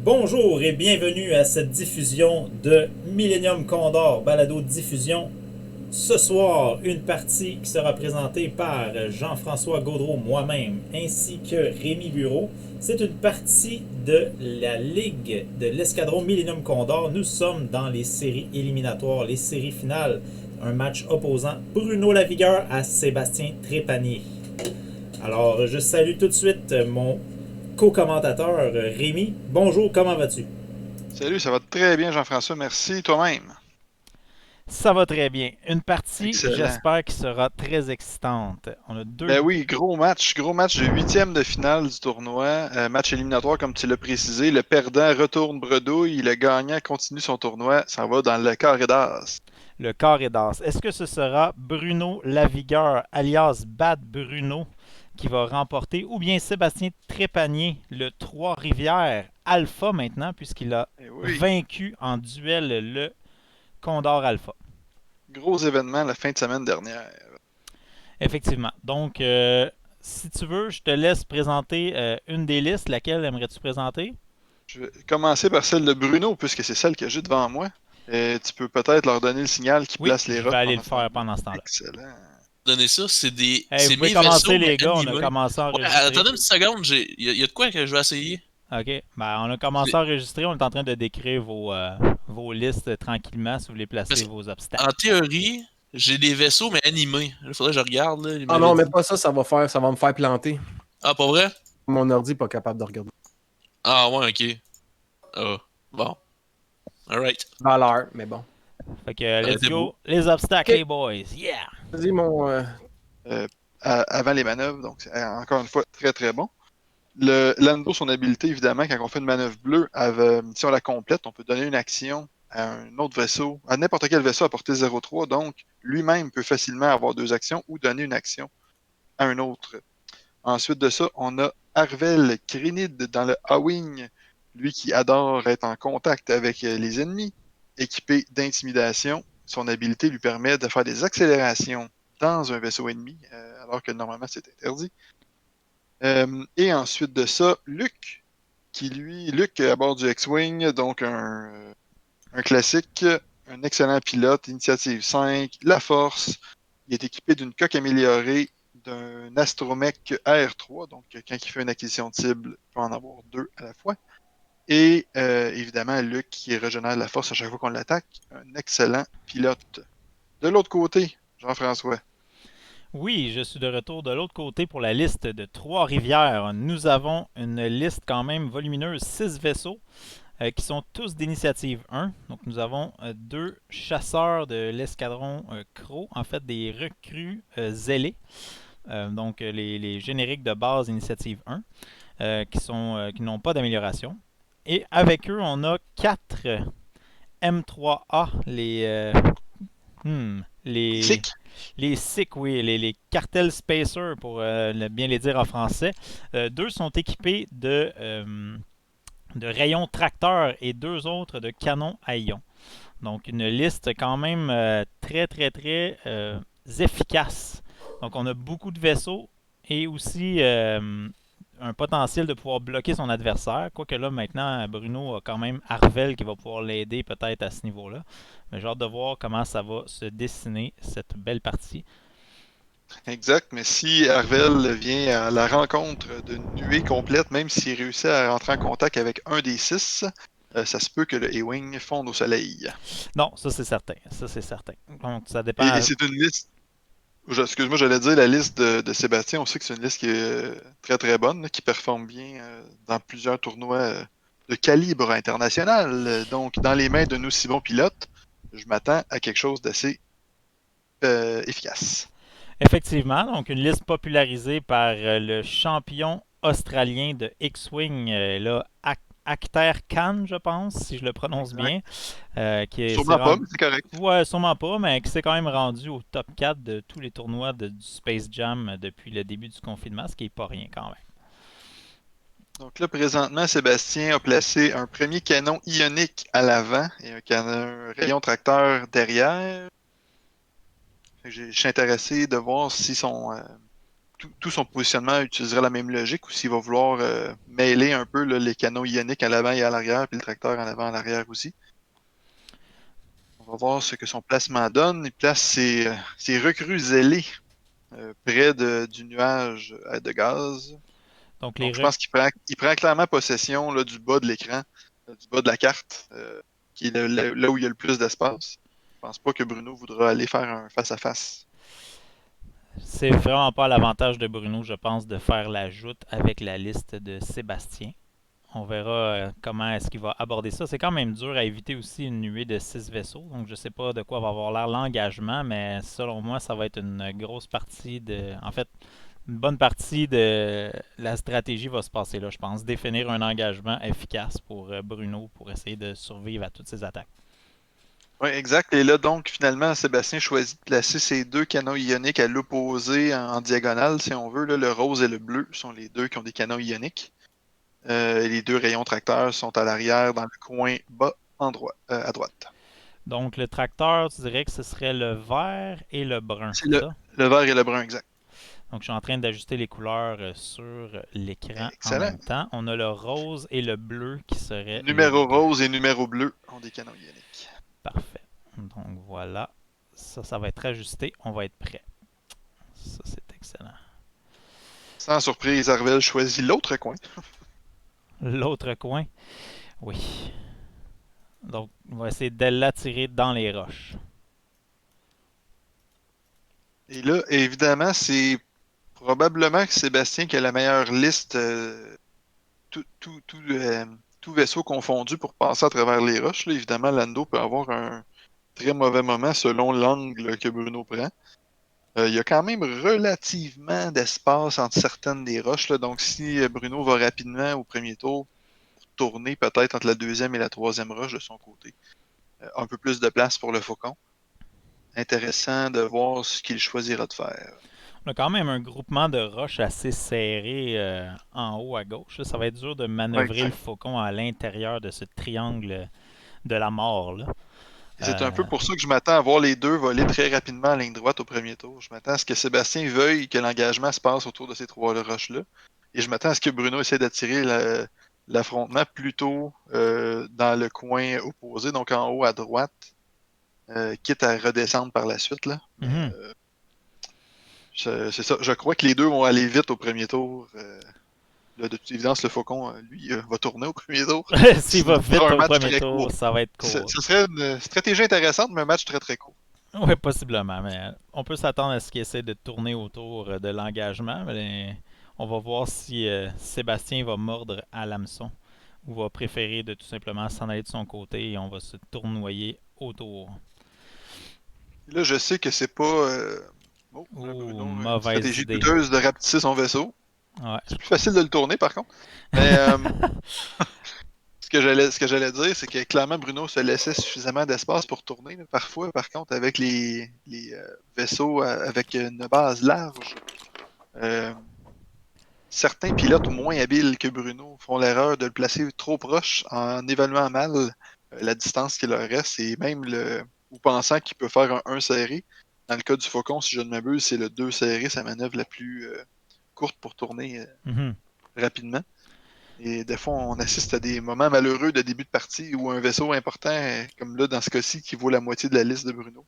Bonjour et bienvenue à cette diffusion de Millennium Condor Balado Diffusion. Ce soir, une partie qui sera présentée par Jean-François Gaudreau, moi-même, ainsi que Rémi Bureau. C'est une partie de la Ligue de l'Escadron Millennium Condor. Nous sommes dans les séries éliminatoires, les séries finales. Un match opposant Bruno Lavigueur à Sébastien Trépanier. Alors, je salue tout de suite mon co-commentateur Rémi. Bonjour, comment vas-tu? Salut, ça va très bien, Jean-François. Merci, toi-même. Ça va très bien. Une partie, Excellent. j'espère, qui sera très excitante. On a deux. Ben oui, gros match de huitième de finale du tournoi, match éliminatoire comme tu l'as précisé. Le perdant retourne bredouille, le gagnant continue son tournoi, ça va dans le carré d'as. Le carré d'as. Est-ce que ce sera Bruno Lavigueur, alias Bad Bruno, qui va remporter, ou bien Sébastien Trépanier, le Trois-Rivières Alpha maintenant, puisqu'il a Eh oui, vaincu en duel le Condor Alpha? gros événement la fin de semaine dernière. Effectivement. Donc, si tu veux, je te laisse présenter une des listes. Laquelle aimerais-tu présenter? Je vais commencer par celle de Bruno, puisque c'est celle que j'ai devant moi. Et tu peux peut-être leur donner le signal qui Oui, place les je vais rotes aller le pendant ce faire temps-là. pendant ce temps-là. Excellent. Donner ça, c'est Hey, vous c'est pouvez mes commencer, vaisseaux, mais les gars. On a animés. commencé à Ouais, enregistrer. attendez une petite seconde, y a de quoi que je vais essayer? OK. Ben, on a commencé J'ai- à enregistrer. On est en train de décrire vos listes tranquillement si vous voulez placer Parce vos qu'en obstacles. théorie, j'ai des vaisseaux, mais animés. Il faudrait que je regarde, là, il Ah m'avait non, mais dit. pas ça, ça va me faire planter. Ah, pas vrai? Mon ordi n'est pas capable de regarder. Ah, ouais, ok. Ah, bon. Alright. Valeur, mais bon. Fait que, let's Arrêtez-vous. go. Les obstacles, les Ok, boys. Yeah! vas-y, mon. Euh, Avant les manœuvres, donc c'est encore une fois très très bon. L'Ando, son habilité, évidemment, quand on fait une manœuvre bleue, si on la complète, on peut donner une action à un autre vaisseau, à n'importe quel vaisseau à portée 0,3. Donc, lui-même peut facilement avoir deux actions ou donner une action à un autre. Ensuite de ça, on a Arvel Crinid dans le A-Wing, lui qui adore être en contact avec les ennemis, équipé d'intimidation. Son habilité lui permet de faire des accélérations dans un vaisseau ennemi, alors que normalement c'est interdit. Et ensuite de ça, Luc à bord du X-Wing, donc un classique, un excellent pilote, initiative 5, la force. Il est équipé d'une coque améliorée, d'un astromech R3, donc quand il fait une acquisition de cible, il peut en avoir deux à la fois. Et évidemment, Luc qui régénère la force à chaque fois qu'on l'attaque, un excellent pilote. De l'autre côté, Jean-François. Oui, je suis de retour de l'autre côté pour la liste de Trois-Rivières. Nous avons une liste quand même volumineuse, 6 vaisseaux qui sont tous d'initiative 1. Donc nous avons deux chasseurs de l'escadron Crow, en fait des recrues zélés. Donc les génériques de base initiative 1 qui n'ont pas d'amélioration. Et avec eux, on a 4 M3A, Sick. les SIC, oui, les cartels Spacer pour bien les dire en français. Deux sont équipés de rayons tracteurs et deux autres de canons à ions. Donc une liste quand même très très très efficace. Donc on a beaucoup de vaisseaux et aussi un potentiel de pouvoir bloquer son adversaire. Quoique là maintenant Bruno a quand même Arvel qui va pouvoir l'aider peut-être à ce niveau-là. Mais j'ai hâte de voir comment ça va se dessiner cette belle partie. Exact, mais si Arvel vient à la rencontre d'une nuée complète, même s'il réussit à rentrer en contact avec un des six, ça se peut que le A-Wing fonde au soleil. Non, ça c'est certain. Ça c'est certain. Donc ça Et dépend. c'est une liste, excuse-moi, j'allais dire la liste de Sébastien, on sait que c'est une liste qui est très très bonne, là, qui performe bien dans plusieurs tournois de calibre international. Donc, dans les mains d'un aussi bon pilote, je m'attends à quelque chose d'assez efficace. Effectivement, donc une liste popularisée par le champion australien de X-Wing, là, Akhter Khan, je pense, si je le prononce Exact. bien, s'est Sûrement pas, rendu. mais c'est correct. Ouais, sûrement pas, mais qui s'est quand même rendu au top 4 de tous les tournois du Space Jam depuis le début du confinement, ce qui est pas rien quand même. Donc là, présentement, Sébastien a placé un premier canon ionique à l'avant et un rayon tracteur derrière. Je suis intéressé de voir si tout son positionnement utiliserait la même logique ou s'il va vouloir mêler un peu là, les canons ioniques à l'avant et à l'arrière, puis le tracteur en avant et à l'arrière aussi. On va voir ce que son placement donne. Il place ses recrues zélées près du nuage de gaz. Donc, Donc, je pense qu'il prend clairement possession là, du bas de l'écran, du bas de la carte, qui est là où il y a le plus d'espace. Je pense pas que Bruno voudra aller faire un face-à-face. c'est vraiment pas à l'avantage de Bruno, je pense, de faire la joute avec la liste de Sébastien. On verra comment est-ce qu'il va aborder ça. C'est quand même dur à éviter aussi une nuée de 6 vaisseaux. Donc je sais pas de quoi va avoir l'air l'engagement, mais selon moi, ça va être une grosse partie de. En fait, une bonne partie de la stratégie va se passer là, je pense. Définir un engagement efficace pour Bruno pour essayer de survivre à toutes ces attaques. Oui, exact. Et là, donc, finalement, Sébastien choisit de placer ses deux canons ioniques à l'opposé en diagonale, si on veut. Là, le rose et le bleu sont les deux qui ont des canons ioniques. Et les deux rayons tracteurs sont à l'arrière, dans le coin bas à droite. Donc le tracteur, tu dirais que ce serait le vert et le brun, C'est c'est ça? le vert et le brun, exact. Donc je suis en train d'ajuster les couleurs sur l'écran en Excellent. même temps. On a le rose et le bleu qui seraient Numéro rose et numéro bleu ont des canons ioniques. Parfait. Donc voilà. Ça va être ajusté. On va être prêt. Ça, c'est excellent. Sans surprise, Arvel choisit l'autre coin. L'autre coin. Oui. Donc, on va essayer de l'attirer dans les roches. Et là, évidemment, c'est probablement que Sébastien qui a la meilleure liste, tout vaisseau confondu pour passer à travers les roches. Là, évidemment, Lando peut avoir un très mauvais moment selon l'angle que Bruno prend. Il y a quand même relativement d'espace entre certaines des roches. Là, donc, si Bruno va rapidement au premier tour, pour tourner peut-être entre la deuxième et la troisième roche de son côté, un peu plus de place pour le faucon. Intéressant de voir ce qu'il choisira de faire. On a quand même un groupement de roches assez serré en haut à gauche. Là, ça va être dur de manœuvrer Ouais, le faucon à l'intérieur de ce triangle de la mort. Là. c'est un peu pour ça que je m'attends à voir les deux voler très rapidement en ligne droite au premier tour. Je m'attends à ce que Sébastien veuille que l'engagement se passe autour de ces trois roches-là. Et je m'attends à ce que Bruno essaie d'attirer l'affrontement plutôt dans le coin opposé, donc en haut à droite, quitte à redescendre par la suite. Là. Mhm. C'est ça. Je crois que les deux vont aller vite au premier tour. Là, de toute évidence, le faucon, lui, va tourner au premier tour. S'il va vite Ce sera un au match premier très tour, court. ça va être court. Ce serait une stratégie intéressante, mais un match très très court. Oui, possiblement, mais on peut s'attendre à ce qu'il essaie de tourner autour de l'engagement, mais on va voir si Sébastien va mordre à l'hameçon ou va préférer de tout simplement s'en aller de son côté et on va se tournoyer autour. Là, je sais que c'est pas. Oh, là, Ouh, Bruno, une mauvaise stratégie idée. douteuse de rapetisser son vaisseau. Ouais. C'est plus facile de le tourner, par contre. Mais ce que j'allais dire, c'est que clairement, Bruno se laissait suffisamment d'espace pour tourner. Là. Parfois, par contre, avec les vaisseaux avec une base large, euh, certains pilotes moins habiles que Bruno font l'erreur de le placer trop proche en évaluant mal la distance qu'il leur reste et même ou pensant qu'il peut faire un 1 serré. Dans le cas du Faucon, si je ne m'abuse, c'est le 2 serré, sa manœuvre la plus courte pour tourner Mhm. rapidement. Et des fois, on assiste à des moments malheureux de début de partie où un vaisseau important, comme là dans ce cas-ci, qui vaut la moitié de la liste de Bruno,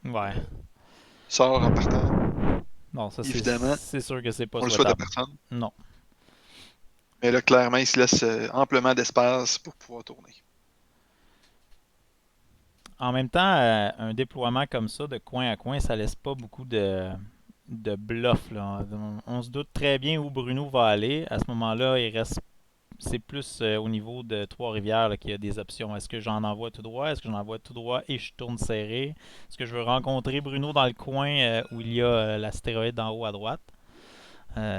Ouais. sort en partant. Non, ça Évidemment, c'est sûr que c'est pas on le souhaite à souhaitable. personne. Non. Mais là, clairement, il se laisse amplement d'espace pour pouvoir tourner. En même temps, un déploiement comme ça, de coin à coin, ça laisse pas beaucoup de bluff. Là. On se doute très bien où Bruno va aller. À ce moment-là, c'est plus au niveau de Trois-Rivières qu'il y a des options. Est-ce que j'en envoie tout droit? Est-ce que j'en envoie tout droit et je tourne serré? Est-ce que je veux rencontrer Bruno dans le coin où il y a l'astéroïde en haut à droite?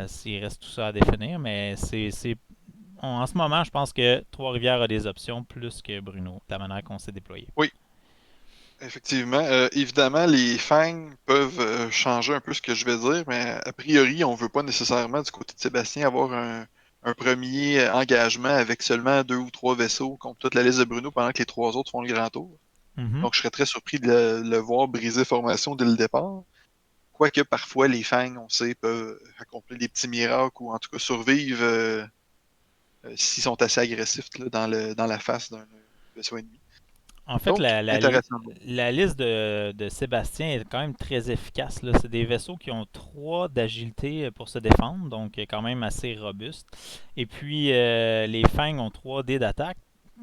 S'il reste tout ça à définir, mais en ce moment, je pense que Trois-Rivières a des options plus que Bruno, de la manière qu'on s'est déployé. Oui, effectivement. Évidemment, les fangs peuvent changer un peu ce que je vais dire, mais a priori, on ne veut pas nécessairement, du côté de Sébastien, avoir un premier engagement avec seulement 2 ou 3 vaisseaux contre toute la liste de Bruno pendant que les 3 autres font le grand tour. Mhm. Donc, je serais très surpris de le voir briser formation dès le départ. Quoique parfois, les fangs, on sait, peuvent accomplir des petits miracles ou en tout cas survivre s'ils sont assez agressifs là, dans la face d'un vaisseau ennemi. En fait, Donc, intéressant. la liste de Sébastien est quand même très efficace, là. C'est des vaisseaux qui ont 3 d'agilité pour se défendre, donc quand même assez robuste. Et puis, les Fangs ont 3 dés d'attaque,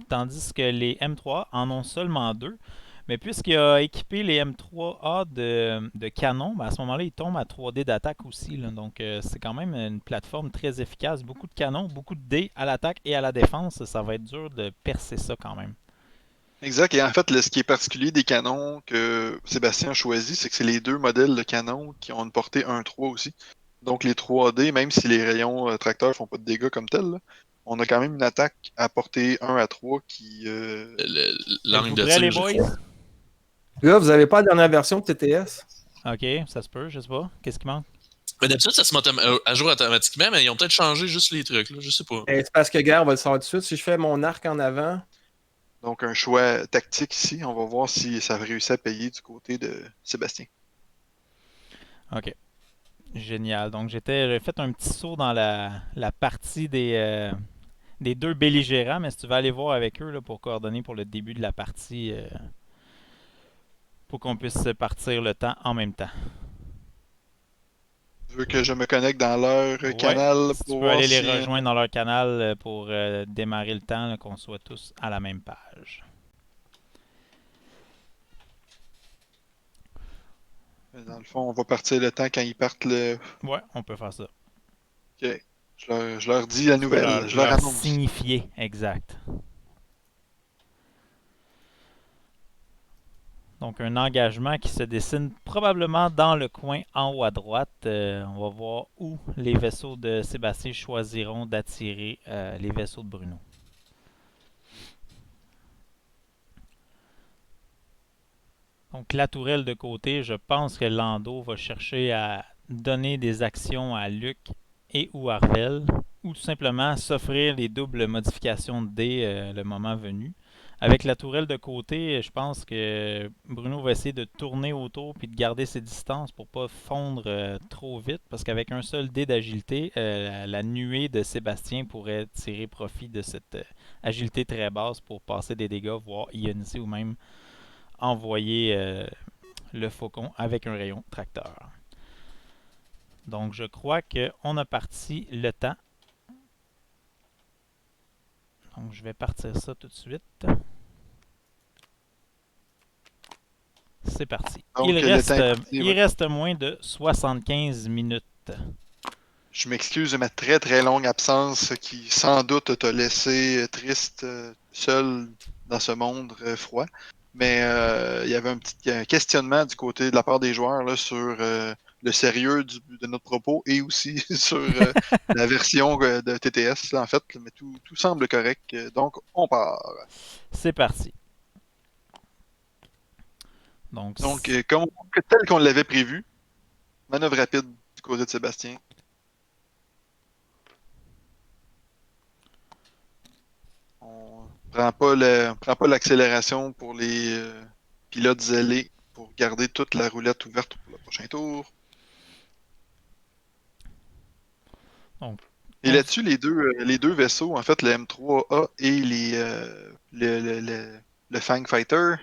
tandis que les M3 en ont seulement 2. Mais puisqu'il a équipé les M3A de canon, ben à ce moment-là, il tombe à 3 dés d'attaque aussi, là. Donc, c'est quand même une plateforme très efficace. Beaucoup de canons, beaucoup de dés à l'attaque et à la défense. Ça va être dur de percer ça quand même. Exact. Et en fait, ce qui est particulier des canons que Sébastien a choisi, c'est que c'est les 2 modèles de canons qui ont une portée 1-3 aussi. Donc les 3D, même si les rayons tracteurs font pas de dégâts comme tel, là, on a quand même une attaque à portée 1 à 3 qui... L'angle Êtes-vous de prêts, les tir. boys? Là, vous avez pas la dernière version de TTS? Ok, ça se peut, je sais pas. Qu'est-ce qui manque? Mais d'habitude, ça se met à jour automatiquement, mais ils ont peut-être changé juste les trucs, là, je sais pas. C'est parce que, gars, on va le savoir tout de suite. Si je fais mon arc en avant, Donc un choix tactique ici. On va voir si ça réussit à payer du côté de Sébastien. Ok, génial. Donc j'ai fait un petit saut dans la partie des 2 belligérants, mais si tu veux aller voir avec eux là, pour coordonner pour le début de la partie, pour qu'on puisse partir le temps en même temps. Je veux que je me connecte dans leur Ouais, canal si tu pour peux voir aller les si... rejoindre dans leur canal pour démarrer le temps, là, qu'on soit tous à la même page. Dans le fond, on va partir le temps quand ils partent le... Ouais, on peut faire ça. Ok. Je leur dis la Tu peux nouvelle. Je leur leur annonce. signifier, exact. Donc un engagement qui se dessine probablement dans le coin en haut à droite. On va voir où les vaisseaux de Sébastien choisiront d'attirer les vaisseaux de Bruno. Donc la tourelle de côté, je pense que Lando va chercher à donner des actions à Luc et ou Arvel, ou tout simplement s'offrir les doubles modifications de dés le moment venu. Avec la tourelle de côté, je pense que Bruno va essayer de tourner autour puis de garder ses distances pour pas fondre trop vite, parce qu'avec un seul dé d'agilité, la nuée de Sébastien pourrait tirer profit de cette agilité très basse pour passer des dégâts, voire ioniser ou même envoyer le faucon avec un rayon tracteur. Donc je crois qu'on a parti le temps. Donc je vais partir ça tout de suite. C'est parti. Donc, Il le temps est parti, il ouais. reste moins de 75 minutes. Je m'excuse de ma très très longue absence qui sans doute t'a laissé triste, seul dans ce monde froid. Mais il y avait un petit questionnement du côté de la part des joueurs là, sur le sérieux de notre propos et aussi sur la version de TTS là, en fait. Mais tout semble correct. Donc, on part. C'est parti. Donc, Donc, tel qu'on l'avait prévu, manœuvre rapide du côté de Sébastien. On prend pas l'accélération pour les pilotes zélés pour garder toute la roulette ouverte pour le prochain tour. Donc, Et là-dessus, les deux vaisseaux, en fait, le M3A et le Fang Fighter,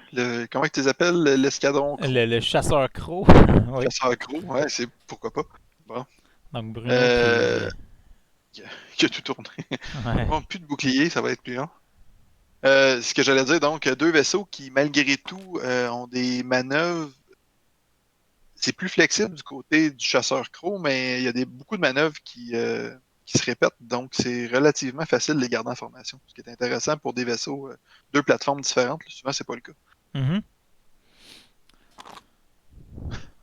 comment tu les appelles? L'escadron Crow? le chasseur croc. Oui. Chasseur Crow, ouais, c'est pourquoi pas. Bon. Donc Bruno Euh, qui a tout tourné. Ouais. Bon, plus de bouclier, ça va être plus long. Ce que j'allais dire, donc, deux vaisseaux qui, malgré tout, ont des manœuvres. C'est plus flexible du côté du chasseur Crow, mais il y a beaucoup de manœuvres qui se répètent, donc c'est relativement facile de les garder en formation. Ce qui est intéressant pour des vaisseaux, deux plateformes différentes. Souvent, c'est pas le cas. Mhm.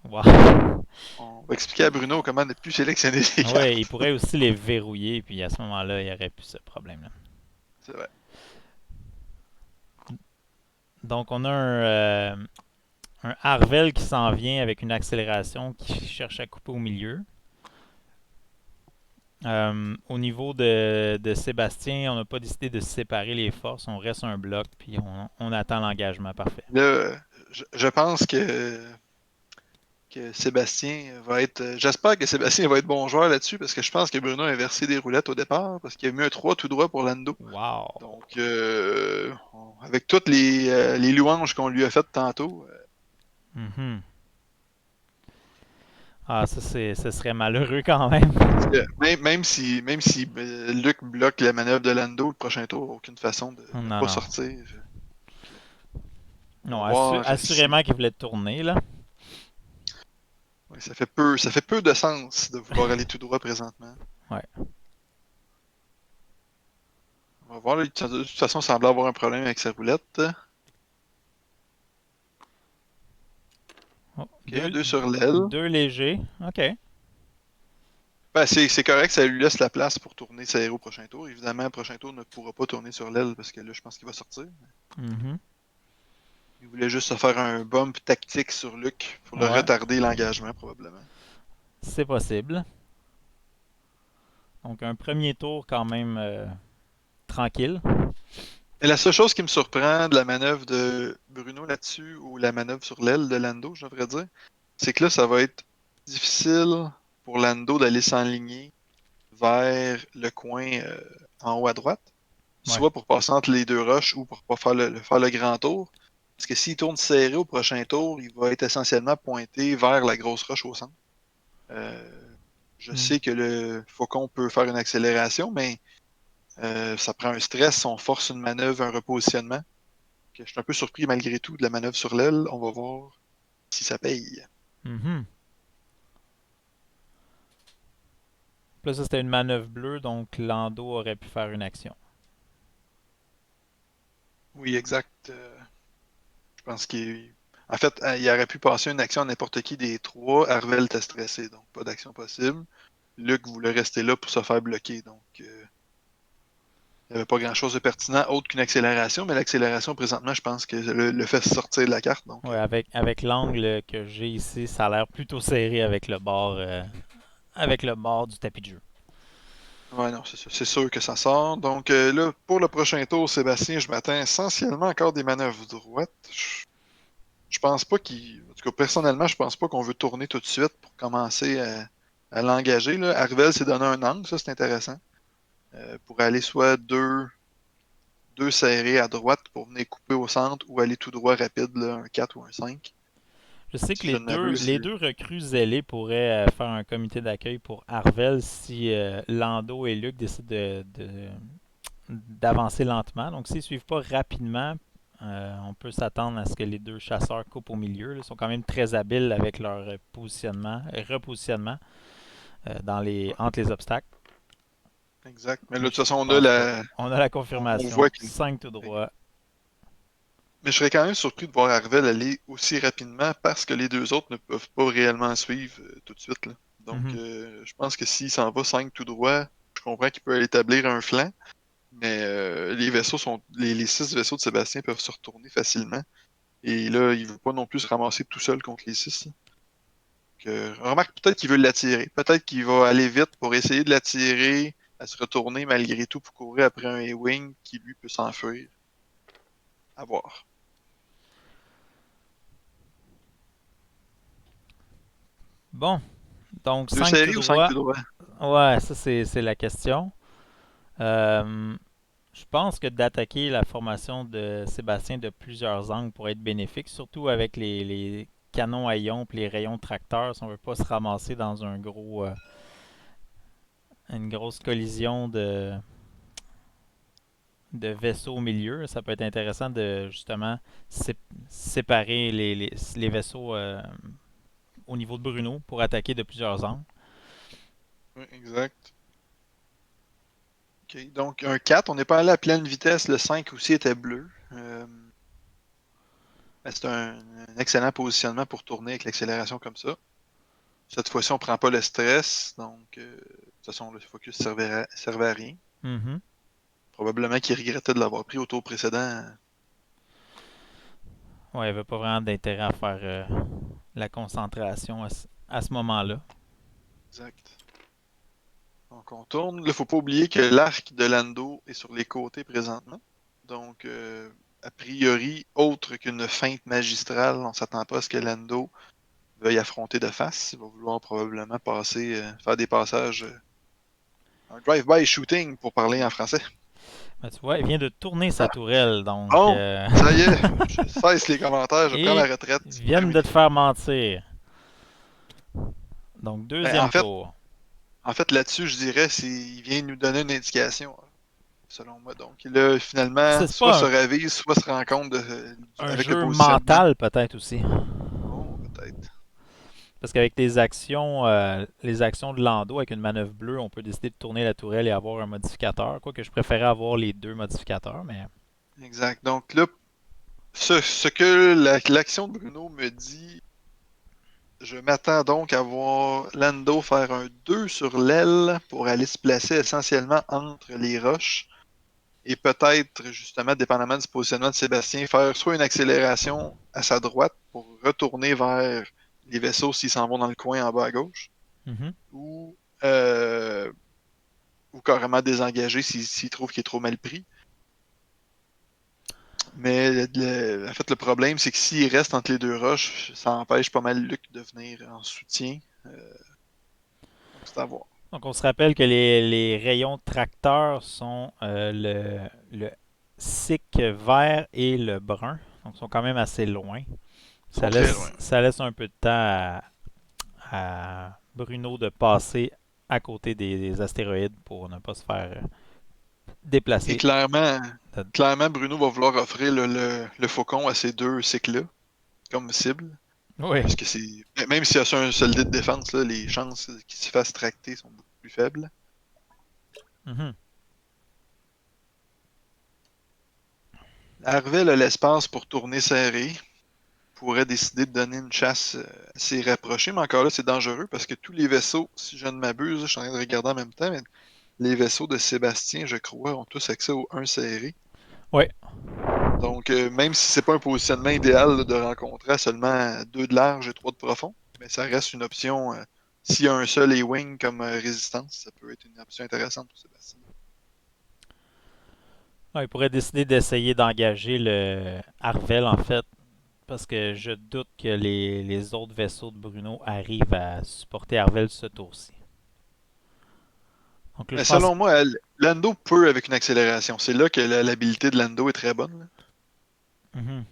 Wow. On va expliquer à Bruno comment ne plus sélectionner les cartes. Ouais, il pourrait aussi les verrouiller, puis à ce moment-là, il n'y aurait plus ce problème-là. C'est vrai. Donc, on a un Harvel qui s'en vient avec une accélération qui cherche à couper au milieu. Au niveau de Sébastien, on n'a pas décidé de séparer les forces. On reste un bloc, puis on attend l'engagement. Parfait. Là, je pense que que Sébastien va être. J'espère que Sébastien va être bon joueur là-dessus parce que je pense que Bruno a inversé des roulettes au départ parce qu'il a mis un 3 tout droit pour Lando. Wow. Donc, avec toutes les louanges qu'on lui a faites tantôt, Mhm. Ah, ça, ce serait malheureux quand même. même si Luc bloque la manœuvre de Lando le prochain tour, aucune façon de ne Non, pas non. sortir. On Non, va voir assurément qu'il voulait tourner, là. ouais, ça fait peu de sens de vouloir aller tout droit présentement. Ouais. On va voir. Là, de toute façon, il semble avoir un problème avec sa roulette. Oh, Ok, un 2 sur l'aile. deux légers. OK. Ben, c'est correct, ça lui laisse la place pour tourner sa héros au prochain tour. Évidemment, le prochain tour ne pourra pas tourner sur l'aile parce que là, je pense qu'il va sortir. Mhm. Il voulait juste se faire un bump tactique sur Luc pour le Ouais, retarder l'engagement, probablement. c'est possible. Donc, un premier tour quand même tranquille. Et la seule chose qui me surprend de la manœuvre de Bruno là-dessus, ou la manœuvre sur l'aile de Lando, je devrais dire, c'est que là, ça va être difficile pour Lando d'aller s'enligner vers le coin en haut à droite, Ouais. soit pour passer entre les deux roches ou pour pas faire le grand tour. Parce que s'il tourne serré au prochain tour, il va être essentiellement pointé vers la grosse roche au centre. Je Mm. sais que le Faucon peut faire une accélération, mais ça prend un stress, on force une manœuvre, un repositionnement. Je suis un peu surpris malgré tout de la manœuvre sur l'aile. On va voir si ça paye. Mhm. Puis là, ça, c'était une manœuvre bleue, donc Lando aurait pu faire une action. Oui, exact. Je pense qu'il. En fait, il aurait pu passer une action à n'importe qui des trois. Arvel était stressé, donc pas d'action possible. Luc voulait rester là pour se faire bloquer, donc il n'y avait pas grand-chose de pertinent autre qu'une accélération, mais l'accélération, présentement, je pense que le fait sortir de la carte. Donc, Ouais, avec l'angle que j'ai ici, ça a l'air plutôt serré avec le bord du tapis de jeu. ouais, non, c'est ça. C'est sûr que ça sort. Donc là, pour le prochain tour, Sébastien, je m'attends essentiellement encore des manœuvres droites. Je pense pas qu'il. En tout cas, personnellement, je pense pas qu'on veut tourner tout de suite pour commencer à l'engager. Là. Arvel s'est donné un angle, ça c'est intéressant. Pour aller soit deux serrés à droite pour venir couper au centre ou aller tout droit rapide, là, un 4 ou un 5. Je sais que Si je ne m'abuse. les deux recrues zélées pourraient faire un comité d'accueil pour Arvel si Lando et Luc décident d'avancer lentement. Donc, s'ils ne suivent pas rapidement, on peut s'attendre à ce que les deux chasseurs coupent au milieu. Ils sont quand même très habiles avec leur repositionnement entre les obstacles. Exact. Mais là, de Mais toute je façon, pense pas. On a la on confirmation. voit que. 5 tout droit. Mais je serais quand même surpris de voir Arvel aller aussi rapidement parce que les deux autres ne peuvent pas réellement suivre tout de suite. Là. Donc, Mhm. je pense que s'il s'en va 5 tout droit, je comprends qu'il peut établir un flanc. Mais les vaisseaux sont. Les 6 vaisseaux de Sébastien peuvent se retourner facilement. Et là, il veut pas non plus se ramasser tout seul contre les 6. Remarque, peut-être qu'il veut l'attirer. Peut-être qu'il va aller vite pour essayer de l'attirer à se retourner malgré tout pour courir après un A-Wing qui lui peut s'enfuir. À voir. Bon, donc Deux 5 tout séries ou 5 droit. tout droit? Ouais, ça c'est la question. Je pense que d'attaquer la formation de Sébastien de plusieurs angles pourrait être bénéfique, surtout avec les canons à ion et les rayons tracteurs, si on veut pas se ramasser dans une grosse collision de vaisseaux au milieu. Ça peut être intéressant de justement séparer les vaisseaux au niveau de Bruno pour attaquer de plusieurs angles. Oui, exact. OK. Donc, un 4, on n'est pas allé à pleine vitesse. Le 5 aussi était bleu. Mais c'est un excellent positionnement pour tourner avec l'accélération comme ça. Cette fois-ci, on prend pas le stress. Donc, de toute façon, le focus servait à rien. Mhm. Probablement qu'il regrettait de l'avoir pris au tour précédent. Ouais, il n'y avait pas vraiment d'intérêt à faire la concentration à ce moment-là. Exact. Donc, on tourne. Là, il ne faut pas oublier que l'arc de Lando est sur les côtés présentement. Donc, a priori, autre qu'une feinte magistrale, on ne s'attend pas à ce que Lando veuille affronter de face. Il va vouloir probablement faire des passages, un drive-by shooting pour parler en français. Ben, tu vois, il vient de tourner sa tourelle, donc... Bon, ça y est, je cesse les commentaires, je prends Et ma retraite. ils viennent de te faire mentir. Donc, Ben, deuxième tour. en fait, là-dessus, je dirais, il vient nous donner une indication, selon moi. Donc, là, finalement, C'est soit pas se ravise, soit se rend compte un avec le jeu positionnement. mental, peut-être, aussi. Oh, peut-être. Parce qu'avec les actions de Lando, avec une manœuvre bleue, on peut décider de tourner la tourelle et avoir un modificateur. Quoique je préférais avoir les deux modificateurs, mais... Exact. Donc là, ce que l'action de Bruno me dit, je m'attends donc à voir Lando faire un 2 sur l'aile pour aller se placer essentiellement entre les roches. Et peut-être, justement, dépendamment du positionnement de Sébastien, faire soit une accélération à sa droite pour retourner vers les vaisseaux s'ils s'en vont dans le coin en bas à gauche, Mhm. ou, euh, ou carrément désengager s'il trouve qu'il est trop mal pris. Mais en fait, le problème, c'est que s'il reste entre les deux roches, ça empêche pas mal Luc de venir en soutien. Donc c'est à voir. Donc, on se rappelle que les rayons tracteurs sont le SIC vert et le brun. Donc, ils sont quand même assez loin. Ils sont très loin. Ça laisse un peu de temps à Bruno de passer à côté des astéroïdes pour ne pas se faire Et déplacer. clairement, Bruno va vouloir offrir le faucon à ces deux cycles-là comme cible. Oui. Parce que même s'il y a un soldat de défense, là, les chances qu'il se fasse tracter sont beaucoup plus faibles. Mhm. Harvel a l'espace pour tourner serré. Pourrait décider de donner une chasse assez rapprochée, mais encore là, c'est dangereux parce que tous les vaisseaux, si je ne m'abuse, je suis en train de regarder en même temps, mais les vaisseaux de Sébastien, je crois, ont tous accès au 1 serré. Oui. Donc, même si c'est pas un positionnement idéal là, de rencontrer à seulement 2 de large et 3 de profond, mais ça reste une option. S'il y a un seul A-Wing comme résistance, ça peut être une option intéressante pour Sébastien. Ouais, il pourrait décider d'essayer d'engager le Harvel, en fait, parce que je doute que les autres vaisseaux de Bruno arrivent à supporter Harvel ce tour-ci. Donc là, Mais je pense... selon moi, Lando peut avec une accélération. C'est là que l'habilité de Lando est très bonne. Là. Mhm.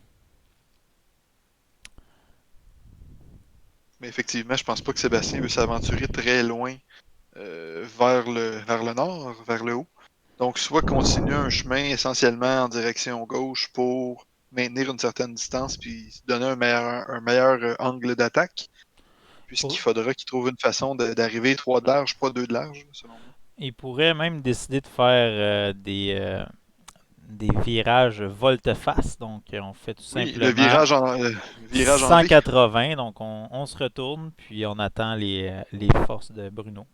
Mais effectivement, je pense pas que Sébastien veut s'aventurer très loin vers le nord, vers le haut. Donc, soit continuer un chemin essentiellement en direction gauche pour maintenir une certaine distance puis donner un meilleur angle d'attaque, puisqu'il Pour- faudra qu'il trouve une façon d'arriver 3 de large, pas 2 de large, selon moi. Il pourrait même décider de faire des virages volte-face. Donc, on fait tout Oui, le simplement virage en V. 180. Donc, on se retourne, puis on attend les forces de Bruno.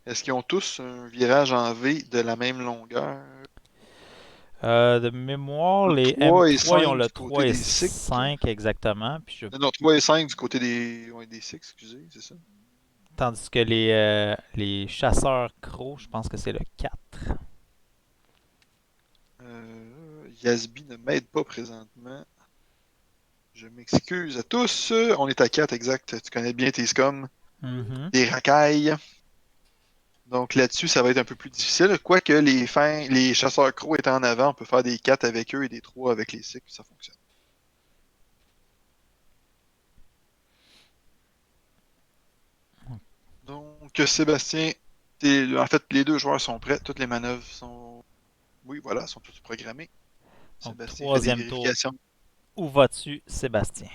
Est-ce qu'ils ont tous un virage en V de la même longueur? De mémoire, Le les 3 et M3, ils ont 5 le du côté 3 et des Six. 5 exactement. Puis Non, 3 et 5 du côté des Six, excusez, c'est ça. tandis que les chasseurs crocs, je pense que c'est le 4. Yasby ne m'aide pas présentement. Je m'excuse à tous. On est à 4, exact. Tu connais bien tes scums. Mhm. Des racailles. Donc là-dessus, ça va être un peu plus difficile. Quoique les chasseurs crocs étant en avant, on peut faire des 4 avec eux et des 3 avec les Six, ça fonctionne. Donc Sébastien, en fait, les deux joueurs sont prêts. Toutes les manœuvres sont. Oui, voilà, sont toutes programmées. Donc, Sébastien fait des troisième tour. vérifications. Où vas-tu, Sébastien?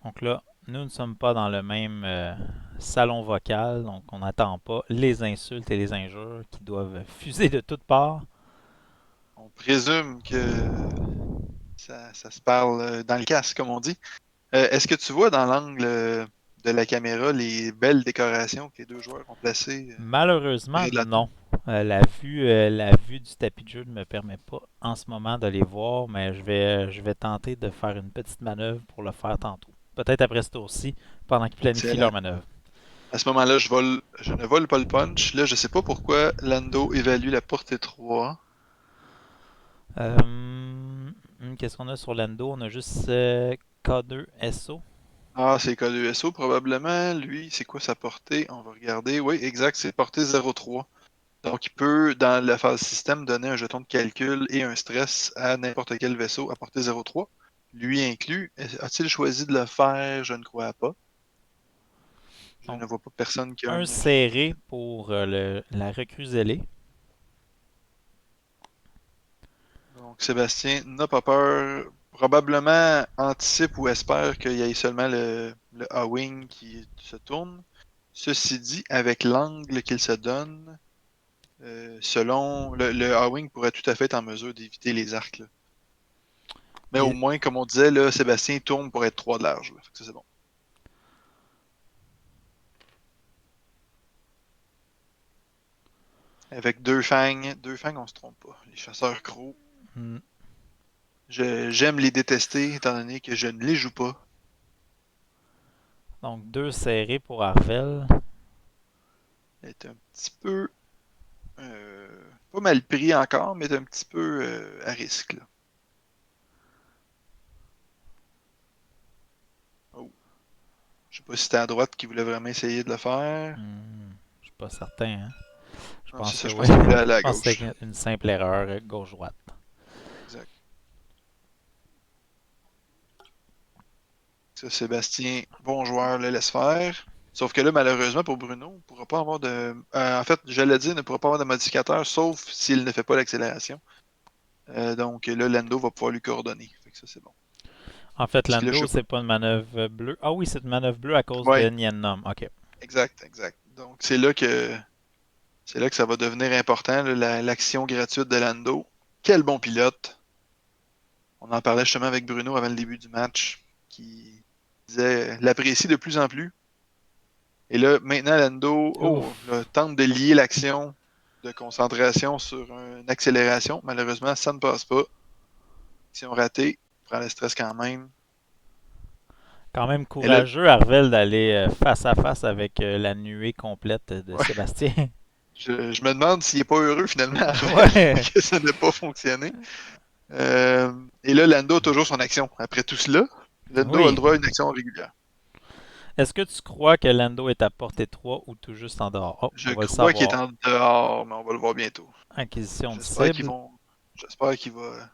Donc là, nous ne sommes pas dans le même salon vocal, donc on n'attend pas les insultes et les injures qui doivent fuser de toutes parts. On présume que ça se parle dans le casque, comme on dit. Est-ce que tu vois dans l'angle de la caméra les belles décorations que les deux joueurs ont placées Malheureusement, près de la table? non. La vue du tapis de jeu ne me permet pas en ce moment de les voir, mais je vais tenter de faire une petite manœuvre pour le faire tantôt. Peut-être après ce tour-ci, pendant qu'ils planifient Excellent. leur manœuvre. À ce moment-là, je ne vole pas le punch. Là, je sais pas pourquoi Lando évalue la portée 3. Euh, Qu'est-ce qu'on a sur Lando? On a juste K2SO. Ah, c'est K2SO probablement. Lui, c'est quoi sa portée? On va regarder. Oui, exact, c'est portée 0,3. Donc, il peut, dans la phase système, donner un jeton de calcul et un stress à n'importe quel vaisseau à portée 0,3. Lui inclus. A-t-il choisi de le faire? Je ne crois pas. Je Donc, ne vois pas personne qui a un un. serré pour la recrue zélée. Donc, Sébastien n'a pas peur. Probablement anticipe ou espère qu'il y ait seulement le A-Wing qui se tourne. Ceci dit, avec l'angle qu'il se donne, selon le A-Wing pourrait tout à fait être en mesure d'éviter les arcs, là. Mais au Et- moins, comme on disait, là, Sébastien tourne pour être 3 de large, là. Fait que ça, c'est bon. Avec deux fangs, on se trompe pas. Les chasseurs crocs, Hmm. j'aime les détester étant donné que je ne les joue pas. Donc, 2 serrés pour Arvel. Est un petit peu pas mal pris encore, mais un petit peu à risque, là. Oh. Je sais pas si c'était à droite qui voulait vraiment essayer de le faire. Je suis pas certain. Hein? Je Non, c'est pense ça, que je oui. pense qu'il voulait aller Je à pense que gauche. c'est une simple erreur gauche-droite. Exact. Ça, Sébastien, bon joueur, le laisse faire. Sauf que là, malheureusement pour Bruno, il ne pourra pas avoir de. En fait, je l'ai dit, il ne pourra pas avoir de modificateur, sauf s'il ne fait pas l'accélération. Donc là, Lando va pouvoir lui coordonner. Fait que ça, c'est bon. En fait, Parce que là, je Lando, sais pas. c'est pas une manœuvre bleue. Ah oui, c'est une manœuvre bleue à cause de Ouais, Niennom. OK. exact, exact. Donc c'est là que ça va devenir important, là, l'action gratuite de Lando. Quel bon pilote. On en parlait justement avec Bruno avant le début du match, qui disait l'apprécie de plus en plus. Et là, maintenant, Lando Ouf. là, tente de lier l'action de concentration sur une accélération. Malheureusement, ça ne passe pas. Action ratée, prend le stress quand même. Quand même Et là, courageux, Arvel, d'aller face à face avec la nuée complète de ouais, Sébastien. je me demande s'il n'est pas heureux finalement Ouais. que ça n'a pas fonctionné. Et là, Lando a toujours son action. Après tout cela, Lando a le Oui. droit à une action régulière. Est-ce que tu crois que Lando est à portée 3 ou tout juste en dehors? Oh, Je on va le crois qu'il est savoir. en dehors, mais on va le voir bientôt. Acquisition de J'espère qu'ils cible. vont. J'espère qu'il va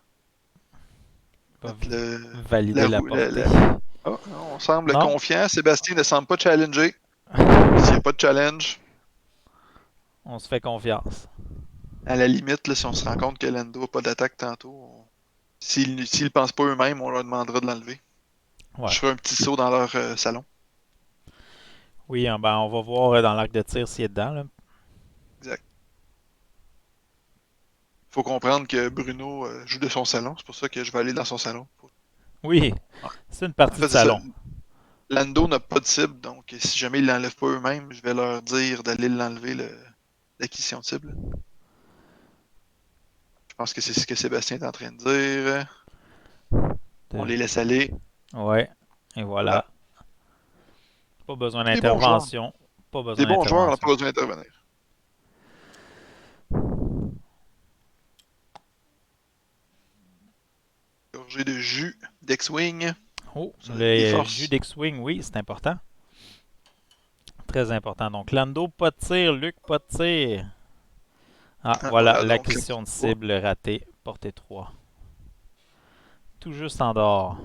Va mettre valider la portée. Oh, on semble Non? confiant. Sébastien ne semble pas challenger. S'il n'y a pas de challenge, On se fait confiance. à la limite, là, si on se rend compte que Lando n'a pas d'attaque tantôt, s'ils ne pensent pas eux-mêmes, on leur demandera de l'enlever. Ouais. Je ferai un petit saut dans leur salon. Oui, hein, ben, on va voir dans l'arc de tir s'il est dedans. Là. Exact. Faut comprendre que Bruno joue de son salon. C'est pour ça que je vais aller dans son salon. Oui, Ouais. c'est une En partie de fait, c'est ça. salon. Lando n'a pas de cible, donc si jamais ils ne l'enlèvent pas eux-mêmes, je vais leur dire d'aller l'enlever, l'acquisition de cible. Je pense que c'est ce que Sébastien est en train de dire. On les laisse aller. Ouais, et Voilà. voilà. Pas besoin Des bons joueurs. d'intervention. Pas Des besoin bons joueurs, on n'a d'intervention. pas besoin d'intervenir. Gorgée de jus d'X-Wing. Oh, Ça, les le jus forces. d'X-Wing, oui, c'est important. Très important. Donc, Lando, pas de tir. Luc, pas de tir. Ah, Ah, voilà, voilà, donc. l'acquisition de cible ratée. Portée 3. Tout juste en dehors.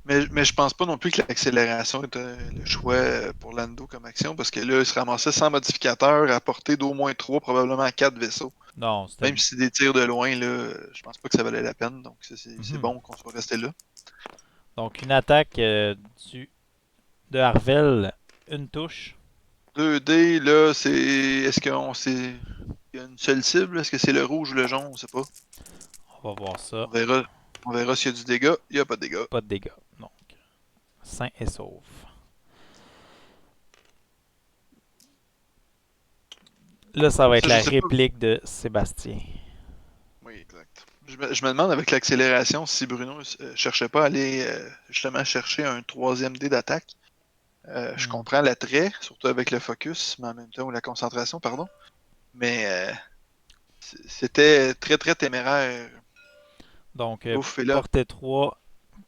Mais je pense pas non plus que l'accélération était le choix pour Lando comme action, parce que là, il se ramassait sans modificateur à portée d'au moins 3, probablement 4 vaisseaux. Non, c'était. Même si c'est des tirs de loin, là, je pense pas que ça valait la peine. Donc c'est Mhm. bon qu'on soit resté là. Donc, une attaque de Harvel, une touche. 2D, là, c'est. Est-ce qu'on sait. Il y a une seule cible? Est-ce que c'est le rouge ou le jaune? On sait pas. On va voir ça. On verra. On verra s'il y a du dégât. Il n'y a pas de dégâts. Pas de dégâts. Donc, sain et sauf. Là, ça va être Ça, je la sais pas. réplique de Sébastien. Oui, exact. Je me demande avec l'accélération si Bruno cherchait pas à aller justement chercher un troisième dé d'attaque. Je comprends l'attrait, surtout avec le focus, mais en même temps, ou la concentration, pardon. Mais c'était très très téméraire Donc, Ouf, et là, portée 3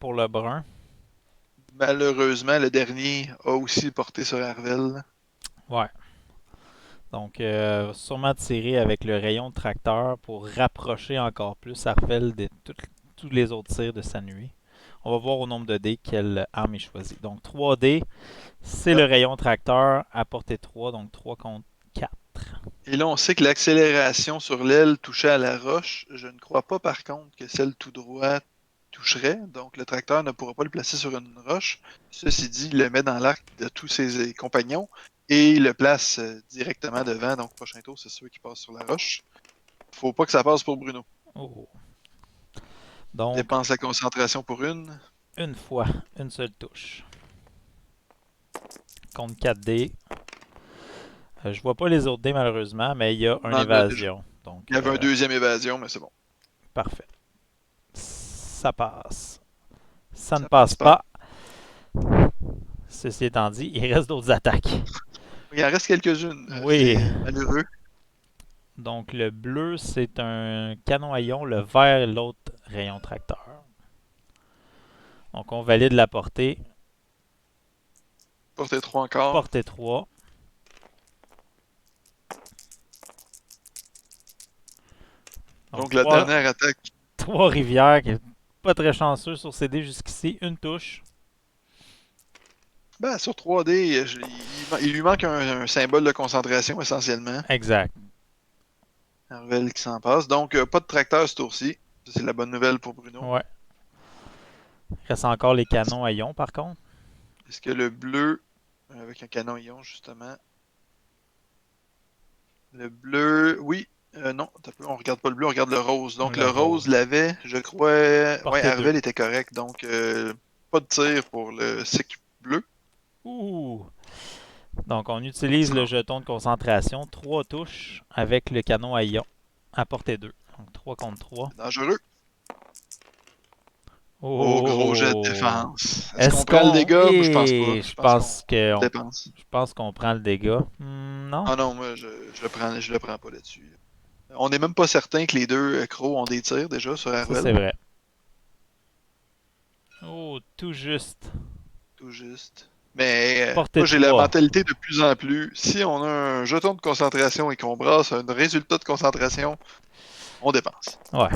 pour le brun. malheureusement, le dernier a aussi porté sur Arvel. Ouais. Donc, sûrement tirer avec le rayon de tracteur pour rapprocher encore plus Arvel de tous les autres tirs de sa nuit. On va voir au nombre de dés quelle arme il choisit. Donc, 3 dés, c'est le rayon tracteur à portée 3, donc 3 contre 4. Et là, on sait que l'accélération sur l'aile touchait à la roche. Je ne crois pas, par contre, que celle tout droit toucherait. Donc, le tracteur ne pourra pas le placer sur une roche. Ceci dit, il le met dans l'arc de tous ses compagnons et il le place directement devant. Donc, prochain tour, c'est ceux qui passent sur la roche. Faut pas que ça passe pour Bruno. Oh. Donc, Dépense la concentration pour une. une fois, une seule touche. Contre 4 dés. Je vois pas les autres dés malheureusement, mais il y a On une en a évasion. Donc, Il y avait un deuxième évasion, mais c'est bon. parfait. Ça passe. Ça ne Ça passe passe pas. Ceci étant dit, il reste d'autres attaques. Il en reste quelques-unes. Oui. C'est malheureux. Donc, le bleu, c'est un canon à ion. Le vert, l'autre rayon tracteur. Donc, on valide la portée. Portée 3 encore. Portée 3. Donc, la dernière attaque. 3 rivières, qui est pas très chanceux sur ces dés jusqu'ici. Une touche. Ben, sur 3D, il lui manque un symbole de concentration essentiellement. Exact. Arvel qui s'en passe. Donc, pas de tracteur ce tour-ci. Ça, c'est la bonne nouvelle pour Bruno. Ouais. Il reste encore les canons à ion, par contre. Est-ce que le bleu, avec un canon ion, justement. Le bleu, oui. Non, on regarde pas le bleu, on regarde le rose. Donc, Le le rose rose. l'avait, je crois. Portée Ouais, Arvel deux. était correct. Donc, pas de tir pour le cycle bleu. Ouh! Donc, on utilise le jeton de concentration. 3 touches avec le canon à ion à portée 2. Donc, 3 contre 3. C'est dangereux. Oh, gros jet de Oh! défense. Est-ce Est-ce qu'on prend le qu'on... dégât? Je pense pas. Oui! Je pense qu'on dépense. Je pense qu'on prend le dégât. Non? Ah non, moi, je le prends pas là-dessus. On n'est même pas certain que les deux crocs ont des tirs déjà sur Ça, c'est Arvel. vrai. Oh, tout juste. Tout juste. Mais Portée moi, j'ai la 3. mentalité de plus en plus. Si on a un jeton de concentration et qu'on brasse un résultat de concentration, on dépense. Ouais.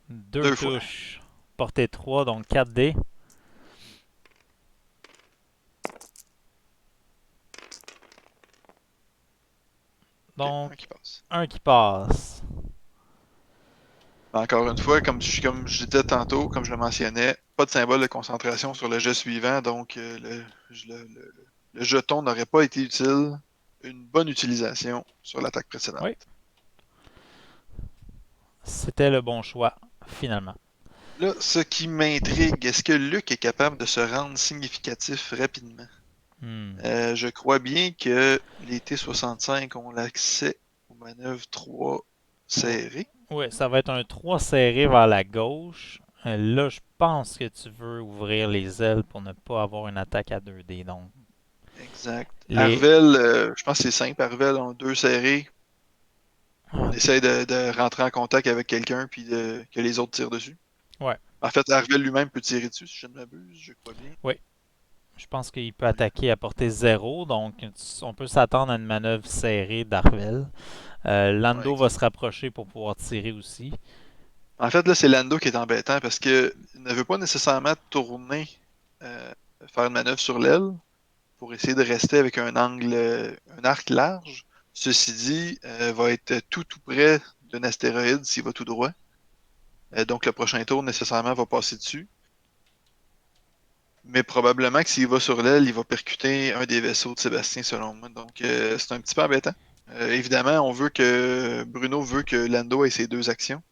Deux Deux fois. touches. Portée 3, donc 4 dés. Ok, Donc, un qui passe. un qui passe. Encore une fois, comme je disais tantôt, comme je le mentionnais, pas de symbole de concentration sur le jet suivant, donc le jeton n'aurait pas été utile. Une bonne utilisation sur l'attaque précédente. Oui. C'était le bon choix, finalement. Là, ce qui m'intrigue, est-ce que Luc est capable de se rendre significatif rapidement? Je crois bien que les T-65 ont l'accès aux manœuvres 3 serrées. Oui, ça va être un 3 serré vers la gauche. Là, je pense que tu veux ouvrir les ailes pour ne pas avoir une attaque à 2D. Donc, Exact. les... Arvel, je pense que c'est simple. Arvel en 2 serrés. On essaie de rentrer en contact avec quelqu'un puis que les autres tirent dessus. Ouais. En fait, Arvel lui-même peut tirer dessus, si je ne m'abuse, je crois bien. Oui. Je pense qu'il peut attaquer à portée 0. Donc, on peut s'attendre à une manœuvre serrée d'Arvel. Lando Ouais, va se rapprocher pour pouvoir tirer aussi. En fait, là, c'est Lando qui est embêtant parce qu'il ne veut pas nécessairement tourner, faire une manœuvre sur l'aile pour essayer de rester avec un angle, un arc large. Ceci dit, va être tout près d'un astéroïde s'il va tout droit. Donc, le prochain tour, nécessairement, va passer dessus. Mais probablement que s'il va sur l'aile, il va percuter un des vaisseaux de Sébastien, selon moi. Donc, c'est un petit peu embêtant. Évidemment, Bruno veut que Lando ait ses 2 actions.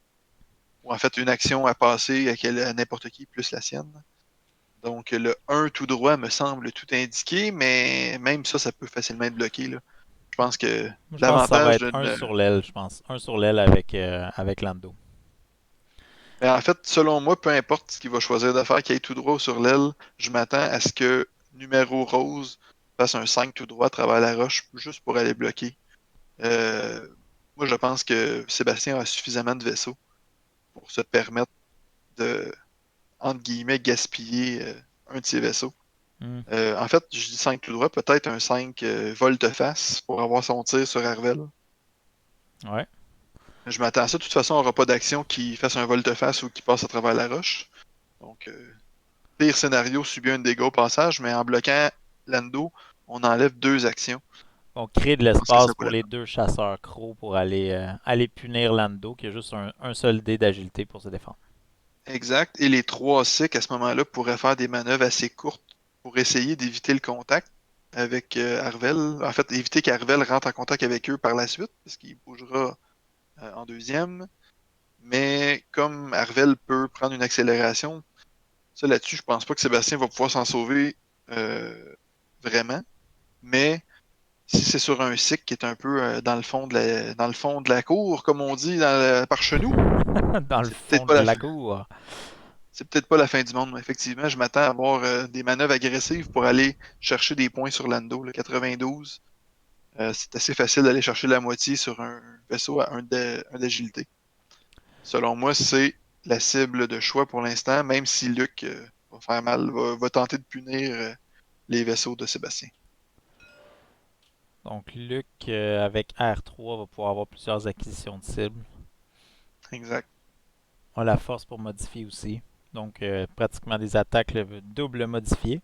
Ou en fait, une action à passer à n'importe qui, plus la sienne. Donc, le 1 tout droit me semble tout indiqué, mais même ça peut facilement être bloqué, là. Je pense que Je pense que ça va l'avantage être un d'une. sur l'aile, je pense. Un sur l'aile avec Lando. Mais en fait, selon moi, peu importe ce qu'il va choisir de faire, qu'il aille tout droit ou sur l'aile, je m'attends à ce que numéro rose fasse un 5 tout droit à travers la roche, juste pour aller bloquer. Moi, moi, je pense que Sébastien a suffisamment de vaisseaux pour se permettre de, entre guillemets, gaspiller un de ses vaisseaux. Hmm. En fait, je dis 5 tout droit, peut-être un 5 volte-face pour avoir son tir sur Arvel. Ouais. Je m'attends à ça. De toute façon, on n'aura pas d'action qui fasse un volte-face ou qui passe à travers la roche. Donc, pire scénario, subit un dégât au passage, mais en bloquant Lando, on enlève 2 actions. On crée de Je pense que ça l'espace vaut pour la les peine. 2 chasseurs crocs pour aller punir Lando, qui a juste un seul dé d'agilité pour se défendre. Exact. Et les 3 cycles, à ce moment-là, pourraient faire des manœuvres assez courtes pour essayer d'éviter le contact avec Arvel. En fait, éviter qu'Arvel rentre en contact avec eux par la suite, parce qu'il bougera en deuxième. Mais comme Arvel peut prendre une accélération, ça là-dessus, je pense pas que Sébastien va pouvoir s'en sauver vraiment. Mais si c'est sur un cycle qui est un peu dans le fond dans le fond de la cour, comme on dit par chenou, Dans le c'est peut-être fond pas de la la fin. cour. C'est peut-être pas la fin du monde, mais effectivement, je m'attends à avoir des manœuvres agressives pour aller chercher des points sur Lando, le 92. C'est assez facile d'aller chercher la moitié sur un vaisseau à 1 d'agilité. Selon moi, c'est la cible de choix pour l'instant, même si Luc va faire mal, va tenter de punir les vaisseaux de Sébastien. Donc, Luc, avec R3, va pouvoir avoir plusieurs acquisitions de cibles. Exact. On a la force pour modifier aussi. Donc, pratiquement des attaques double modifiées.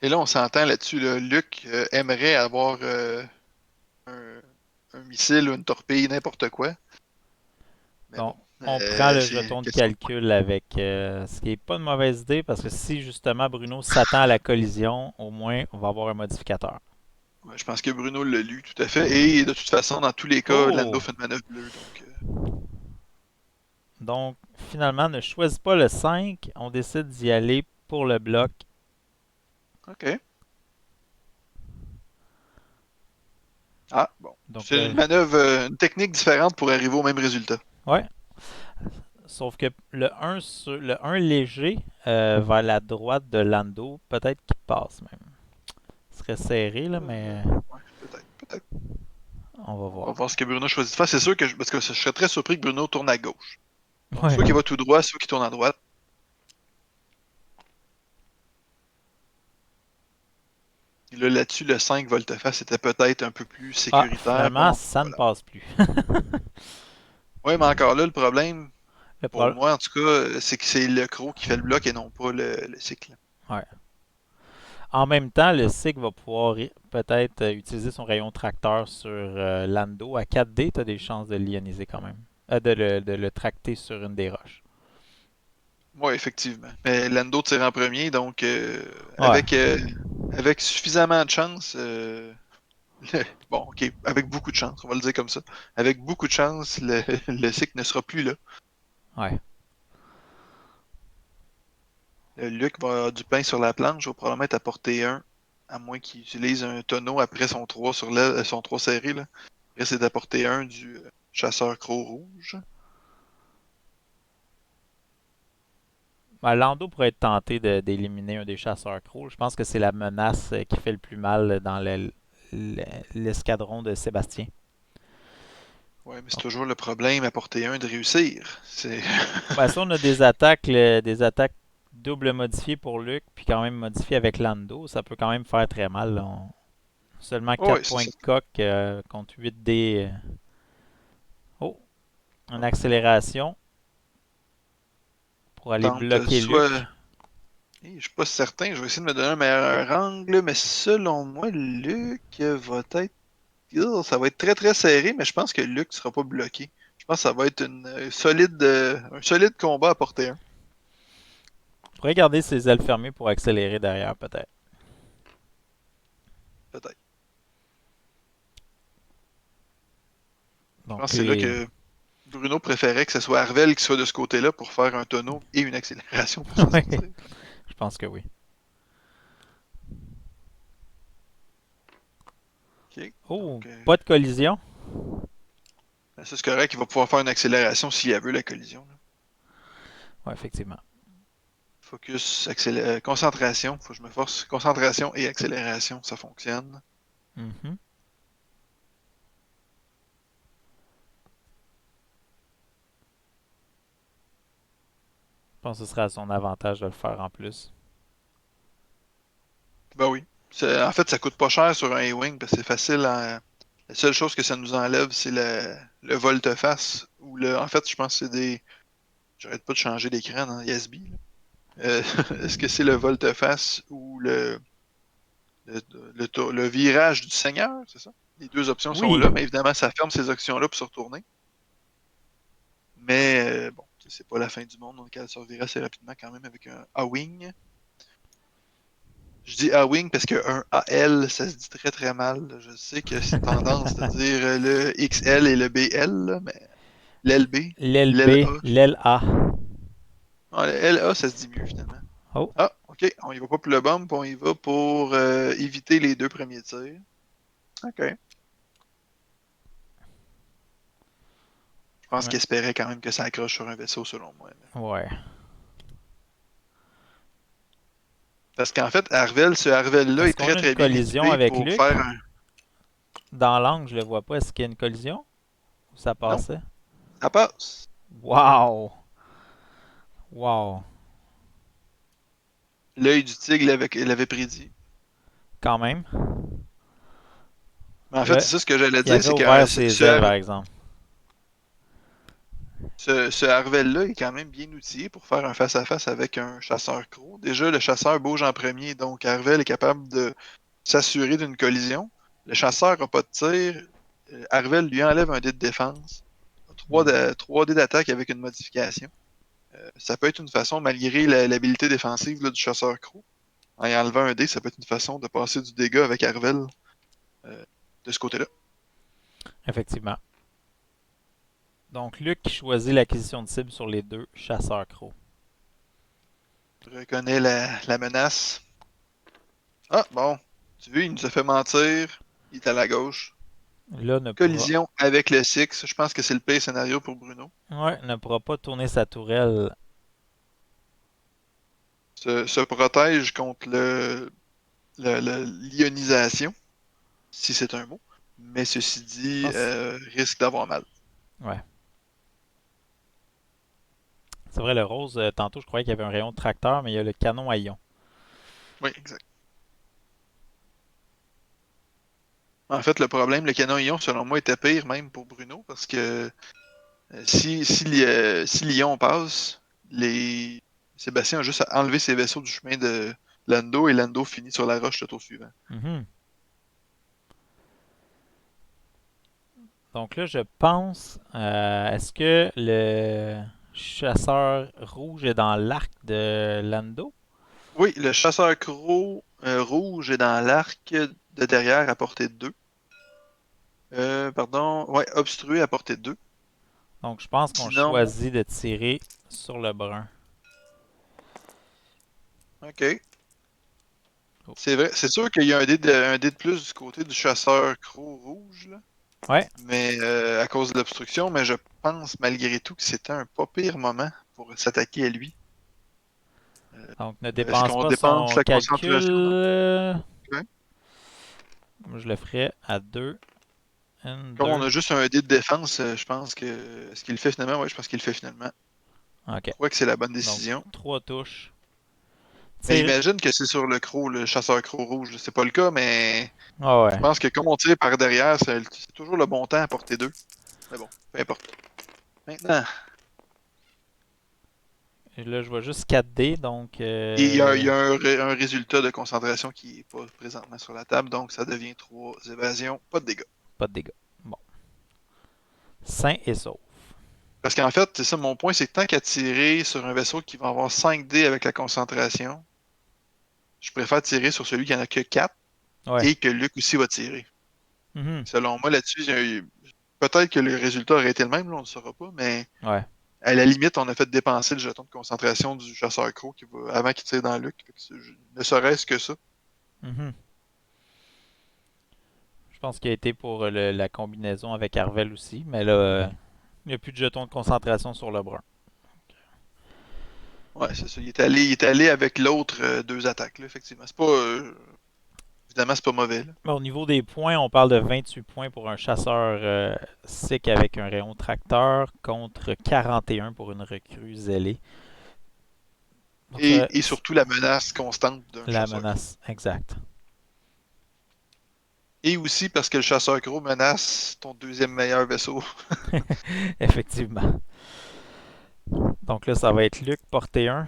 Et là, on s'entend là-dessus. Là. Luc aimerait avoir un, un missile ou une torpille, n'importe quoi. Mais Donc, bon, on prend le c'est une jeton de question de point. calcul avec ce qui n'est pas une mauvaise idée parce que si justement Bruno s'attend à la collision, au moins on va avoir un modificateur. Ouais, je pense que Bruno l'a lu tout à fait. Et de toute façon, dans tous les cas, Lando Oh! fait une manœuvre bleue. Donc, Donc, finalement, ne choisis pas le 5. On décide d'y aller pour le bloc. OK. Ah, bon. Donc C'est là, une manœuvre, une technique différente pour arriver au même résultat. ouais. Sauf que le 1 léger vers la droite de Lando, peut-être qu'il passe même. Ce serait serré, là, mais Ouais, peut-être, peut-être. on va On va voir. voir ce que Bruno choisit de faire. C'est sûr que parce que je serais très surpris que Bruno tourne à gauche. Donc, Ouais. soit qu'il va tout droit, soit qu'il tourne à droite. Et là, là-dessus, le 5 volte-face était peut-être un peu plus Ah, sécuritaire. finalement, Bon, ça ne voilà. passe plus. Ouais, mais encore là, le problème, Le pour problème. moi, en tout cas, c'est que c'est le croc qui fait le bloc et non pas le cycle. Ouais. En même temps, le SIG va pouvoir peut-être utiliser son rayon tracteur sur Lando. À 4D, tu as des chances de l'ioniser quand même. De le tracter sur une des roches. Oui, effectivement. Mais Lando tire en premier, donc Ouais. avec suffisamment de chance, bon, ok, avec beaucoup de chance, on va le dire comme ça. Avec beaucoup de chance, le cycle ne sera plus là. Ouais. Luc va avoir du pain sur la planche, va probablement être à portée 1, à moins qu'il utilise un tonneau après son 3 sur son 3 serré. Là. Après, c'est à portée 1 du chasseur croc rouge. Ben, Lando pourrait être tenté d'éliminer un des chasseurs crocs. Je pense que c'est la menace qui fait le plus mal dans l'escadron de Sébastien. Ouais, mais c'est Donc, toujours le problème à portée 1 de réussir. C'est. ben, ça, on a des attaques double modifiées pour Luke, puis quand même modifiées avec Lando. Ça peut quand même faire très mal, là. Seulement 4 Ouais, c'est points ça. de coq contre 8 dés. Oh, une accélération pour aller Tente bloquer Luke. soit. Je suis pas certain, je vais essayer de me donner un meilleur angle, mais selon moi, Luc va être. Ça va être très très serré, mais je pense que Luc sera pas bloqué. Je pense que ça va être un solide combat à portée 1. Je pourrais garder ses ailes fermées pour accélérer derrière, peut-être. Peut-être. Je pense Donc, que c'est là que Bruno préférait que ce soit Arvel qui soit de ce côté-là pour faire un tonneau et une accélération pour s'en ouais, sortir. je pense que oui. Ok. Oh, Donc, pas de collision. ça c'est correct, il va pouvoir faire une accélération s'il a vu la collision. Là. Ouais, effectivement. Focus, concentration, faut que je me force. Concentration et accélération, ça fonctionne. Mhm. pense que ce serait à son avantage de le faire en plus. Ben oui. En fait, ça coûte pas cher sur un A-Wing parce que c'est facile à. La seule chose que ça nous enlève, c'est le volte-face. En fait, je pense que c'est des. J'arrête pas de changer d'écran dans ISB. Est-ce que c'est le volte-face ou le virage du Seigneur, c'est ça? Les deux options sont Oui, là, mais évidemment, ça ferme ces options-là pour se retourner. Mais bon, c'est pas la fin du monde, donc elle se revirait assez rapidement quand même avec un A-Wing. Je dis A-Wing parce qu'un AL, ça se dit très très mal. Je sais que c'est tendance de dire le XL et le BL, là, mais l'LB, l'aile l'LA. B, l'aile A. Ah, le LA, ça se dit mieux finalement. Oh, Ah, ok, on y va pas pour le bump, on y va pour éviter les deux premiers tirs. Ok. Je pense Ouais. qu'il espérait quand même que ça accroche sur un vaisseau, selon moi. ouais. Parce qu'en fait, ce Harvel-là Est-ce est qu'on très a une très bien collision équipé avec pour Luke? faire un. Dans l'angle, je le vois pas. Est-ce qu'il y a une collision? Ou ça Non, passait? ça passe. Wow! Wow! L'œil du tigre l'avait prédit. Quand même. Mais en fait, Là, c'est ça ce que j'allais il dire, avait c'est que ouvert ses ailes, par exemple. ce Harvel-là est quand même bien outillé pour faire un face-à-face avec un chasseur croc. Déjà, le chasseur bouge en premier, donc Harvel est capable de s'assurer d'une collision. Le chasseur n'a pas de tir. Harvel lui enlève un dé de défense. 3 dés d'attaque avec une modification. Ça peut être une façon, malgré l'habilité défensive là, du chasseur croc, en y enlevant un dé, ça peut être une façon de passer du dégât avec Harvel de ce côté-là. Effectivement. Donc, Luc choisit l'acquisition de cible sur les deux chasseurs crocs. Je reconnais la menace. Ah, bon. Tu vois, il nous a fait mentir. Il est à la gauche. Là, ne pourra, Collision avec le Six. Je pense que c'est le pire scénario pour Bruno. ne pourra pas tourner sa tourelle. Se protège contre l'ionisation, si c'est un mot. Mais ceci dit, risque d'avoir mal. Ouais. C'est vrai, le rose, tantôt, je croyais qu'il y avait un rayon de tracteur, mais il y a le canon à ion. Oui, exact. En fait, le problème, le canon ion, selon moi, était pire même pour Bruno, parce que si l'ion passe, Sébastien a juste à enlever ses vaisseaux du chemin de Lando, et Lando finit sur la roche le tour suivant. Mhm. Donc là, je pense, est-ce que le chasseur rouge est dans l'arc de Lando? Oui, le chasseur croc rouge est dans l'arc de derrière à portée de 2. Pardon, ouais, obstrué à portée de 2. Donc je pense qu'on Sinon, choisit de tirer sur le brun. ok. Oh. C'est vrai, c'est sûr qu'il y a un dé de plus du côté du chasseur croc rouge, là. Ouais, Mais à cause de l'obstruction, mais je pense malgré tout que c'était un pas pire moment pour s'attaquer à lui. donc ne Est-ce dépense qu'on pas dépense son la calcul. concentration? Non? Ok. Moi, je le ferai à 2. 1, Comme on 2. a juste un dé de défense, je pense que. Est-ce qu'il le fait finalement? Oui, je pense qu'il le fait finalement. Ok. Je crois que c'est la bonne Donc décision. 3 touches. Mais Tire. imagine que c'est sur le croc, le chasseur croc rouge. C'est pas le cas, mais Ah je ouais. pense que comme on tire par derrière, c'est toujours le bon temps à porter 2. Mais bon, peu importe. Maintenant, Et là, je vois juste 4D, donc. il y a un résultat de concentration qui n'est pas présentement sur la table, donc ça devient 3 évasions, pas de dégâts. Pas de dégâts. Bon. Sain et sauf. Parce qu'en fait, c'est ça mon point, c'est que tant qu'à tirer sur un vaisseau qui va avoir 5 dés avec la concentration, je préfère tirer sur celui qui en a que 4 Ouais. et que Luc aussi va tirer. Mhm. Selon moi, là-dessus, peut-être que le résultat aurait été le même, là, on ne le saura pas, mais Ouais. à la limite, on a fait dépenser le jeton de concentration du chasseur croc avant qu'il tire dans Luc. Ne serait-ce que ça. Mhm. Je pense qu'il a été pour la combinaison avec Arvel aussi, mais là, il n'y a plus de jetons de concentration sur le brun. Ouais, c'est ça. Il est allé avec l'autre 2 attaques, là, effectivement. C'est pas. Évidemment, c'est pas mauvais, là. Au niveau des points, on parle de 28 points pour un chasseur SIC avec un rayon tracteur contre 41 pour une recrue zélée. Donc, Et surtout la menace constante d'un la chasseur. menace, exact. Et aussi parce que le chasseur crow menace ton deuxième meilleur vaisseau. Effectivement. Donc là, ça va être Luc, portée 1,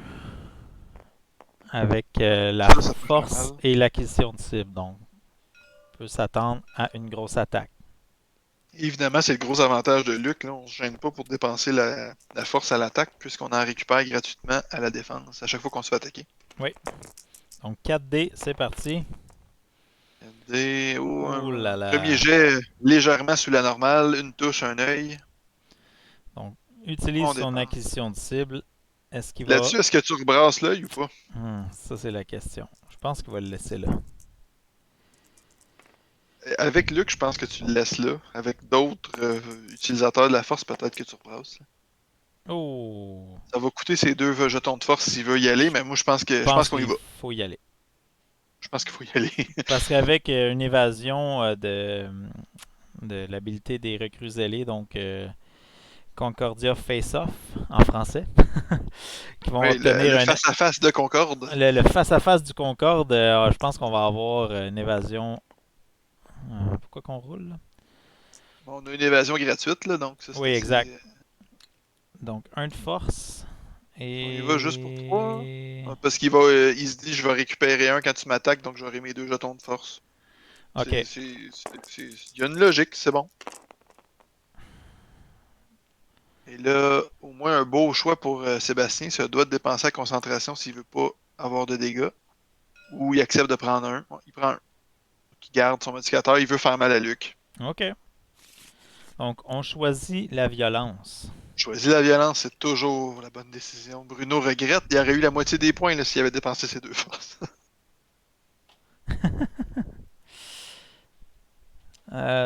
avec la Ça touche pas force mal. et l'acquisition de cible. Donc, on peut s'attendre à une grosse attaque. Évidemment, c'est le gros avantage de Luc. Là. On ne se gêne pas pour dépenser la force à l'attaque, puisqu'on en récupère gratuitement à la défense à chaque fois qu'on se fait attaquer. Donc 4D, c'est parti. Ouh là Un là. premier jet légèrement sous la normale, une touche, un œil. Donc, utilise On son dépense. acquisition de cible. Est-ce qu'il va... Là-dessus, est-ce que tu rebrasses l'œil ou pas? Ça, c'est la question. Je pense qu'il va le laisser là. Avec Luc, je pense que tu le laisses là. Avec d'autres utilisateurs de la force, peut-être que tu rebrasses. Oh! Ça va coûter ses 2 jetons de force s'il veut y aller, mais moi je pense Je je pense pense qu'on y qu'il va. faut y aller. Je pense qu'il faut y aller. Parce qu'avec une évasion de l'habilité des recrues zélées, donc Concordia Face-Off en français, qui vont Oui, obtenir le face-à-face de Concorde. le face-à-face du Concorde. Je pense qu'on va avoir une évasion. Pourquoi qu'on roule là? Bon, on a une évasion gratuite, là, donc ça c'est Oui, exact. assez. Donc, un de force. On y va juste pour 3. Et. Parce il se dit je vais récupérer un quand tu m'attaques, donc j'aurai mes 2 jetons de force. Ok. Il y a une logique, c'est bon. Et là, au moins un beau choix pour Sébastien, ça doit dépenser la concentration s'il veut pas avoir de dégâts. Ou il accepte de prendre un. Bon, il prend un. Il garde son modificateur, il veut faire mal à Luc. Ok. Donc, on choisit la violence. Choisir la violence, c'est toujours la bonne décision. Bruno regrette, il aurait eu la moitié des points là, s'il avait dépensé ses 2 forces.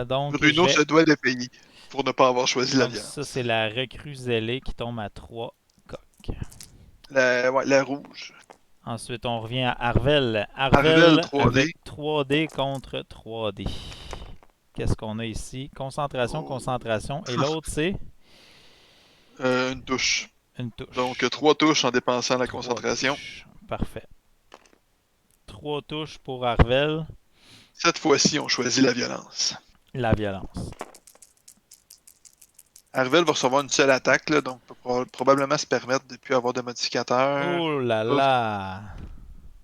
Donc, Bruno se doit de payer pour ne pas avoir choisi la Donc, violence. ça, c'est la recrue zélée qui tombe à 3 coques. La rouge. Ensuite, on revient à Arvel. Arvel Arvel 3D. avec 3D contre 3D. Qu'est-ce qu'on a ici? Concentration, Oh. concentration. Et l'autre, c'est Une touche. une touche. Donc 3 touches en dépensant la 3 concentration. touches. Parfait. 3 touches pour Arvel. Cette fois-ci, on choisit la violence. La violence. Arvel va recevoir une seule attaque, là, donc peut probablement se permettre de ne plus avoir de modificateur. Oh là là!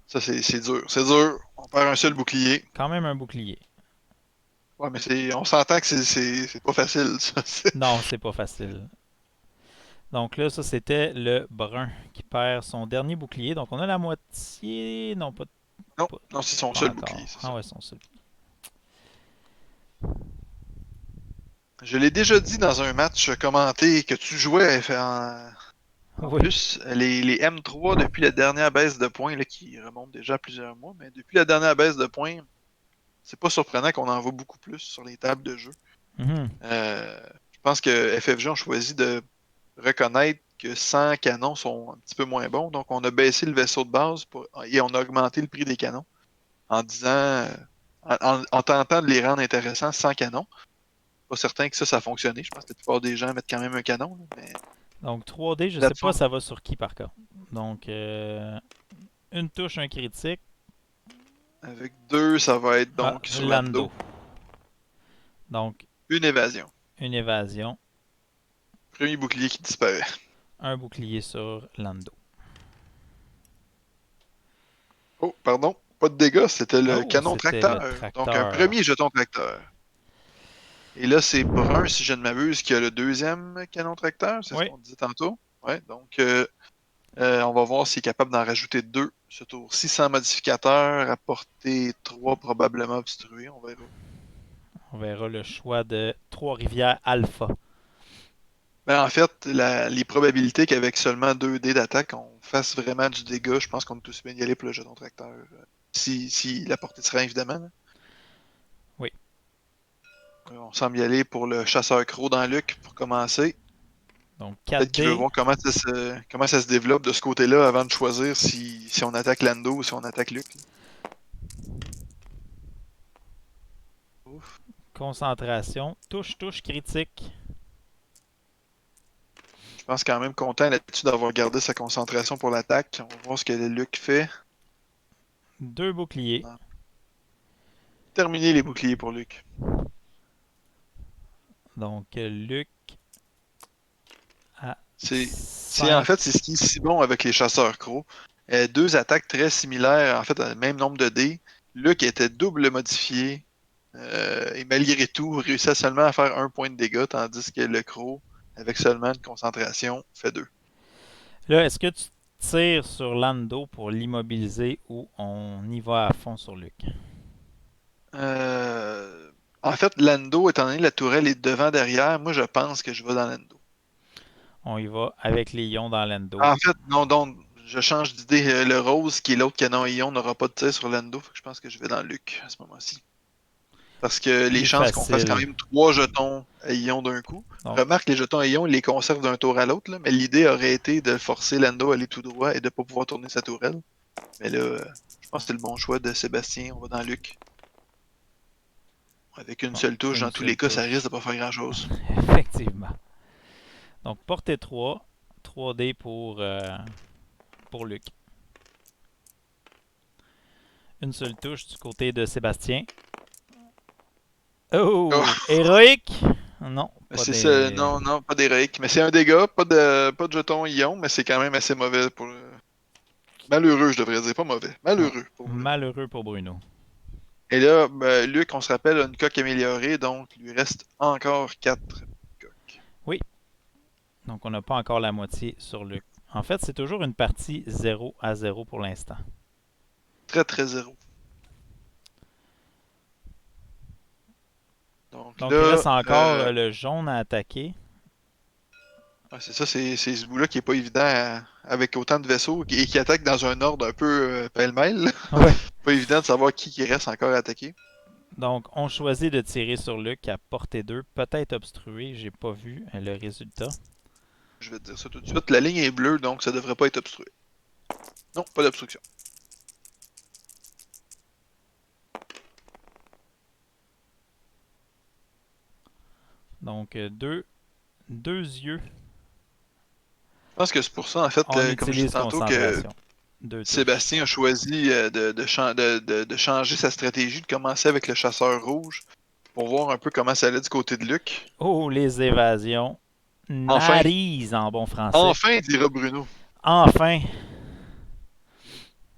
Ça, c'est dur. C'est dur. On perd un seul bouclier. Quand même un bouclier. Ouais, mais on s'entend que c'est pas facile, ça. Non, c'est pas facile. Donc là, ça, c'était le brun qui perd son dernier bouclier. Donc on a la moitié... Non, pas... Non, c'est son pas seul encore. bouclier. Ah ouais, son seul. Je l'ai déjà dit dans un match commenté que tu jouais en Oui. plus, les M3 depuis la dernière baisse de points, là, qui remonte déjà à plusieurs mois, mais depuis la dernière baisse de points, c'est pas surprenant qu'on en voit beaucoup plus sur les tables de jeu. Mhm. Je pense que FFG ont choisi de reconnaître que 100 canons sont un petit peu moins bons, donc on a baissé le vaisseau de base et on a augmenté le prix des canons en disant, en tentant de les rendre intéressants sans canon. Pas certain que ça a fonctionné. Je pense que la plupart des gens mettent quand même un canon, là, mais Donc 3D, je sais là-dessus, pas ça va sur qui par contre. Donc une touche, un critique. avec 2, ça va être donc sur Lando. Donc Une évasion. une évasion, Premier bouclier qui disparaît. un bouclier sur Lando. Oh, pardon. Pas de dégâts, c'était le Oh, canon c'était tracteur. le tracteur. Donc un premier jeton tracteur. Et là, c'est Brun, si je ne m'abuse, qui a le deuxième canon tracteur. C'est Oui. ce qu'on disait tantôt. Ouais, donc on va voir s'il est capable d'en rajouter 2 ce tour. 600 modificateurs, à portée 3 probablement obstrué, on verra. On verra le choix de Trois-Rivières Alpha. Mais en fait, les probabilités qu'avec seulement 2 dés d'attaque, on fasse vraiment du dégât, je pense qu'on est tous bien y aller pour le jeton tracteur. Si la portée serait évidemment. Là. Oui. On semble y aller pour le chasseur croc dans Luc pour commencer. Donc Peut-être qu'il veut 4D. voir comment ça se développe de ce côté-là avant de choisir si on attaque Lando ou si on attaque Luc. Ouf. Concentration. Touche, touche, critique. Je pense quand même content là-dessus d'avoir gardé sa concentration pour l'attaque. On va voir ce que Luc fait. 2 boucliers. Terminer les boucliers pour Luc. Donc, Luc a En fait, c'est ce qui est si bon avec les chasseurs crocs. Deux attaques très similaires, en fait, même nombre de dés. Luc était double modifié. Et malgré tout, réussit seulement à faire 1 point de dégâts, tandis que le croc, avec seulement une concentration, fait 2. Là, est-ce que tu tires sur Lando pour l'immobiliser ou on y va à fond sur Luc? En fait, Lando, étant donné que la tourelle est devant derrière, moi je pense que je vais dans Lando. On y va avec les ions dans Lando. En fait, non, donc, je change d'idée. Le rose, qui est l'autre canon ion, n'aura pas de tir sur Lando. Fait que je pense que je vais dans Luc à ce moment-ci. Parce que les Plus chances qu'on fasse facile. quand même 3 jetons à ion d'un coup. Donc, Remarque, les jetons à ion, ils les conservent d'un tour à l'autre, là, mais l'idée aurait été de forcer Lando à aller tout droit et de ne pas pouvoir tourner sa tourelle. Mais là, je pense que c'est le bon choix de Sébastien. On va dans Luc. Avec une Bon, seule touche, une dans tous seule les cas, ça touche. risque de pas faire grand-chose. Effectivement. Donc, portée 3. 3D pour Luc. Une seule touche du côté de Sébastien. Oh! Oh. Héroïque? Non, pas C'est des... ça, non, non, pas d'héroïque. Mais c'est un dégât, pas de jetons ion, mais c'est quand même assez mauvais pour le... Malheureux, je devrais dire, pas mauvais. Malheureux pour Bruno. Malheureux pour Bruno. Et là, ben, Luc, on se rappelle, a une coque améliorée, donc il lui reste encore 4 coques. Donc, on n'a pas encore la moitié sur Luc. En fait, c'est toujours une partie 0-0 pour l'instant. Très, très zéro. Donc Donc, là, il reste encore le jaune à attaquer. ouais, c'est ça, c'est ce bout-là qui est pas évident avec autant de vaisseaux et qui attaque dans un ordre un peu pêle-mêle. Ouais. Pas évident de savoir qui reste encore à attaquer. Donc, on choisit de tirer sur Luc à portée 2, peut-être obstrué. J'ai pas vu le résultat. Je vais te dire ça tout de suite. La ligne est bleue, donc ça devrait pas être obstrué. Non, pas d'obstruction. Donc, deux yeux. Je pense que c'est pour ça, en fait, On comme je disais utilise tantôt, que concentration. 2 touches. Sébastien a choisi de changer sa stratégie, de commencer avec le chasseur rouge pour voir un peu comment ça allait du côté de Luc. Oh, les évasions. Enfin. Nariz en bon français. Enfin, dira Bruno. Enfin.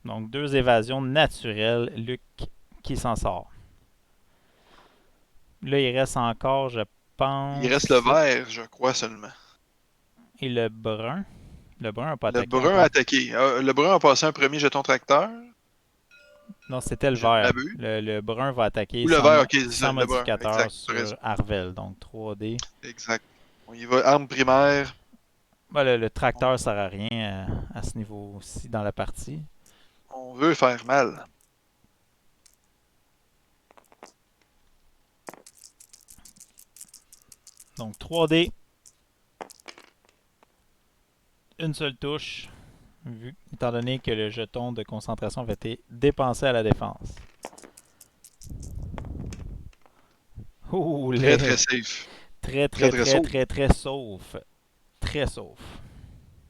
Donc, 2 évasions naturelles. Luc qui s'en sort. Là, il reste encore, je pense... Il reste le vert, je crois seulement. Et le brun. Le brun n'a pas Le attaqué brun encore. a attaqué. Le brun a passé un premier jeton tracteur. Non, c'était le Je vert. m'abuse. Le brun va attaquer Ou le sans, vert, ok, c'est ça, sans le brun. modificateur Exact, t'as sur raison. Arvel. Donc, 3D. Exact. On y va, arme primaire. Ben, le tracteur ne sert à rien à ce niveau-ci dans la partie. On veut faire mal. Donc 3D. Une seule touche. Étant donné que le jeton de concentration avait été dépensé à la défense. Oh, Très, très safe. très sauf. Très sauf.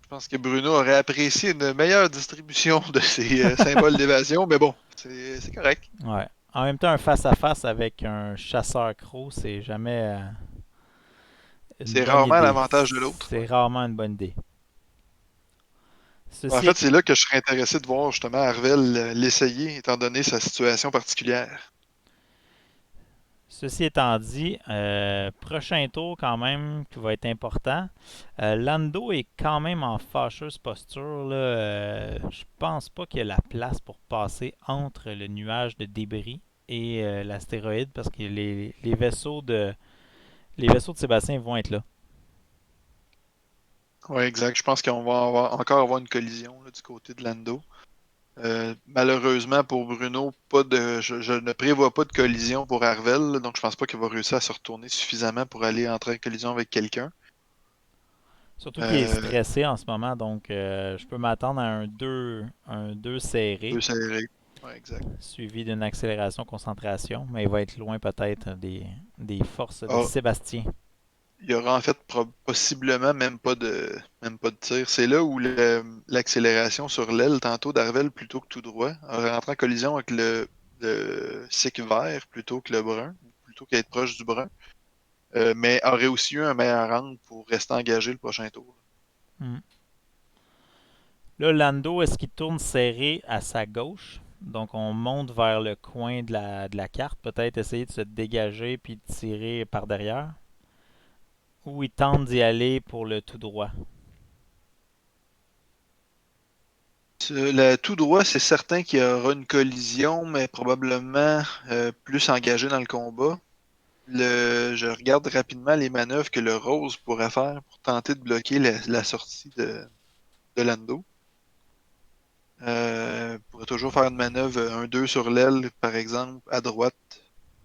Je pense que Bruno aurait apprécié une meilleure distribution de ses symboles d'évasion, mais bon, c'est correct. Ouais. En même temps, un face-à-face avec un chasseur croc, c'est jamais. C'est rarement l'avantage de l'autre. C'est rarement une bonne idée. En fait, c'est là que je serais intéressé de voir justement Arvel l'essayer, étant donné sa situation particulière. Ceci étant dit, prochain tour quand même qui va être important. Lando est quand même en fâcheuse posture. Là. Je pense pas qu'il y a la place pour passer entre le nuage de débris et l'astéroïde parce que les vaisseaux de Sébastien vont être là. Oui, exact. Je pense qu'on va encore avoir une collision là, du côté de Lando. Malheureusement pour Bruno, je ne prévois pas de collision pour Arvel, là, donc je pense pas qu'il va réussir à se retourner suffisamment pour aller entrer en collision avec quelqu'un. Surtout qu'il est stressé en ce moment, donc je peux m'attendre à un 2 serré. 2 serré. Ouais, exact. Suivi d'une accélération concentration, mais il va être loin peut-être des forces de Sébastien. il y aura en fait possiblement même pas de tir. C'est là où l'accélération sur l'aile, tantôt d'Arvel plutôt que tout droit, aurait rentré en collision avec le cycle vert plutôt que le brun, plutôt qu'être proche du brun. Mais aurait aussi eu un meilleur angle pour rester engagé le prochain tour. Hmm. Là, Lando, est-ce qu'il tourne serré à sa gauche? Donc, on monte vers le coin de la carte. Peut-être essayer de se dégager puis de tirer par derrière. Ou il tente d'y aller pour le tout droit. Le tout droit, c'est certain qu'il y aura une collision, mais probablement plus engagé dans le combat. Je regarde rapidement les manœuvres que le Rose pourrait faire pour tenter de bloquer la sortie de Lando. Pourrait toujours faire une manœuvre 1-2 sur l'aile, par exemple, à droite,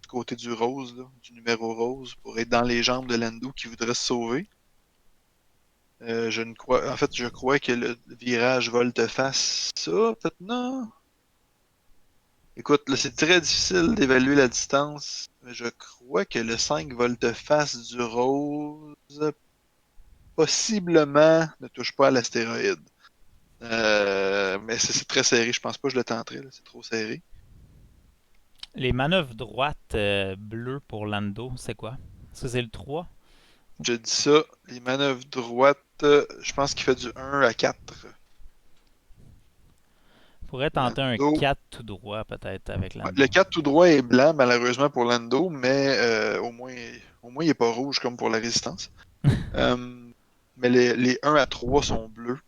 du côté du Rose, là, du numéro Rose, pour être dans les jambes de Lando qui voudrait se sauver. En fait, je crois que le virage volte-face, ça, peut-être non. Écoute, là, c'est très difficile d'évaluer la distance, mais je crois que le 5 volte-face du Rose possiblement ne touche pas à l'astéroïde. Mais c'est très serré, je pense pas que je le tenterai, là, c'est trop serré. Les manœuvres droites bleues pour Lando, c'est quoi? Est-ce que c'est le 3? Je dis ça, les manœuvres droites, je pense qu'il fait du 1 à 4. On pourrait tenter un Lando. 4 tout droit, peut-être, avec Ouais, Lando. le 4 tout droit est blanc, malheureusement pour Lando, mais au moins il n'est pas rouge comme pour la résistance. Mais les 1 à 3 sont bleus.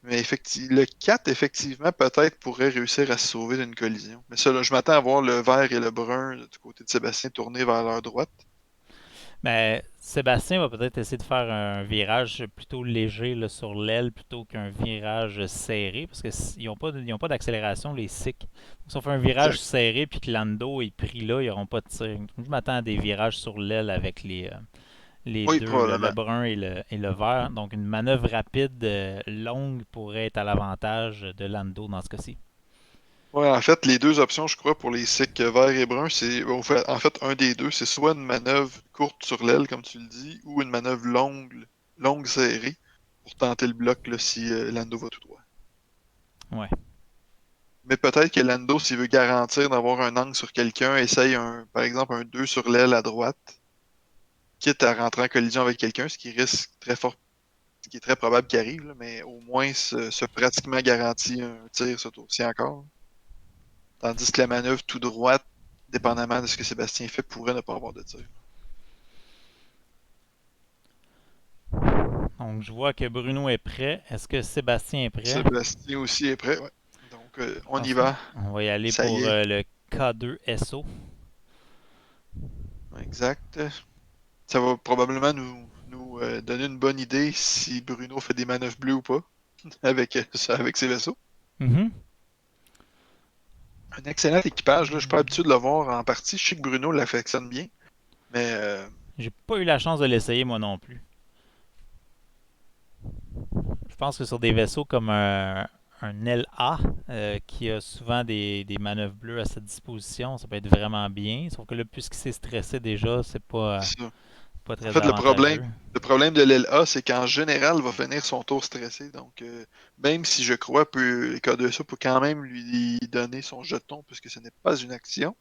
Mais le 4, effectivement, peut-être pourrait réussir à se sauver d'une collision. Mais ça, là, je m'attends à voir le vert et le brun du côté de Sébastien tourner vers leur droite. Mais Sébastien va peut-être essayer de faire un virage plutôt léger là, sur l'aile plutôt qu'un virage serré, parce qu'ils n'ont pas d'accélération, les cycles. Donc, si on fait un virage Exact. serré puis que Lando est pris là, ils n'auront pas de tir. Donc, je m'attends à des virages sur l'aile avec les Oui, deux, le probablement. brun et le vert. Donc une manœuvre rapide longue pourrait être à l'avantage de Lando dans ce cas-ci. Ouais, en fait, les deux options, je crois, pour les cycles vert et brun, c'est en fait un des deux, c'est soit une manœuvre courte sur l'aile, comme tu le dis, ou une manœuvre longue serrée pour tenter le bloc là, si Lando va tout droit. Ouais. Mais peut-être que Lando, s'il veut garantir d'avoir un angle sur quelqu'un, essaye par exemple un 2 sur l'aile à droite, quitte à rentrer en collision avec quelqu'un, ce qui risque très fort, ce qui est très probable qu'il arrive, là, mais au moins se pratiquement garantit un tir ce tour-ci encore. Tandis que la manœuvre tout droite, dépendamment de ce que Sébastien fait, pourrait ne pas avoir de tir. Donc je vois que Bruno est prêt. Est-ce que Sébastien est prêt? Sébastien aussi est prêt, ouais. Donc on y Parfait. va. On va y aller Ça y pour est. le K2SO. Exact. Ça va probablement nous donner une bonne idée si Bruno fait des manœuvres bleues ou pas avec ses vaisseaux. Mhm. Un excellent équipage, là. Je suis pas habitué de le voir en partie. Je sais que Bruno l'affectionne bien, mais J'ai pas eu la chance de l'essayer moi non plus. Je pense que sur des vaisseaux comme un LA qui a souvent des manœuvres bleues à sa disposition, ça peut être vraiment bien. Sauf que là, puisqu'il s'est stressé déjà, c'est c'est ça. pas En très fait, avantageux. le problème de l'LA, c'est qu'en général, il va finir son tour stressé. Donc, même si je crois que K2SO peut quand même lui donner son jeton, puisque ce n'est pas une action.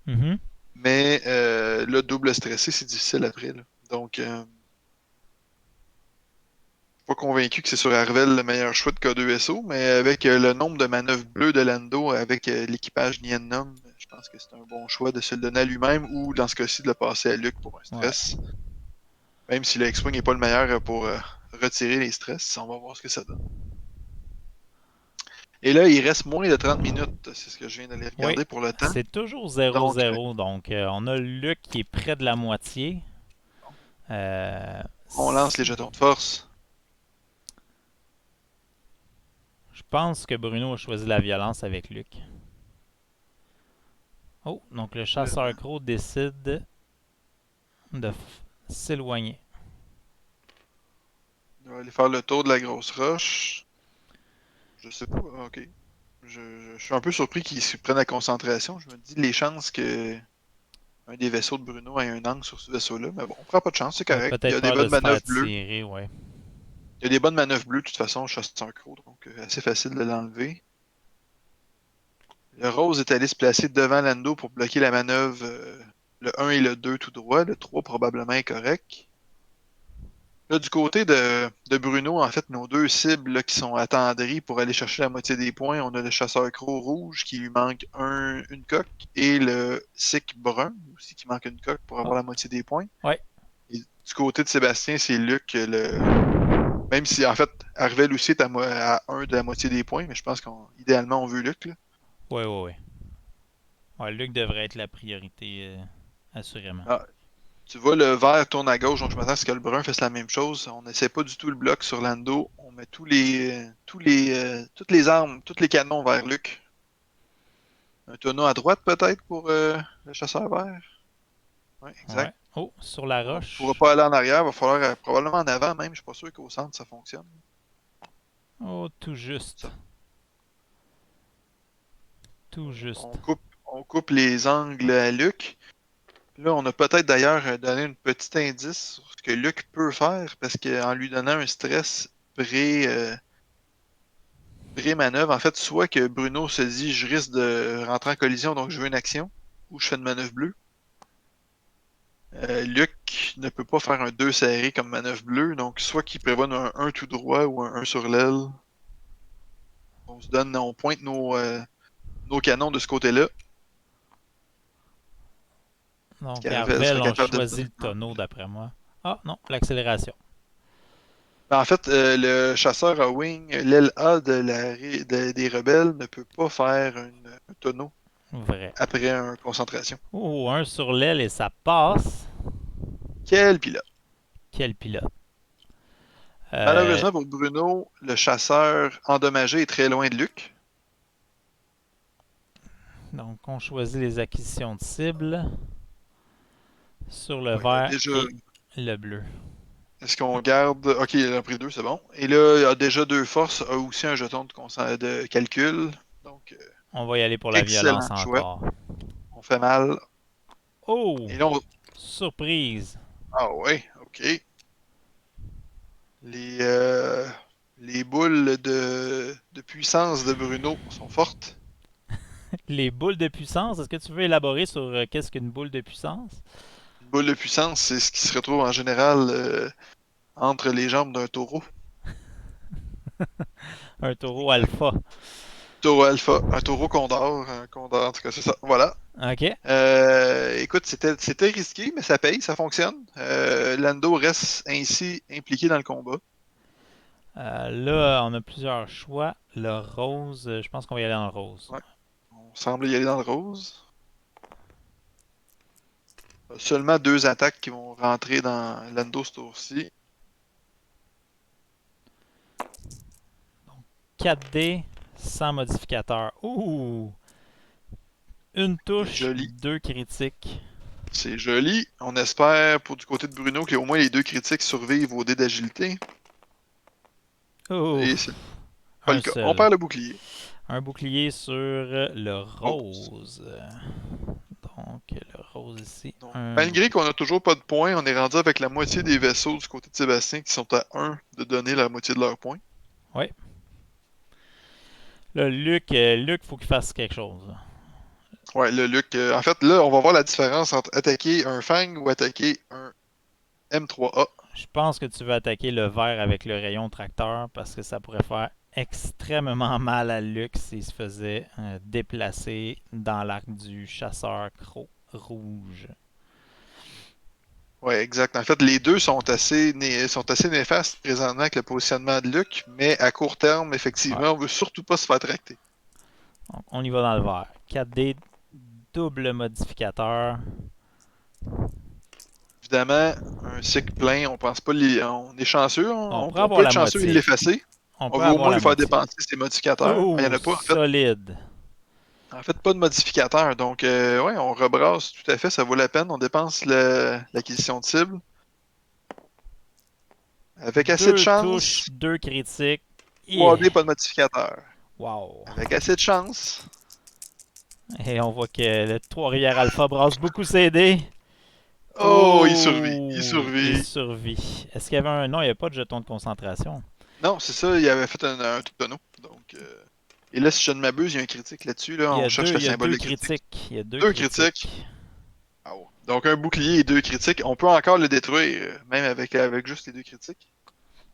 Mhm. Mais le double stressé, c'est difficile après, là. Donc, je suis pas convaincu que c'est sur Arvel le meilleur choix de K2SO, mais avec le nombre de manœuvres bleues de Lando avec l'équipage Niennom, je pense que c'est un bon choix de se le donner à lui-même ou, dans ce cas-ci, de le passer à Luc pour un Ouais. stress. Même si le X-Wing n'est pas le meilleur pour retirer les stress, on va voir ce que ça donne. Et là, il reste moins de 30 minutes. C'est ce que je viens d'aller Oui, regarder pour le temps. c'est toujours Donc, 0-0. Donc, on a Luc qui est près de la moitié. Euh, on lance les jetons de force. je pense que Bruno a choisi la violence avec Luc. Oh, donc le chasseur Crow décide de s'éloigner. On va aller faire le tour de la grosse roche. Je sais pas. Ok. Je suis un peu surpris qu'ils se prennent la concentration. Je me dis les chances que un des vaisseaux de Bruno a un angle sur ce vaisseau-là. Mais bon, on prend pas de chance, c'est Ouais, correct. Il y peut-être a des peur de bonnes se faire manœuvres bleues. tirer, ouais. Il y a des bonnes manœuvres bleues, de toute façon, chasseur croc, donc assez facile de l'enlever. Le rose est allé se placer devant Lando pour bloquer la manœuvre, le 1 et le 2 tout droit. Le 3 probablement est correct. Là, du côté de Bruno, en fait, nos deux cibles là, qui sont attendries pour aller chercher la moitié des points, on a le chasseur croc rouge qui lui manque une coque et le Sikh brun aussi qui manque une coque pour avoir la moitié des points. Ouais. Et du côté de Sébastien, c'est Luc, même si en fait, Arvel aussi est à 1 de la moitié des points, mais je pense qu'idéalement, on veut Luc. Là. Ouais, ouais, ouais. Ouais, Luc devrait être la priorité, assurément. Ah, tu vois, le vert tourne à gauche, donc je m'attends à ce que le brun fasse la même chose. On n'essaie pas du tout le bloc sur Lando. On met toutes les armes, tous les canons vers Luc. Un tonneau à droite peut-être pour le chasseur vert. Oui, exact. Ouais. Oh, sur la On ne roche. pourra pas aller en arrière, il va falloir probablement en avant même. Je suis pas sûr qu'au centre ça fonctionne. Oh, tout juste. Ça. Tout juste. On coupe les angles à Luc. Là, on a peut-être d'ailleurs donné un petit indice sur ce que Luc peut faire, parce qu'en lui donnant un stress pré-manœuvre, en fait, soit que Bruno se dit je risque de rentrer en collision, donc je veux une action, ou je fais une manœuvre bleue. Luc ne peut pas faire un 2 serré comme manœuvre bleue, donc soit qu'il prévoit un 1 tout droit ou un 1 sur l'aile. On pointe nos canons de ce côté-là. Donc, Arvel sera Arvel, on capable de choisit le tonneau, d'après moi. Ah, non, l'accélération. Ben, en fait, le chasseur à wing, l'aile A des rebelles ne peut pas faire un tonneau Vrai. après une concentration. Oh, un sur l'aile et ça passe. Quel pilote! Quel pilote. Malheureusement pour Bruno, le chasseur endommagé est très loin de Luc. Donc, on choisit les acquisitions de cibles sur le Ouais, il a vert déjà... et le bleu. Est-ce qu'on garde... Ok, il en a pris 2, c'est bon. Et là, il a déjà 2 forces, a aussi un jeton de calcul. Donc, On va y aller pour la excellent violence choix. encore. On fait mal. Oh! Et là, Surprise! Ah ouais, ok. Les boules de puissance de Bruno sont fortes. Les boules de puissance, est-ce que tu veux élaborer sur qu'est-ce qu'une boule de puissance? Une boule de puissance, c'est ce qui se retrouve en général entre les jambes d'un taureau. Un taureau alpha. Taureau alpha, un taureau condor, un condor, en tout cas, c'est ça. Voilà. OK. Écoute, c'était risqué, mais ça paye, ça fonctionne. Lando reste ainsi impliqué dans le combat. Là, on a plusieurs choix. Le rose, je pense qu'on va y aller en rose. Ouais. On semble y aller dans le rose. Seulement 2 attaques qui vont rentrer dans Lando ce tour-ci. 4D sans modificateur. Ouh! Une touche, Joli. 2 critiques. C'est joli. On espère pour du côté de Bruno qu'au moins les 2 critiques survivent au dé d'agilité. Oh! Et c'est pas Un le cas. seul. On perd le bouclier. Un bouclier sur le rose. Donc, le rose ici. Donc, malgré qu'on a toujours pas de points, on est rendu avec la moitié des vaisseaux du côté de Sébastien qui sont à 1 de donner la moitié de leurs points. Oui. Là, Luc, faut qu'il fasse quelque chose. Ouais, le Luc. En fait, là, on va voir la différence entre attaquer un Fang ou attaquer un M3A. Je pense que tu veux attaquer le vert avec le rayon tracteur parce que ça pourrait faire extrêmement mal à Luc s'il se faisait déplacer dans l'arc du chasseur rouge. Ouais, exact. En fait, les deux sont assez néfastes présentement avec le positionnement de Luc, mais à court terme, effectivement, on veut surtout pas se faire tracter. Donc, on y va dans le vert. 4D, double modificateur. Évidemment, un cycle plein, on pense pas on est chanceux, on pourrait avoir peut la être chanceux et moitié. l'effacer. On On peut veut au avoir moins la lui faire moitié. dépenser ses modificateurs. Oh, Il n'y en a pas, en fait. solide. En fait, pas de modificateur. Donc, ouais, on rebrasse tout à fait, ça vaut la peine. On dépense l'acquisition de cible. Avec assez de chance. 2 touches, 2 critiques. 3D, pas de modificateur. Wow. Avec assez de chance. Et on voit que le Trois-Rivières Alpha brasse beaucoup ses dés. Oh, il survit. Il Il survit. survit. Est-ce qu'il y avait un... Non, il n'y avait pas de jeton de concentration. Non, c'est ça, il avait fait un tout tonneau. Donc, et là, si je ne m'abuse, il y a un critique là-dessus. Là, on cherche le Il y a symbole deux de critique. critiques. Il y a deux Deux critiques. critiques. Oh. Donc, un bouclier et 2 critiques. On peut encore le détruire, même avec juste les 2 critiques.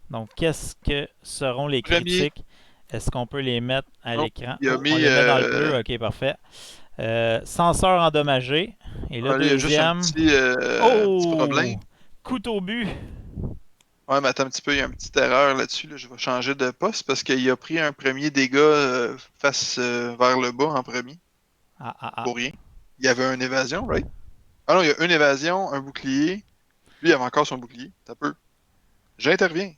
Donc, qu'est-ce que seront les Premier. critiques? Est-ce qu'on peut les mettre à Non, l'écran? il a Oh, mis, on les met dans le bleu. Ok, parfait. Senseur endommagé. Et le allez, il y a juste un deuxième... petit Oh! problème. Couteau but. Ouais, mais attends un petit peu, il y a une petite erreur là-dessus. Là. Je vais changer de poste parce qu'il a pris un premier dégât face vers le bas en premier. Ah. Pour rien. Il y avait une évasion, right? Ah non, il y a une évasion, un bouclier. Lui, il avait encore son bouclier. T'as peu. J'interviens.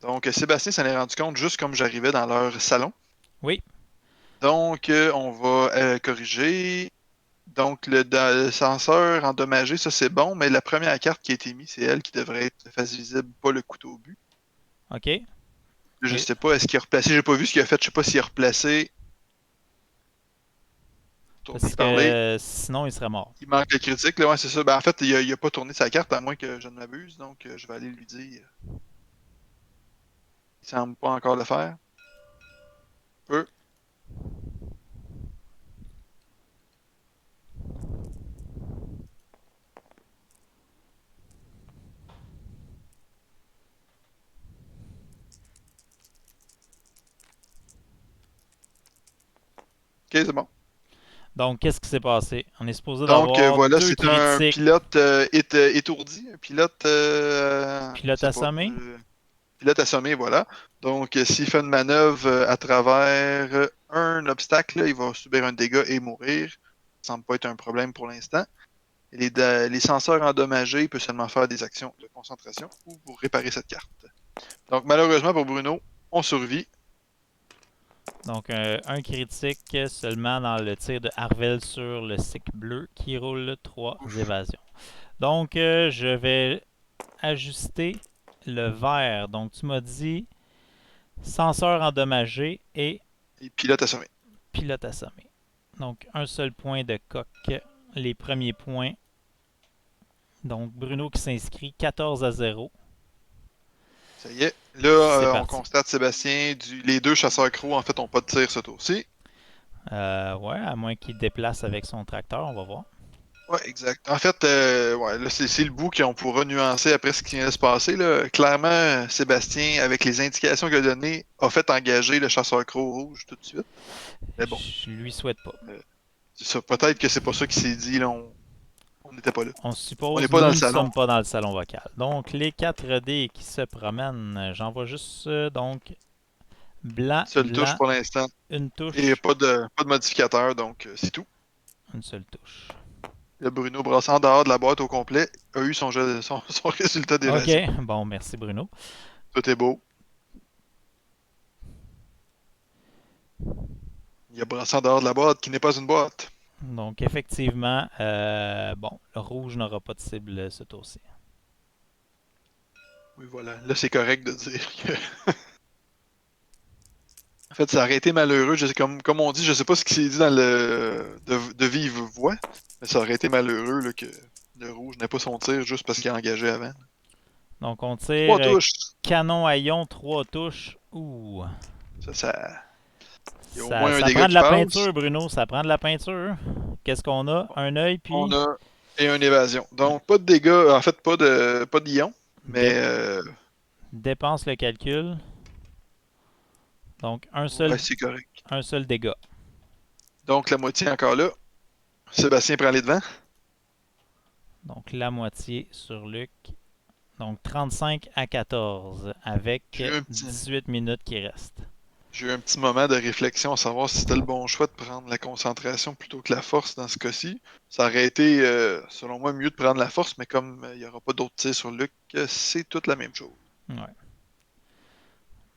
Donc, Sébastien s'en est rendu compte juste comme j'arrivais dans leur salon. Oui. Donc, on va corriger. Donc, le senseur endommagé, ça c'est bon, mais la première carte qui a été mise, c'est elle qui devrait être face visible, pas le couteau au but. Ok. Je Et- sais pas, est-ce qu'il a replacé, j'ai pas vu ce qu'il a fait, je sais pas s'il a replacé. Tourner, Parce parler. que sinon, il serait mort. Il manque le critique, là, ouais, c'est ça. Ben, en fait, il a pas tourné sa carte, à moins que je ne m'abuse, donc je vais aller lui dire. Il semble pas encore le faire. Peu. Ok, c'est bon. Donc, qu'est-ce qui s'est passé? On est supposé Donc, d'avoir voilà, deux c'est un critiques. pilote étourdi, un pilote. Je Pilote sais pas. assommé. Pilote assommé, voilà. Donc, s'il fait une manœuvre à travers un obstacle, là, il va subir un dégât et mourir. Ça semble pas être un problème pour l'instant. Et les senseurs endommagés, il peut seulement faire des actions de concentration ou pour réparer cette carte. Donc, malheureusement pour Bruno, on survit. Donc, un critique seulement dans le tir de Harvel sur le SIC bleu qui roule 3 évasions. Donc, je vais ajuster le vert. Donc, tu m'as dit senseur endommagé et Et pilote assommé. pilote assommé. Donc, un seul point de coq. Les premiers points. Donc, Bruno qui s'inscrit 14-0. Ça y est. Là, C'est on parti. constate, Sébastien, les deux chasseurs crocs, en fait, n'ont pas de tir ce tour-ci. Ouais, à moins qu'il déplace avec son tracteur, on va voir. Ouais, exact. En fait, ouais, là, c'est le bout qu'on pourra nuancer après ce qui vient de se passer. Là. Clairement, Sébastien, avec les indications qu'il a données, a fait engager le chasseur croc rouge tout de suite. Mais bon, Je lui souhaite pas. c'est ça. Peut-être que c'est pas ça qui s'est dit. Là, on n'était pas là. On On suppose n'est que pas dans nous le ne salon. sommes pas dans le salon vocal. Donc, les 4 dés qui se promènent, j'en vois juste donc blanc, Seule touche blanc, pour l'instant. une touche, Et pas de modificateur, donc c'est tout. une seule touche. Le Bruno Brassard, en dehors de la boîte au complet, a eu son résultat d'évasion. Ok, bon, merci Bruno. Tout est beau. Il y a Brassard en dehors de la boîte qui n'est pas une boîte. Donc, effectivement, bon, le rouge n'aura pas de cible ce tour-ci. Oui, voilà. Là, c'est correct de dire que. En fait, ça aurait été malheureux. Je sais, comme on dit, je sais pas ce qui s'est dit dans le de vive voix, mais ça aurait été malheureux là, que le rouge n'ait pas son tir juste parce qu'il a engagé avant. Donc, on 3 tire touches. canon à ion, 3 touches. Ouh. Il y a au Ça, moins un ça dégât prend de qui la passe. peinture, Bruno. Ça prend de la peinture. Qu'est-ce qu'on a? Un œil, puis On a et une évasion. Donc, pas de dégâts. En fait, pas d'ion. Mais dépense le calcul. Donc, ouais, c'est correct. un seul dégât. Donc, la moitié encore là. Sébastien prend les devants. Donc, la moitié sur Luc. Donc, 35-14 avec J'ai eu un petit- 18 minutes qui restent. J'ai eu un petit moment de réflexion à savoir si c'était le bon choix de prendre la concentration plutôt que la force dans ce cas-ci. Ça aurait été, selon moi, mieux de prendre la force, mais comme il n'y aura pas d'autres tirs sur Luc, c'est toute la même chose. Ouais.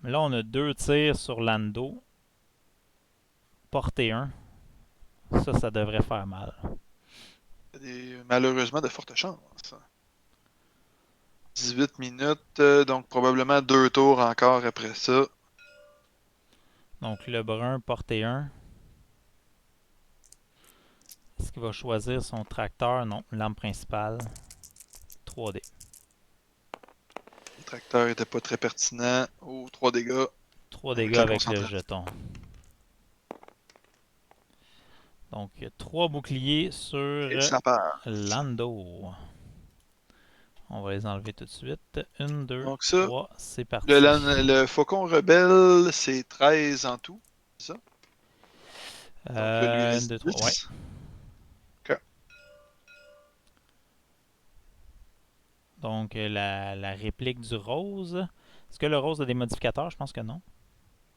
Là, on a 2 tirs sur Lando. Portée 1. Ça devrait faire mal. malheureusement de fortes chances. 18 minutes, donc probablement 2 tours encore après ça. Donc le brun, portée 1. Est-ce qu'il va choisir son tracteur? Non, l'arme principale. 3D. Le tracteur était pas très pertinent. Oh, 3 dégâts. 3 Avec dégâts la avec le concentration. jeton. Donc 3 boucliers sur Et ça part. Lando. On va les enlever tout de suite. 1, 2, Donc ça, 3, c'est parti. le Faucon Rebelle, c'est 13 en tout, c'est ça? Donc là, lui, il 1, reste 2, 3, ouais. 10. Ok. Donc la réplique du rose. Est-ce que le rose a des modificateurs? Je pense que non.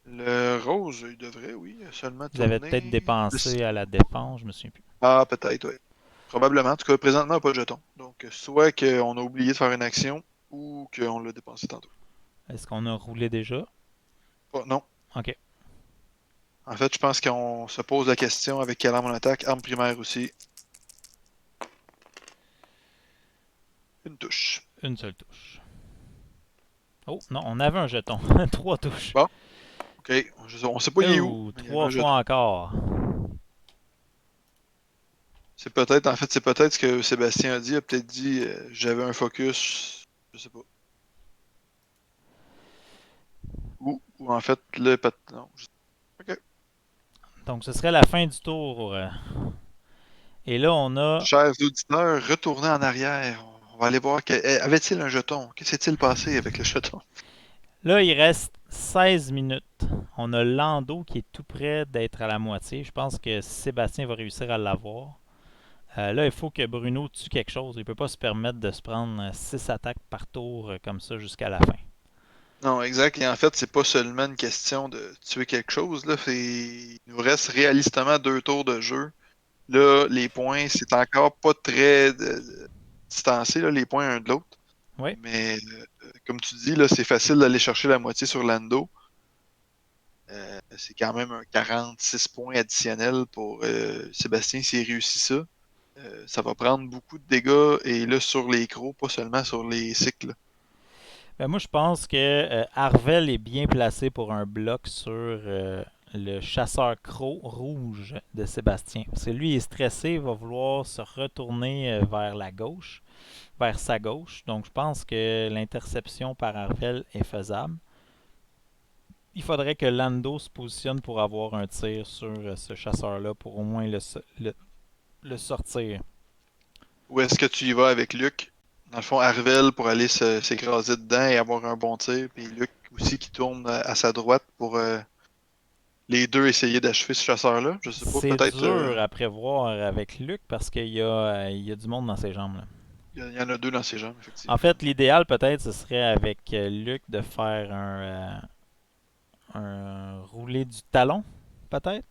Le rose, il devrait, oui, seulement Vous avez tourner. peut-être dépensé à la défense, je me souviens plus. Ah, peut-être, oui. Probablement. En tout cas, présentement, on n'a pas de jeton. Donc, soit qu'on a oublié de faire une action ou qu'on l'a dépensé tantôt. Est-ce qu'on a roulé déjà? Oh, non. Ok. En fait, je pense qu'on se pose la question avec quelle arme on attaque. Arme primaire aussi. Une touche. Une seule touche. Oh, non, on avait un jeton. 3 touches. Bon. OK. On sait pas il est où. Oh, Mais il y avait un 3 jeton. fois encore. C'est peut-être ce que Sébastien a dit. Il a peut-être dit j'avais un focus. Je sais pas. Ou en fait, non. OK. Donc, ce serait la fin du tour. Et là, on a... Chers auditeurs, retournez en arrière. On va aller voir. Avait-il un jeton? Que s'est-il passé avec le jeton? Là, il reste 16 minutes. On a Lando qui est tout près d'être à la moitié. Je pense que Sébastien va réussir à l'avoir. Là, il faut que Bruno tue quelque chose. Il ne peut pas se permettre de se prendre 6 attaques par tour comme ça jusqu'à la fin. Non, exact. Et en fait, c'est pas seulement une question de tuer quelque chose. Là. Il nous reste réalistement 2 tours de jeu. Là, les points, c'est encore pas très distancé, là, les points un de l'autre. Oui. Mais comme tu dis, là, c'est facile d'aller chercher la moitié sur Lando. C'est quand même un 46 points additionnels pour Sébastien s'il réussit ça. Ça va prendre beaucoup de dégâts et là sur les crocs, pas seulement sur les cycles. Ben, moi, je pense que Arvel est bien placé pour un bloc sur le chasseur croc rouge de Sébastien. Parce que lui, il est stressé, il va vouloir se retourner vers la gauche, vers sa gauche. Donc, je pense que l'interception par Arvel est faisable. Il faudrait que Lando se positionne pour avoir un tir sur ce chasseur-là pour au moins le sortir. Ou est-ce que tu y vas avec Luc? Dans le fond, Arvel pour aller s'écraser dedans et avoir un bon tir. Puis Luc aussi qui tourne à sa droite pour les deux essayer d'achever ce chasseur-là. Je sais pas, C'est peut-être. dur à prévoir avec Luc parce qu'il y a du monde dans ses jambes. Là. Il y en a 2 dans ses jambes, effectivement. En fait, l'idéal peut-être, ce serait avec Luc de faire un roulé du talon, peut-être.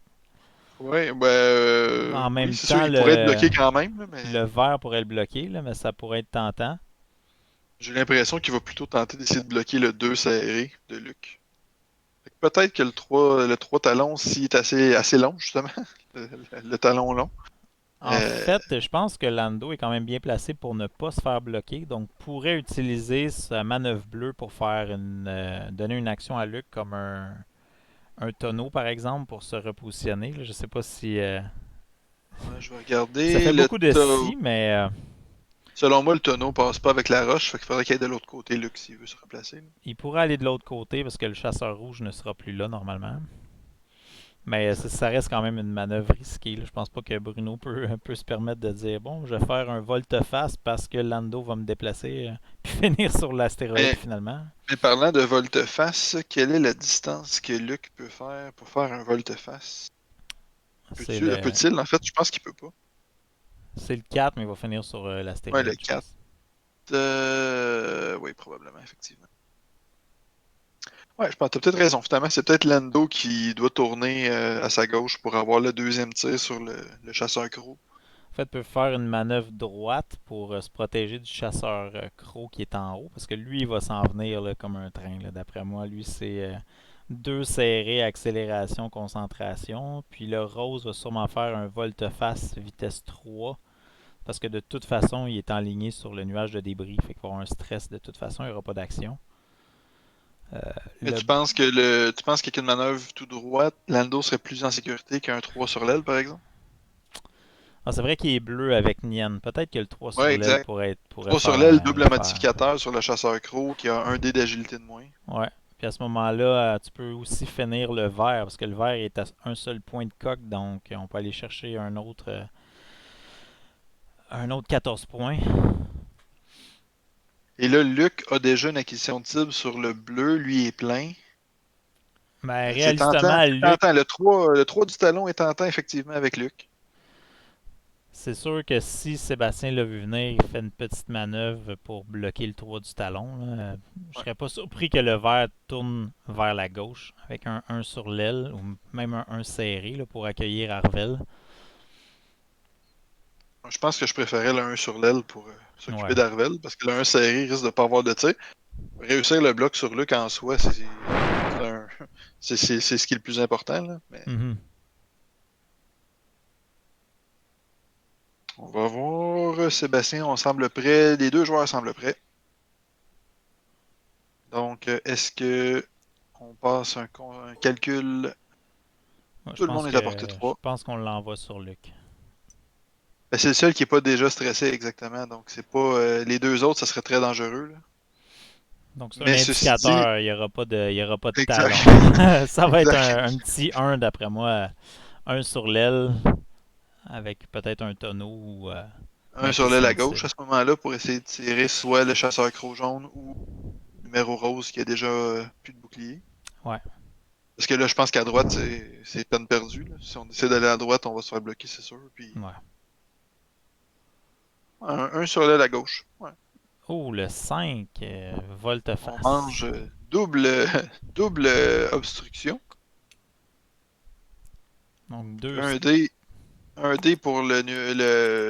Ouais, En même oui, c'est sûr, temps, il pourrait être bloqué quand même, là, mais le vert pourrait le bloquer, là, mais ça pourrait être tentant. j'ai l'impression qu'il va plutôt tenter d'essayer de bloquer le 2 serré de Luc. Fait que peut-être que le 3 talon, s'il est assez long, justement, le talon long. En fait, je pense que Lando est quand même bien placé pour ne pas se faire bloquer, donc pourrait utiliser sa manœuvre bleue pour faire donner une action à Luc comme un tonneau, par exemple, pour se repositionner. Là, je sais pas si... ouais, je vais regarder. ça fait Le beaucoup de to- si, mais Selon moi, le tonneau passe pas avec la roche, fait qu'il faudrait qu'il aille de l'autre côté, Luc, s'il veut se replacer. Là. il pourrait aller de l'autre côté parce que le chasseur rouge ne sera plus là normalement. Mais ça reste quand même une manœuvre risquée. Là. Je pense pas que Bruno peut se permettre de dire bon, je vais faire un volte-face parce que Lando va me déplacer puis finir sur l'astéroïde Mais- finalement. Mais parlant de volte-face, quelle est la distance que Luc peut faire pour faire un volte-face? C'est Peut-il? En fait, je pense qu'il peut pas. c'est le 4, mais il va finir sur l'astéroïde. Ouais, le je 4. pense. Oui, probablement, effectivement. Ouais, je pense que t'as peut-être raison. Finalement, c'est peut-être Lando qui doit tourner à sa gauche pour avoir le deuxième tir sur le chasseur croc. En fait, il peut faire une manœuvre droite pour se protéger du chasseur croc qui est en haut. Parce que lui, il va s'en venir là, comme un train. Là. D'après moi, lui, c'est 2 serrés, accélération, concentration. Puis le rose va sûrement faire un volte-face vitesse 3. Parce que de toute façon, il est enligné sur le nuage de débris. Fait qu'il va y avoir un stress de toute façon, il n'y aura pas d'action. Mais Le- tu penses qu'avec une manœuvre tout droite, Lando serait plus en sécurité qu'un 3 sur l'aile, par exemple? Ah, c'est vrai qu'il est bleu avec Nien. Peut-être que le 3 sur Ouais, l'aile exact. pourrait 3 sur faire l'aile, double l'affaire. modificateur sur le chasseur croc qui a un dé d'agilité de moins. Ouais. Puis à ce moment-là, tu peux aussi finir le vert, parce que le vert est à un seul point de coque, donc on peut aller chercher un autre 14 points. Et là, Luc a déjà une acquisition de cible sur le bleu, lui est plein. Ben, C'est tentant, réalistement, c'est Luc, tentant. Le 3 du talon est tentant, effectivement, avec Luc. c'est sûr que si Sébastien l'a vu venir, il fait une petite manœuvre pour bloquer le 3 du talon. Là. Je Ouais. serais pas surpris que le vert tourne vers la gauche avec un 1 sur l'aile ou même un 1 serré là, pour accueillir Arvel. Je pense que je préférais le 1 sur l'aile pour s'occuper Ouais. d'Arvel, parce que le 1 serré risque de ne pas avoir de tir. Réussir le bloc sur Luc en soi, c'est ce qui est le plus important. Là. Mais Mhm. on va voir. Sébastien, on semble prêt. Les deux joueurs semblent prêts. Donc, est-ce que on passe un calcul? Moi, Tout le monde est à portée je 3. pense qu'on l'envoie sur Luc. Ben, c'est le seul qui n'est pas déjà stressé exactement. Donc, c'est pas. Les deux autres, ça serait très dangereux. Là. Donc c'est un Mais ceci dit, indicateur, il y aura pas de talon. exact. Ça va être Exact. un petit 1 d'après moi. Un sur l'aile avec peut-être un tonneau ou Un une sur l'aile acquisition à de gauche cible. à ce moment-là pour essayer de tirer soit le chasseur croc jaune ou le numéro rose qui a déjà plus de bouclier. Ouais. Parce que là, je pense qu'à droite, c'est peine perdue. Là. Si on essaie d'aller à droite, on va se faire bloquer, c'est sûr. Puis Ouais. un sur l'aile à gauche. Ouais. Oh, le 5, On volte-face. mange double, double obstruction. Donc deux. Un dé, un dé pour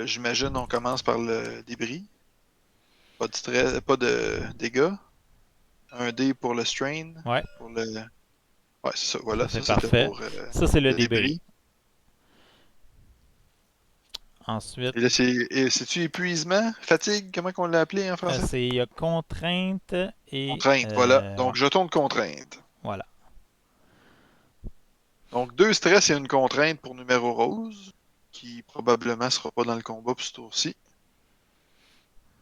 j'imagine, on commence par le débris. Pas de stress, pas de dégâts. Un dé pour le strain. Ouais, Pour le... Ouais, c'est ça, ça voilà, c'est ça c'était parfait. pour Ça c'est le le débris. débris. Ensuite, Et là, c'est-tu épuisement? Fatigue? Comment qu'on l'a appelé en français? c'est contrainte et Contrainte, voilà. ouais, Donc, jeton de contrainte. voilà. Donc, 2 stress et une contrainte pour numéro rose, qui probablement sera pas dans le combat pour ce tour-ci.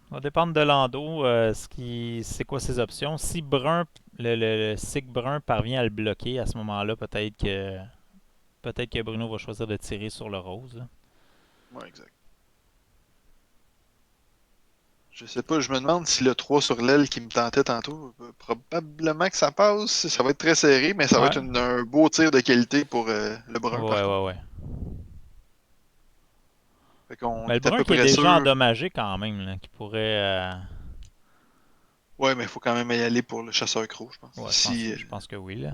Ça va dépendre de l'endo, c'est quoi ses options. Si brun, le SIG brun parvient à le bloquer, à ce moment-là, peut-être que Bruno va choisir de tirer sur le rose. Là. Ouais, exact. Je sais pas, je me demande si le 3 sur l'aile qui me tentait tantôt, probablement que ça passe. Ça va être très serré, mais ça va Ouais, être un beau tir de qualité pour le brun, par ouais, contre. ouais, ouais. Fait qu'on Mais le est à brun peu qui est près déjà sûr. endommagé quand même, là, qui pourrait. Ouais, mais il faut quand même y aller pour le chasseur croc, je pense. Ouais, Si, je pense que oui. Là.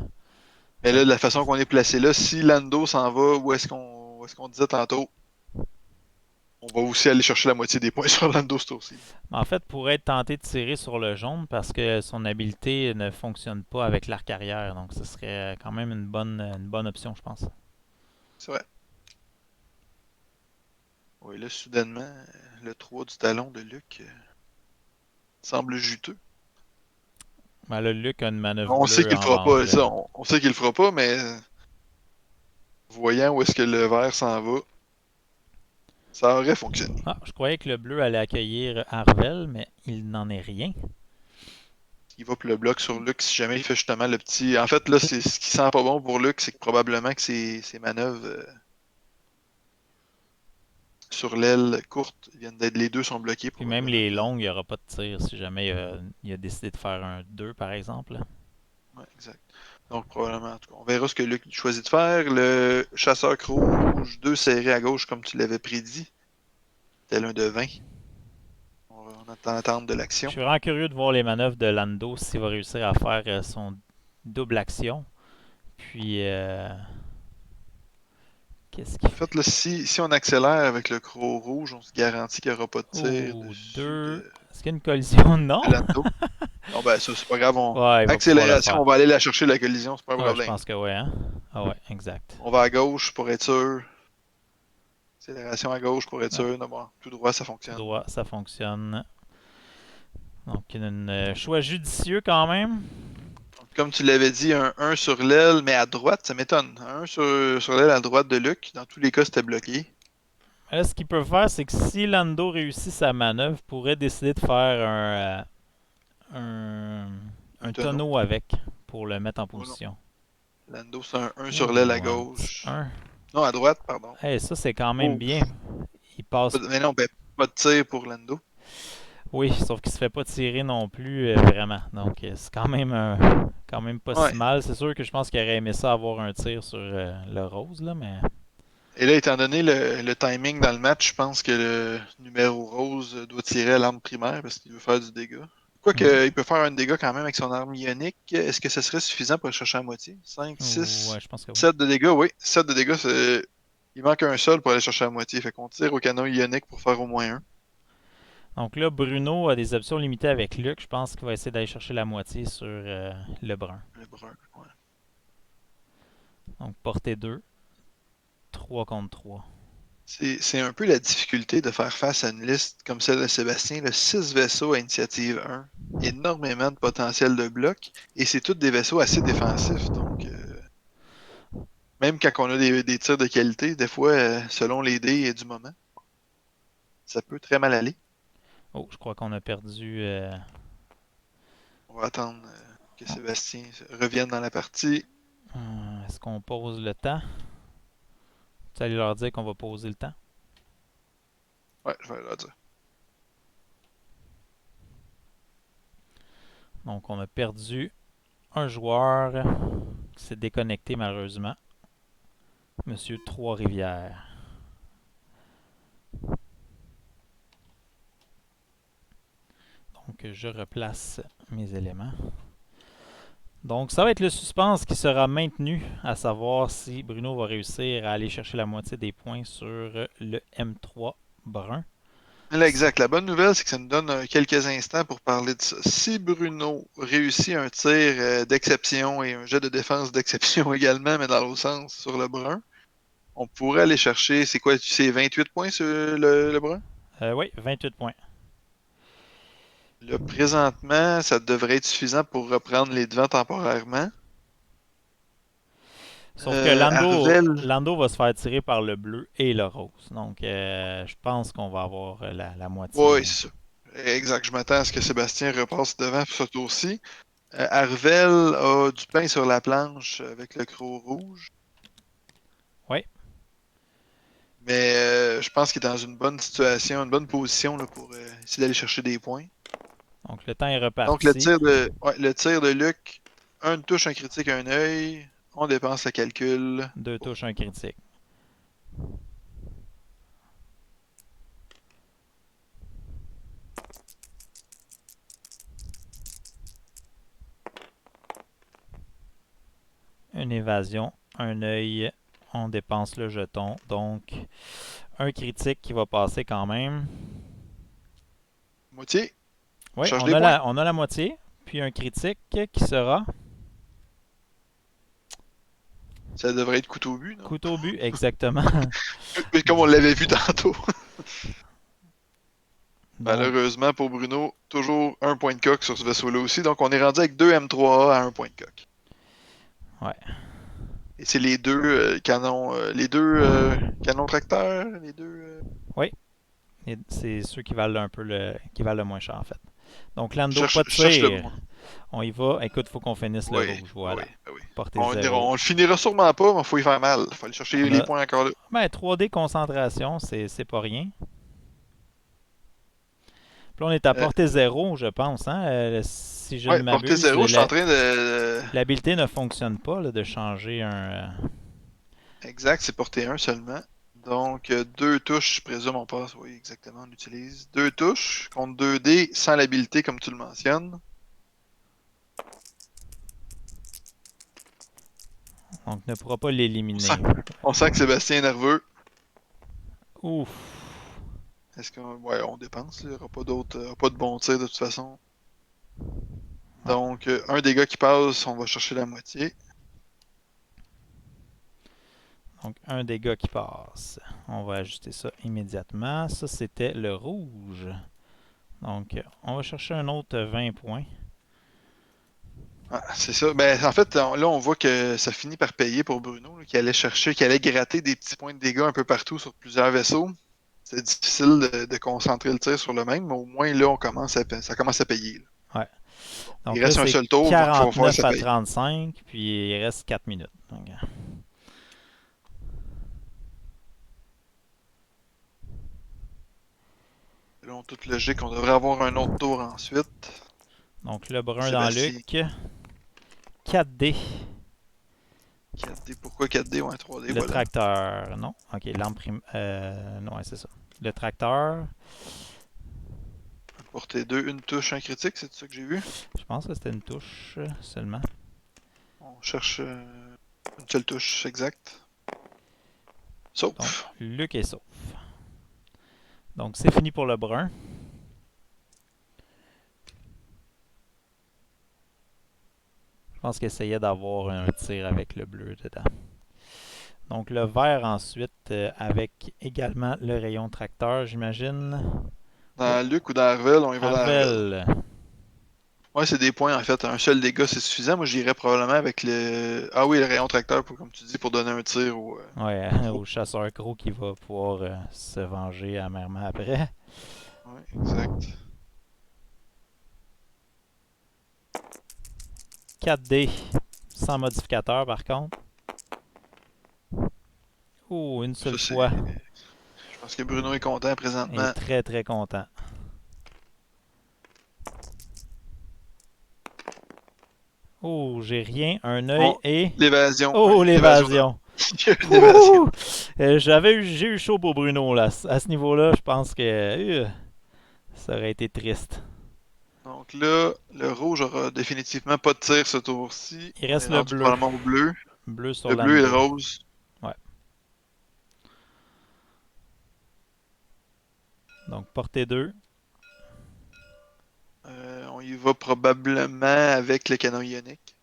mais Ça- là, de la façon qu'on est placé là, si Lando s'en va, où est-ce qu'on disait tantôt, on va aussi aller chercher la moitié des points sur Lando ce tour-ci. En fait, pourrait être tenté de tirer sur le jaune parce que son habileté ne fonctionne pas avec l'arc arrière. Donc, ce serait quand même une bonne option, je pense. C'est vrai. Oui, là, soudainement, le 3 du talon de Luc semble juteux. Ben là, Luc a une manœuvre On sait bleue qu'il le en fera manche pas, bleue. ça, on sait qu'il le fera pas, mais voyant où est-ce que le vert s'en va, ça aurait fonctionné. Ah, je croyais que le bleu allait accueillir Arvel, mais il n'en est rien. Il va pour le bloc sur Luc si jamais il fait justement le petit. En fait, là, c'est ce qui sent pas bon pour Luc, c'est que probablement que ses manœuvres sur l'aile courte viennent d'être. Les deux sont bloqués Puis même probablement. les longues, il n'y aura pas de tir si jamais il a décidé de faire un 2, par exemple. Ouais, exact. Donc, probablement, en tout cas, on verra ce que Luc choisit de faire. Le chasseur rouge, 2 serrés à gauche, comme tu l'avais prédit, tel un de 20. On attend l'attente de Je l'action. suis vraiment curieux de voir les manœuvres de Lando s'il va réussir à faire son double action. Puis, qu'est-ce qu'il En fait? fait, là, si on accélère avec le croc rouge, on se garantit qu'il n'y aura pas de tir Oh, dessus 2. Est-ce qu'il y a une collision? Non! de Lando. Non, ben ça, c'est pas grave. Ouais, il va pouvoir le Accélération, faire. on va aller la chercher la collision, c'est pas un Ouais, je problème. pense que ouais, hein? Ah ouais, exact. On va à gauche pour être sûr. Accélération à gauche pour être sûr. Non, bon, tout droit, ça Tout fonctionne. droit, ça fonctionne. Donc, un choix judicieux quand même. Comme tu l'avais dit, un 1 sur l'aile, mais à droite, ça m'étonne. Un 1 sur l'aile à droite de Luc, dans tous les cas, c'était bloqué. Là, ce qu'il peut faire, c'est que si Lando réussit sa manœuvre, il pourrait décider de faire un tonneau avec pour le mettre en Oh non. position. Lando, c'est un 1 sur l'aile à gauche. 1. Non, à droite, pardon. Hey, ça, c'est quand même Oh. bien. Il passe. Mais non, ben, pas de tir pour Lando. Oui, sauf qu'il se fait pas tirer non plus vraiment. Donc, c'est quand même pas Ouais. si mal. C'est sûr que je pense qu'il aurait aimé ça avoir un tir sur le rose, là, mais. Et là, étant donné le timing dans le match, je pense que le numéro rose doit tirer à l'arme primaire parce qu'il veut faire du dégât. Quoique, il peut faire un dégât quand même avec son arme ionique. Est-ce que ce serait suffisant pour le chercher à moitié? 5, 6, Ouais, je pense que oui. 7 de dégâts, oui. 7 de dégâts, c'est... Il manque un seul pour aller chercher à moitié. Fait qu'on tire au canon ionique pour faire au moins un. Donc là, Bruno a des options limitées avec Luc. Je pense qu'il va essayer d'aller chercher la moitié sur le brun. Le brun, ouais. Donc, portée 2. 3 contre 3. C'est un peu la difficulté de faire face à une liste comme celle de Sébastien. Le 6 vaisseaux à initiative 1, énormément de potentiel de bloc, et c'est tous des vaisseaux assez défensifs. Donc, même quand on a des tirs de qualité, des fois, selon les dés et du moment, ça peut très mal aller. Oh, je crois qu'on a perdu. On va attendre que Sébastien revienne dans la partie. Est-ce qu'on pose le temps? Tu allez leur dire qu'on va poser le temps? Ouais, je vais leur dire. Donc, on a perdu un joueur qui s'est déconnecté malheureusement. Monsieur Trois-Rivières. Donc, je replace mes éléments. Donc, ça va être le suspense qui sera maintenu, à savoir si Bruno va réussir à aller chercher la moitié des points sur le M3 brun. Là, exact. La bonne nouvelle, c'est que ça nous donne quelques instants pour parler de ça. Si Bruno réussit un tir d'exception et un jet de défense d'exception également, mais dans l'autre sens, sur le brun, on pourrait aller chercher, c'est quoi, c'est 28 points sur le brun? Oui, 28 points. Là, présentement, ça devrait être suffisant pour reprendre les devants temporairement. Sauf que Arvel, Lando va se faire tirer par le bleu et le rose. Donc, je pense qu'on va avoir la moitié. oui, c'est ça. Exact, je m'attends à ce que Sébastien repasse devant pour ce tour-ci. Arvel a du pain sur la planche avec le croc rouge. Oui. Mais je pense qu'il est dans une bonne situation, une bonne position là, pour essayer d'aller chercher des points. Donc, le temps est reparti. Donc, le tir de Luc, un touche, un critique, un œil. On dépense le calcul. 2 touches, un critique. Une évasion, un œil, on dépense le jeton. Donc, un critique qui va passer quand même. Moitié. Oui, Charge on des a, points. on a la moitié. Puis un critique qui sera Ça devrait être couteau au but, non? couteau au but, exactement. Comme on l'avait vu tantôt. Donc, Malheureusement pour Bruno, toujours un point de coque sur ce vaisseau-là aussi. Donc on est rendu avec 2 M3A à un point de coque. Ouais. Et c'est les deux canons tracteurs, les deux. c'est ceux qui valent un peu qui valent le moins cher en fait. Donc Lando, Cherche- pas de cherche le tir. bon. On y va. Écoute, faut qu'on finisse le Oui, rouge. Voilà. oui. Portée On 0. le finira sûrement pas, mais il faut y faire mal. Il faut aller chercher On les a- points encore là. Ben, 3D concentration, c'est pas rien. Puis là, on est à portée 0, je pense. Hein? Si je ne Ouais, portée m'abuse, 0, je suis en train de. l'habileté ne fonctionne pas là, de changer Exact, c'est portée 1 seulement. Donc, 2 touches, je présume, on passe. Oui, exactement, on utilise. 2 touches contre 2 dés sans l'habilité, comme tu le mentionnes. Donc, ne pourra pas l'éliminer. On sent que Sébastien est nerveux. Ouf. Est-ce qu'on ouais, on dépense, il n'y aura pas d'autres, pas de bons tirs de toute façon. Donc, un dégât qui passe, on va chercher la moitié. Donc, un dégât qui passe. On va ajuster ça immédiatement. Ça, c'était le rouge. Donc, on va chercher un autre 20 points. Ah, c'est ça. Ben, en fait, là, on voit que ça finit par payer pour Bruno, là, qui allait gratter des petits points de dégâts un peu partout sur plusieurs vaisseaux. C'est difficile de concentrer le tir sur le même, mais au moins, là, ça commence à payer. Là. Ouais. Donc Il là, reste un c'est seul tour, il va falloir que 49 ça à paye. 35, puis il reste 4 minutes. Donc, Selon toute logique, on devrait avoir un autre tour ensuite. donc le brun dans Sébastien. Luc. 4D. 4D, pourquoi 4D ou un 3D? Le Voilà. tracteur. Non. Ok, non, ouais, c'est ça. Le tracteur. Portée 2, une touche, un critique, c'est ça que j'ai vu? Je pense que c'était une touche seulement. On cherche une seule touche exacte. Sauf. Donc, Luc est sauf. Donc, c'est fini pour le brun. Je pense qu'il essayait d'avoir un tir avec le bleu dedans. Donc, le vert ensuite, avec également le rayon tracteur, j'imagine. Dans Luc ou dans Arvel, on y va dans Arvel. Arvel. Ouais, c'est des points en fait. Un seul dégât, c'est suffisant. Moi, j'irais probablement avec le. Ah oui, le rayon tracteur, comme tu dis, pour donner un tir ou. Ouais, au chasseur gros qui va pouvoir se venger amèrement après. Ouais, exact. 4D, sans modificateur par contre. Ouh, une seule Ça, fois. Je pense que Bruno est content Il présentement. est très très content. Oh, j'ai rien. Un œil Oh, et... L'évasion. Oh, Ouais, l'évasion. Il y a une évasion. Ouh! J'ai eu chaud pour Bruno là. À ce niveau-là, je pense que ça aurait été triste. Donc là, le rouge aura définitivement pas de tir ce tour-ci. Il On reste est le rendu bleu. probablement au bleu. Bleu sur Le bleu et le Lando. rose. Ouais. Donc, portée 2. On y va probablement avec le canon ionique.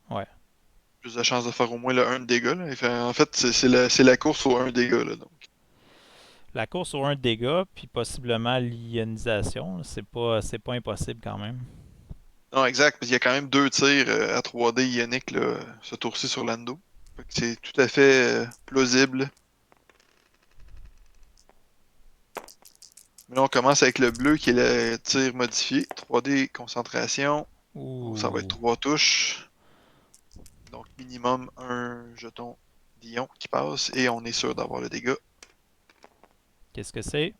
Ouais. Plus de chances de faire au moins le 1 de dégâts. Là. En fait, c'est la course au 1 dégâts. Là, donc. La course au 1 de dégâts, puis possiblement l'ionisation. C'est pas impossible quand même. Non, exact. Parce qu'il y a quand même 2 tirs à 3D ionique là, ce tour-ci sur Lando. Fait que c'est tout à fait plausible. Mais là, on commence avec le bleu qui est le tir modifié. 3D concentration. Ouh. Ça va être 3 touches. Donc minimum un jeton d'ion qui passe et on est sûr d'avoir le dégât. Qu'est-ce que c'est?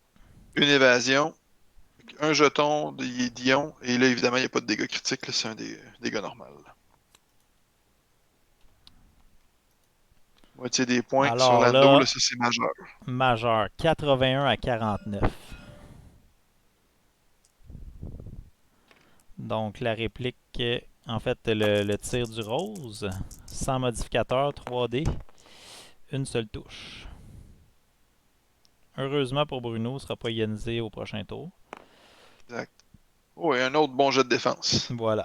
Une évasion, un jeton d'ion et là évidemment il n'y a pas de dégâts critiques, c'est un dégât normal. Moitié des points Alors sur Lando, là, là, ça c'est majeur. Majeur, 81 à 49. Donc la réplique, en fait le tir du rose, sans modificateur, 3D, une seule touche. Heureusement pour Bruno, il ne sera pas ionisé au prochain tour. Exact. Oh, et un autre bon jet de défense. Voilà.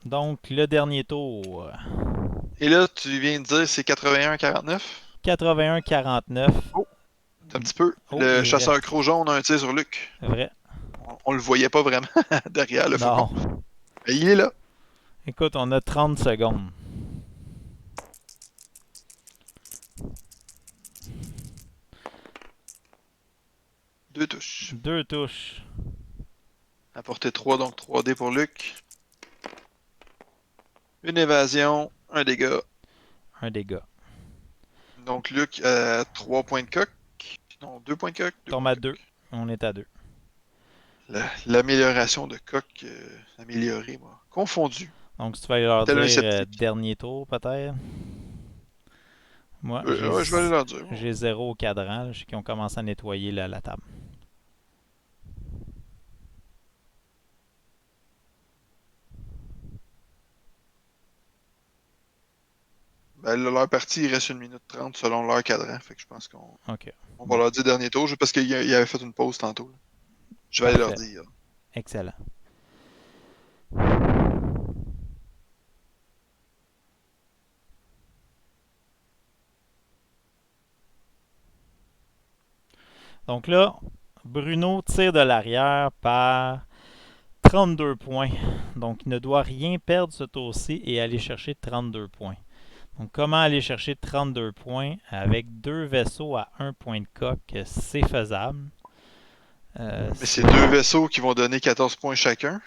Donc le dernier tour, Et là, tu viens de dire c'est 81-49? 81-49. Oh, un petit peu. Oh, Le il chasseur reste. croc jaune a un tir sur Luc. Vrai. On le voyait pas vraiment derrière le Non. faucon. Et il est là. Écoute, on a 30 secondes. Deux touches. 2 touches. Apporter 3, donc 3D pour Luc. Une évasion, un dégât. Un dégât. Donc Luc 3 points de coq. Non, 2 points de coq. Tombe à 2. On est à 2. L'amélioration de coq améliorée, moi. Confondu. Donc, si tu vas leur Tel un dire sceptique. dernier tour, peut-être. Moi, Ouais, je vais aller leur dire. j'ai 0 au cadran. Je sais qu'ils ont commencé à nettoyer la table. Ben, là, leur partie, il reste 1 minute 30 selon leur cadran. Fait que je pense qu'on OK. va leur dire dernier tour, juste parce qu'il avait fait une pause tantôt. Là. Je vais aller leur Parfait. dire. Excellent. Donc là, Bruno tire de l'arrière par 32 points. Donc il ne doit rien perdre ce tour-ci et aller chercher 32 points. Donc comment aller chercher 32 points avec deux vaisseaux à 1 point de coque, c'est faisable. Mais c'est deux vaisseaux qui vont donner 14 points chacun.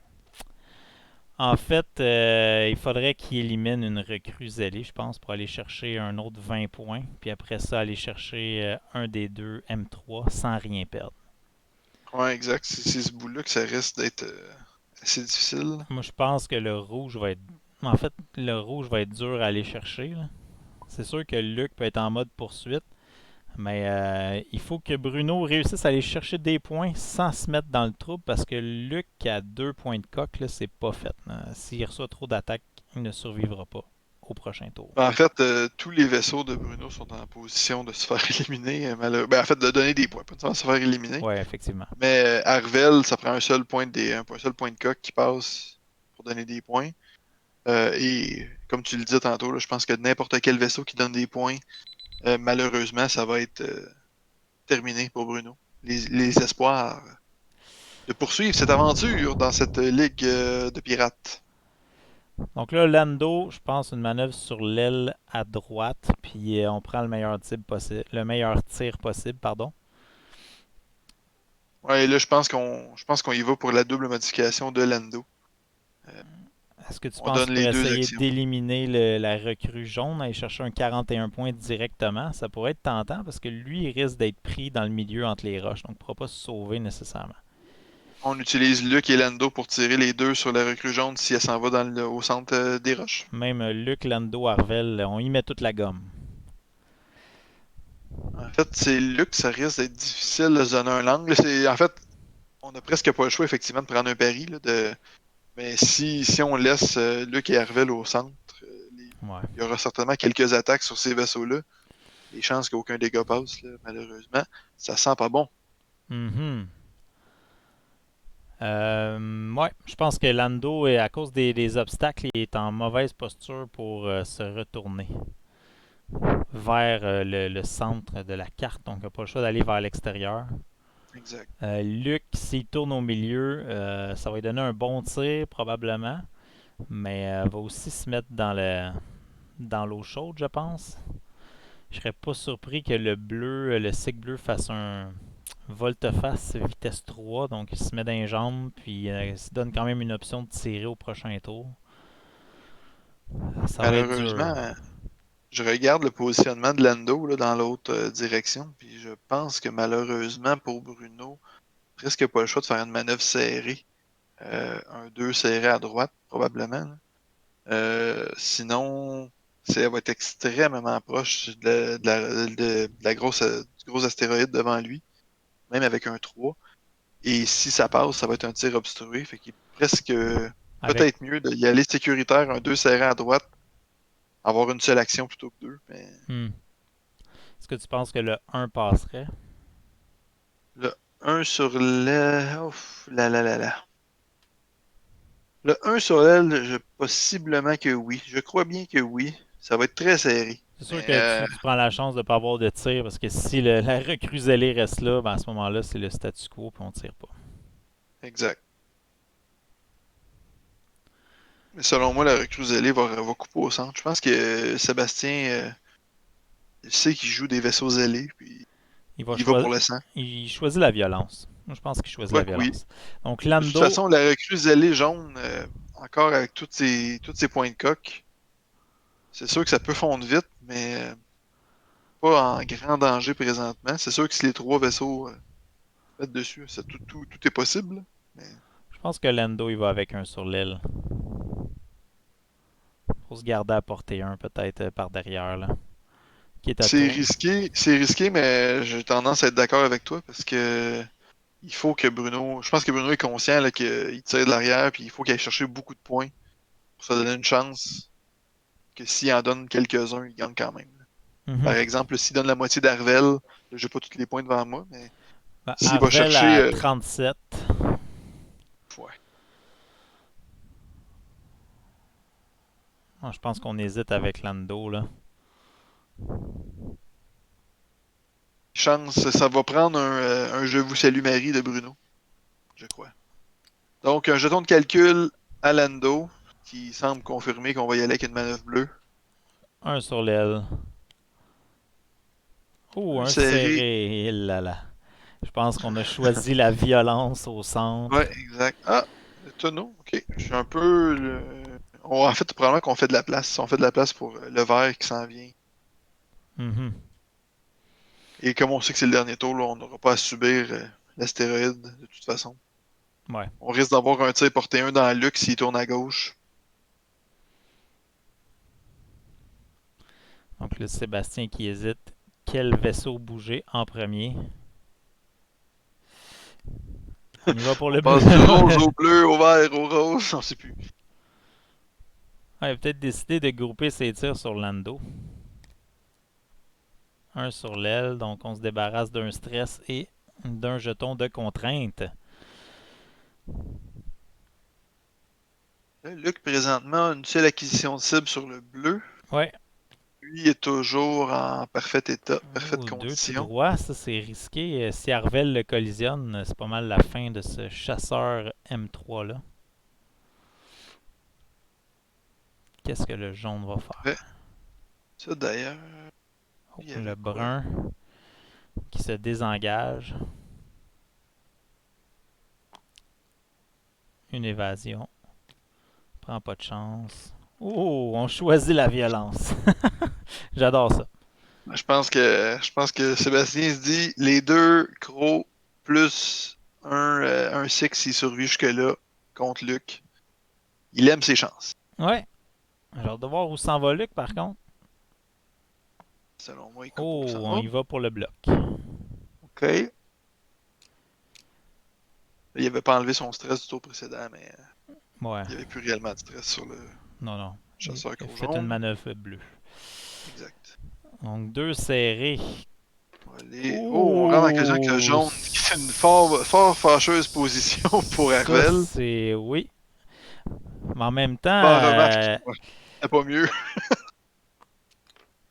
En fait, il faudrait qu'il élimine une recrue zélée, je pense, pour aller chercher un autre 20 points. Puis après ça, aller chercher un des deux M3 sans rien perdre. Ouais, exact. C'est ce bout-là que ça risque d'être assez difficile. Moi, je pense que le rouge va être... En fait, le rouge va être dur à aller chercher, là. C'est sûr que Luc peut être en mode poursuite, mais il faut que Bruno réussisse à aller chercher des points sans se mettre dans le trouble parce que Luc a 2 points de coque, là, c'est pas fait. S'il reçoit trop d'attaques, il ne survivra pas au prochain tour. En fait, tous les vaisseaux de Bruno sont en position de se faire éliminer, malheureusement. En fait, de donner des points, pas de se faire éliminer. Ouais, effectivement. Mais Arvel, ça prend un seul point de coque qui passe pour donner des points. Et comme tu le disais tantôt, là, je pense que n'importe quel vaisseau qui donne des points, malheureusement, ça va être terminé pour Bruno. Les espoirs de poursuivre cette aventure dans cette ligue de pirates. Donc là, Lando, je pense une manœuvre sur l'aile à droite, puis on prend le meilleur tir possible, pardon. Ouais, et là, je pense qu'on y va pour la double modification de Lando. Est-ce que tu On penses donne qu'il pourrait les deux essayer actions. d'éliminer la recrue jaune, aller chercher un 41 points directement? Ça pourrait être tentant parce que lui, il risque d'être pris dans le milieu entre les roches, donc il ne pourra pas se sauver nécessairement. On utilise Luke et Lando pour tirer les deux sur la recrue jaune si elle s'en va au centre des roches. Même Luc, Lando, Arvel, on y met toute la gomme. En fait, c'est Luke, ça risque d'être difficile de se donner un angle. En fait, on a presque pas le choix, effectivement, de prendre un pari. Mais si on laisse Luke et Arvel au centre, Ouais. il y aura certainement quelques attaques sur ces vaisseaux-là. Les chances qu'aucun dégât passe, là, malheureusement, ça sent pas bon. Mhm. Ouais, je pense que Lando, à cause des obstacles, il est en mauvaise posture pour se retourner vers le centre de la carte. Donc, il n'a pas le choix d'aller vers l'extérieur. Exact. Luc, s'il tourne au milieu, ça va lui donner un bon tir probablement, mais va aussi se mettre dans l'eau chaude, je pense. Je serais pas surpris que le SIG bleu fasse un volte-face vitesse 3, donc il se met dans les jambes, puis il se donne quand même une option de tirer au prochain tour. Ça va être dur. Malheureusement, je regarde le positionnement de Lando là, dans l'autre direction, puis je pense que malheureusement pour Bruno, presque pas le choix de faire une manœuvre serrée. Un 2 serré à droite, probablement. Là. Sinon, ça va être extrêmement proche de la du gros astéroïde devant lui, même avec un 3. Et si ça passe, ça va être un tir obstrué. Fait qu'il est presque Avec, peut-être mieux d'y aller sécuritaire, un 2 serré à droite, avoir une seule action plutôt que deux. Mais est-ce que tu penses que le 1 passerait? le un sur l'aile. Ouf, là. Le un sur l'aile, possiblement que oui. Je crois bien que oui. Ça va être très serré. C'est sûr Mais que tu prends la chance de ne pas avoir de tir parce que si la recrue zélée reste là, ben à ce moment-là, c'est le statu quo puis on tire pas. exact. Mais selon moi, la recrue zélée va couper au centre. Je pense que Sébastien sait qu'il joue des vaisseaux zélés, puis Il va il va pour choisir. le sang. Il choisit la violence. Moi, je pense qu'il Je choisit la crois que oui. violence. Donc De toute Lando, façon, la recrue zélée jaune, encore avec tous ses points de coque, c'est sûr que ça peut fondre vite, mais pas en grand danger présentement. C'est sûr que si les trois vaisseaux mettent dessus, tout est possible. Mais je pense que Lando, il va avec un sur l'île. Pour se garder à portée un, peut-être par derrière, là. Qui est à toi. c'est risqué, mais j'ai tendance à être d'accord avec toi parce que il faut que Bruno. Je pense que Bruno est conscient là, qu'il tire de l'arrière, puis il faut qu'il aille chercher beaucoup de points pour se donner une chance que s'il en donne quelques-uns, il gagne quand même. Par Mhm. exemple, s'il donne la moitié d'Arvel, là, j'ai pas tous les points devant moi, mais Ben, s'il va Arvel chercher. à 37. Ouais. Ah, je pense qu'on hésite avec Lando, là. chance, ça va prendre un Je vous salue Marie de Bruno, je crois. Donc, un jeton de calcul à Lando, qui semble confirmer qu'on va y aller avec une manœuvre bleue. Un sur l'aile. Oh, Un un serré. serré. Eh là là. Je pense qu'on a choisi la violence au centre. Ouais, exact. Ah, le tonneau, ok. Je suis un peu... en fait, probablement qu'on fait de la place. On fait de la place pour le vert qui s'en vient. Mhm. Et comme on sait que c'est le dernier tour, là, on n'aura pas à subir l'astéroïde de toute façon. Ouais. On risque d'avoir un tir porté 1 dans Luke s'il tourne à gauche. Donc là, Sébastien qui hésite. Quel vaisseau bouger en premier? On y va pour On le bleu. passe du rose au bleu, au vert, au rose, on sait plus. Ouais, il a peut-être décidé de grouper ses tirs sur Lando. Un sur l'aile, donc on se débarrasse d'un stress et d'un jeton de contrainte. Là, Luke, présentement, a une seule acquisition de cible sur le bleu. Ouais. Lui est toujours en parfait état, parfaite Oh, deux tout condition. droit, ça c'est risqué. Si Arvel le collisionne, c'est pas mal la fin de ce chasseur M3 là. Qu'est-ce que le jaune va faire? Ouais. Ça, d'ailleurs, Oh, il y avait le quoi? brun qui se désengage. Une évasion. Prend pas de chance. Oh, on choisit la violence. J'adore ça. Je pense que Sébastien se dit les deux crocs plus un six s'il survit jusque-là contre Luke. Il aime ses chances, Ouais. J'ai hâte de voir où s'en va Luc par contre. selon moi. Écoute, Oh, on y va pour le bloc. OK. Là, il avait pas enlevé son stress du tour précédent, mais Ouais. il n'y avait plus réellement de stress sur le Non, non. chasseur Il a gros fait une jaune. manœuvre bleue. Exact. Donc deux serrés. On va aller... Oh, on rentre en collision avec le Oh, jaune, qui fait une fort fâcheuse position pour ça Arvel. c'est oui. Mais en même temps, Pas en remarque. Ouais, c'est pas mieux.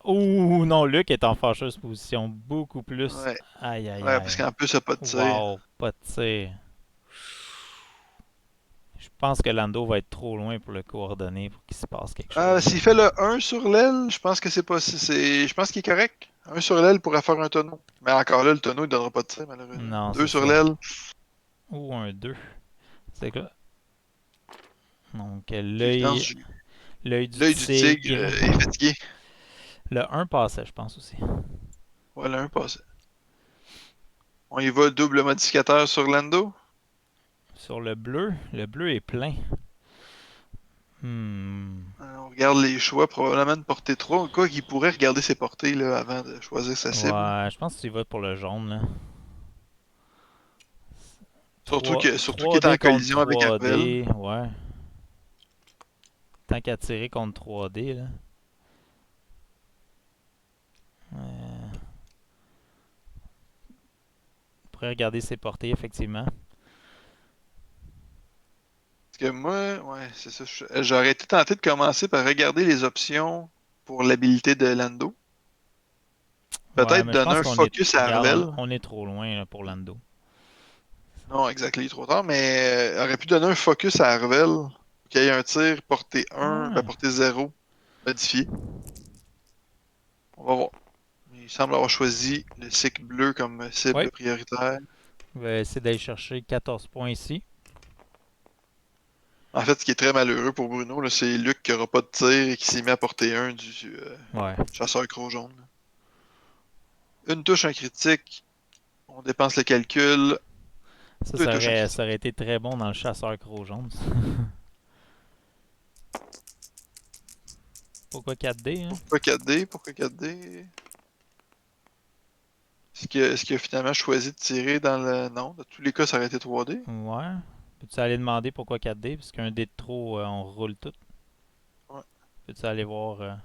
ouh non, Luc est en fâcheuse position beaucoup plus. Ouais, Aïe aïe ouais, parce aïe. qu'en plus, il n'y a pas de tir. Wow, pas de tir. Je pense que Lando va être trop loin pour le coordonner pour qu'il se passe quelque chose. S'il fait le 1 sur l'aile, je pense que c'est pas. Je pense qu'il est correct. 1 sur l'aile pourrait faire un tonneau. Mais encore là, le tonneau, il donnera pas de tir, malheureusement. Non, 2 c'est sur ça. l'aile. Ou un 2. C'est que donc Évidence, l'œil du l'œil du tigre tigre. est fatigué. Le 1 passait, je pense aussi. Voilà, un passé. On y va double modificateur sur Lando. Sur le bleu est plein. On regarde les choix, probablement de portée 3. Quoi qu'il pourrait regarder ses portées là, avant de choisir sa cible. Ouais, je pense que tu vas pour le jaune là. Surtout qu'il est 3D en contre collision avec Arvel. 3D, ouais. Tant qu'à tirer contre 3D là. On pourrait regarder ses portées effectivement. Parce que moi, ouais, c'est ça. J'aurais été tenté de commencer par regarder les options pour l'habilité de Lando. Ouais, Peut-être mais je donner pense un qu'on est, focus à regarde, Arvel. on est trop loin là, pour Lando. Non, exactement, trop tard, mais aurait pu donner un focus à Arvel. Qu'il y ait un tir portée 1, Ouais. portée 0, modifié. On va voir. Il semble avoir choisi le cycle bleu comme cible Ouais. prioritaire. Je vais essayer d'aller chercher 14 points ici. En fait, ce qui est très malheureux pour Bruno, là, c'est Luc qui aura pas de tir et qui s'est mis à portée 1 du Ouais. chasseur gros jaune. Une touche, un critique. On dépense le calcul. Ça, Deux touches, un critique. ça aurait été très bon dans le chasseur gros jaune. Pourquoi 4D, hein? Pourquoi 4D? Pourquoi 4D? Est-ce qu'il a finalement choisi de tirer dans le... Non, dans tous les cas, ça aurait été 3D. Ouais. Peux-tu aller demander pourquoi 4D? Parce qu'un D de trop, on roule tout. Ouais. Peux-tu aller voir...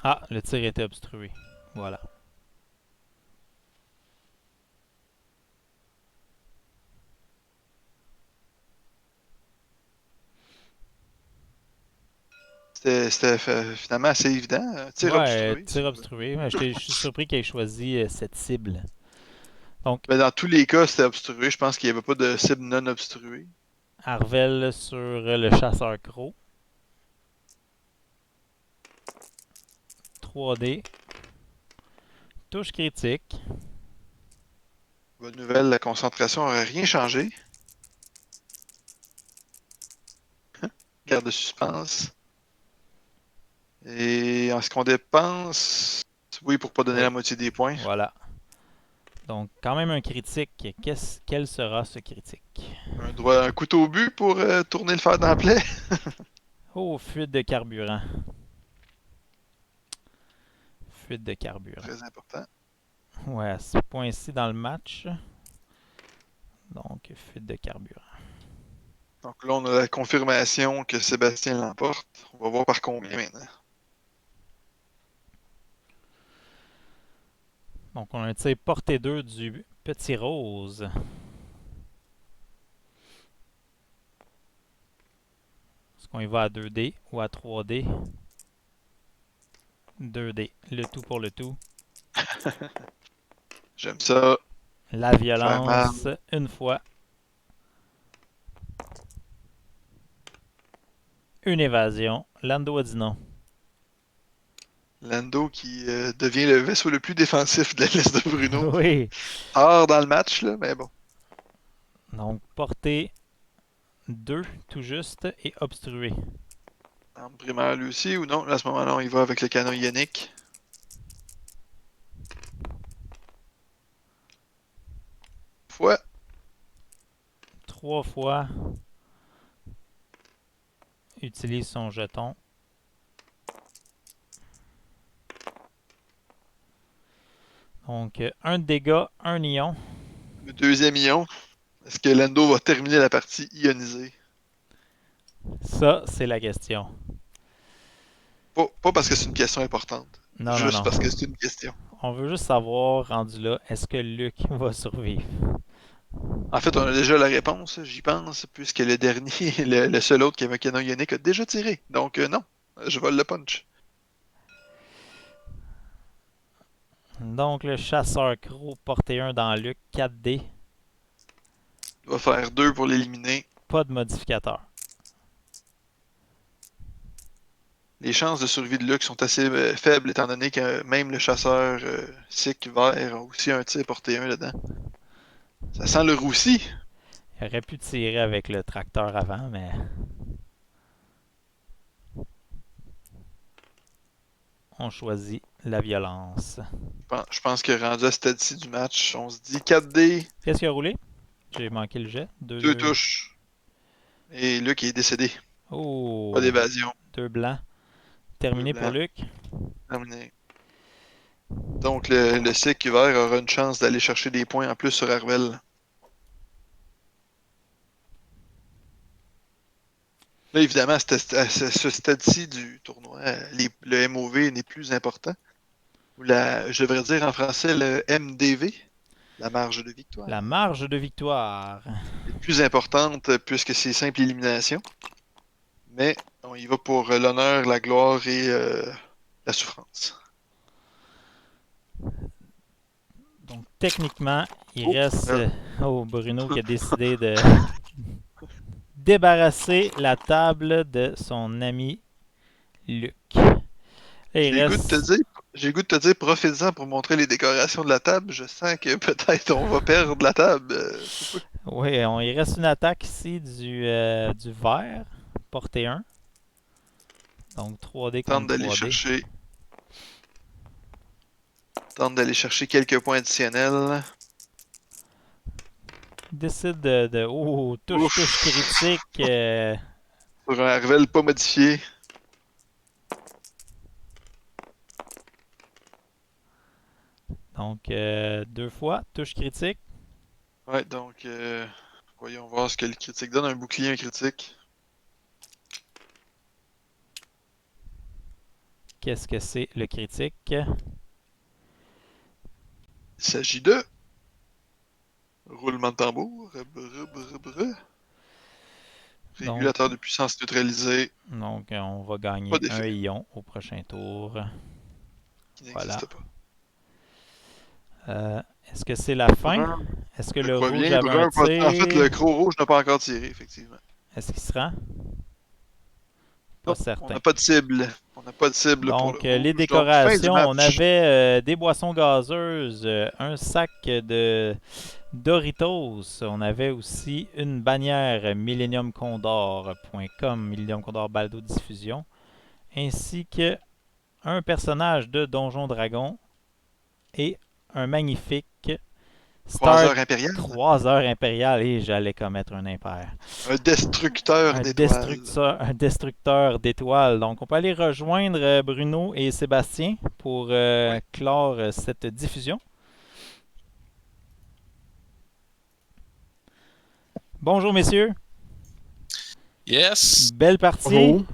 Ah, le tir était obstrué. Voilà. C'était finalement assez évident. Tir Ouais, obstrué. tir obstrué. Ouais, je suis surpris qu'il ait choisi cette cible. Donc, Mais dans tous les cas, c'était obstrué. Je pense qu'il n'y avait pas de cible non obstruée. Arvel sur le chasseur croc. 3D. Touche critique. Bonne nouvelle, la concentration n'aurait rien changé. Garde de suspense. Et en ce qu'on dépense, oui, pour pas donner Oui. la moitié des points. Voilà. Donc, quand même un critique. Quel sera ce critique? Un couteau au but pour tourner le fer dans la plaie. Oh, fuite de carburant. Fuite de carburant. Très important. Ouais, à ce point-ci dans le match. Donc, fuite de carburant. Donc là, on a la confirmation que Sébastien l'emporte. On va voir par combien maintenant. Donc, on a un tir portée 2 du Petit Rose. Est-ce qu'on y va à 2D ou à 3D? 2D. Le tout pour le tout. J'aime ça. La Faire mal. violence, une fois. Une évasion. Lando a dit non. Lando qui devient le vaisseau le plus défensif de la liste de Bruno. Oui. Tard dans le match, là, mais bon. Donc, portée 2, tout juste, et obstrué. Arme primaire lui aussi, ou non? Là, à ce moment-là, on y va avec le canon ionique. Fois. 3 fois. Utilise son jeton. Donc, un dégât, un ion. Le deuxième ion. Est-ce que Lando va terminer la partie ionisée? Ça, c'est la question. Pas parce que c'est une question importante. Non, non, Juste non. parce que c'est une question. On veut juste savoir, rendu là, est-ce que Luke va survivre? En fait, on a déjà la réponse, j'y pense, puisque le dernier, le seul autre qui avait un canon ionique a déjà tiré. Donc non, je vole le punch. Donc, le chasseur croc, portée 1 dans Luke, 4D. Il va faire 2 pour l'éliminer. Pas de modificateur. Les chances de survie de Luke sont assez faibles, étant donné que même le chasseur Sick vert a aussi un tir porté 1 dedans. Ça sent le roussi. Il aurait pu tirer avec le tracteur avant, mais... On choisit la violence. Je pense que rendu à ce stade-ci du match, on se dit 4D, Qu'est-ce qui a roulé? J'ai manqué le jet. 2 touches. Et Luke est décédé. Oh! Pas d'évasion. 2 blancs. Terminé Deux pour blancs. Luc. Terminé. Donc le Sick vert aura une chance d'aller chercher des points en plus sur Arvel. Là, évidemment, à ce stade-ci du tournoi, le MOV n'est plus important. Ou je devrais dire en français le MDV, la marge de victoire. La marge de victoire. Est plus importante puisque c'est simple élimination. Mais on y va pour l'honneur, la gloire et la souffrance. Donc, techniquement, il Oh, reste Bruno qui a décidé de débarrasser la table de son ami Luc. Et il J'ai le goût de reste... te dire, profite-en pour montrer les décorations de la table. Je sens que peut-être on va perdre la table. Oui, il reste une attaque ici du vert, portée 1. Donc 3D Tente contre d'aller 3D. chercher. Tente d'aller chercher quelques points additionnels. Décide de oh, touche critique. Sur un Arvel pas modifié. Donc 2 fois, touche critique. Ouais, donc voyons voir ce que le critique donne. Un bouclier, un critique. Qu'est-ce que c'est le critique? Il s'agit de roulement de tambour. Régulateur de puissance neutralisé. Donc, on va gagner Pas un d'effet. ion au prochain tour. Qui n'existe Voilà. pas. Est-ce que c'est la fin? Brun, Est-ce que je le crois rouge bien. avait un Brun, en fait, le tir? gros rouge n'a pas encore tiré, effectivement. Est-ce qu'il se rend? Pas Non, on certain. n'a pas de cible. On n'a pas de cible pour Donc, le les rouge. décorations, Donc, fin on du match. avait des boissons gazeuses, un sac de Doritos. On avait aussi une bannière millenniumcondor.com, Millennium Condor Balado Diffusion, ainsi que un personnage de Donjon Dragon et un magnifique Star Croiseur impérial. Croiseur Impérial. Et j'allais commettre un impair. Un destructeur d'étoiles. Un destructeur d'étoiles. Donc, on peut aller rejoindre Bruno et Sébastien pour clore cette diffusion. Bonjour, messieurs. Yes! Belle partie. Bonjour.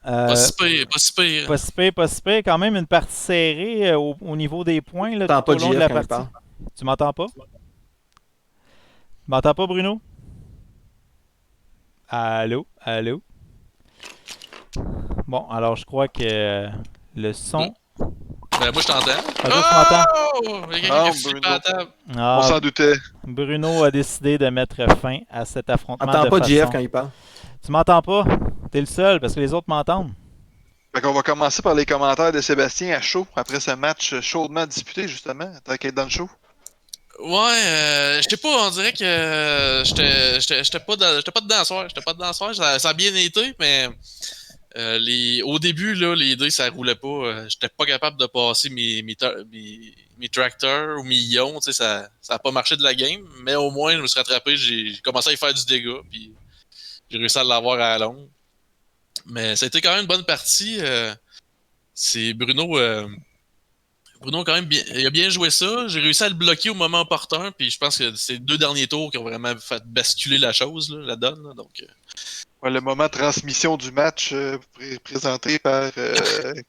Pas si pire, pas si pire. Pas si pire, pas si pire. Quand même une partie serrée au niveau des points là, T'entends tout au pas long de JF la quand il partie. parle. Tu m'entends pas? Tu m'entends pas, Bruno? Allô? Allô? Bon, alors je crois que le son... Ben, moi, je t'entends. Ah, toi, tu m'entends? Oh! Il y a quelqu'un qui a flippé à la table. Ah, On s'en doutait. Bruno a décidé de mettre fin à cet affrontement T'entends de pas façon... JF quand il parle. Tu m'entends pas? T'es le seul parce que les autres m'entendent. Fait qu'on va commencer par les commentaires de Sébastien à chaud, après ce match chaudement disputé, justement, tant qu'être dans le show. Ouais, je sais pas, on dirait que j'étais pas dedans ce soir. J'étais pas dedans ce soir. Ça a bien été, mais au début, là, les dés, ça roulait pas. J'étais pas capable de passer mes tractors ou mes ions. Tu sais, ça a pas marché de la game, mais au moins, je me suis rattrapé. J'ai commencé à y faire du dégât, puis j'ai réussi à l'avoir à la longue. Mais ça a été quand même une bonne partie. C'est Bruno. Bruno, quand même, il a bien joué ça. J'ai réussi à le bloquer au moment opportun. Puis je pense que c'est les 2 derniers tours qui ont vraiment fait basculer la chose, là, la donne. Là, donc, Ouais, le moment transmission du match présenté par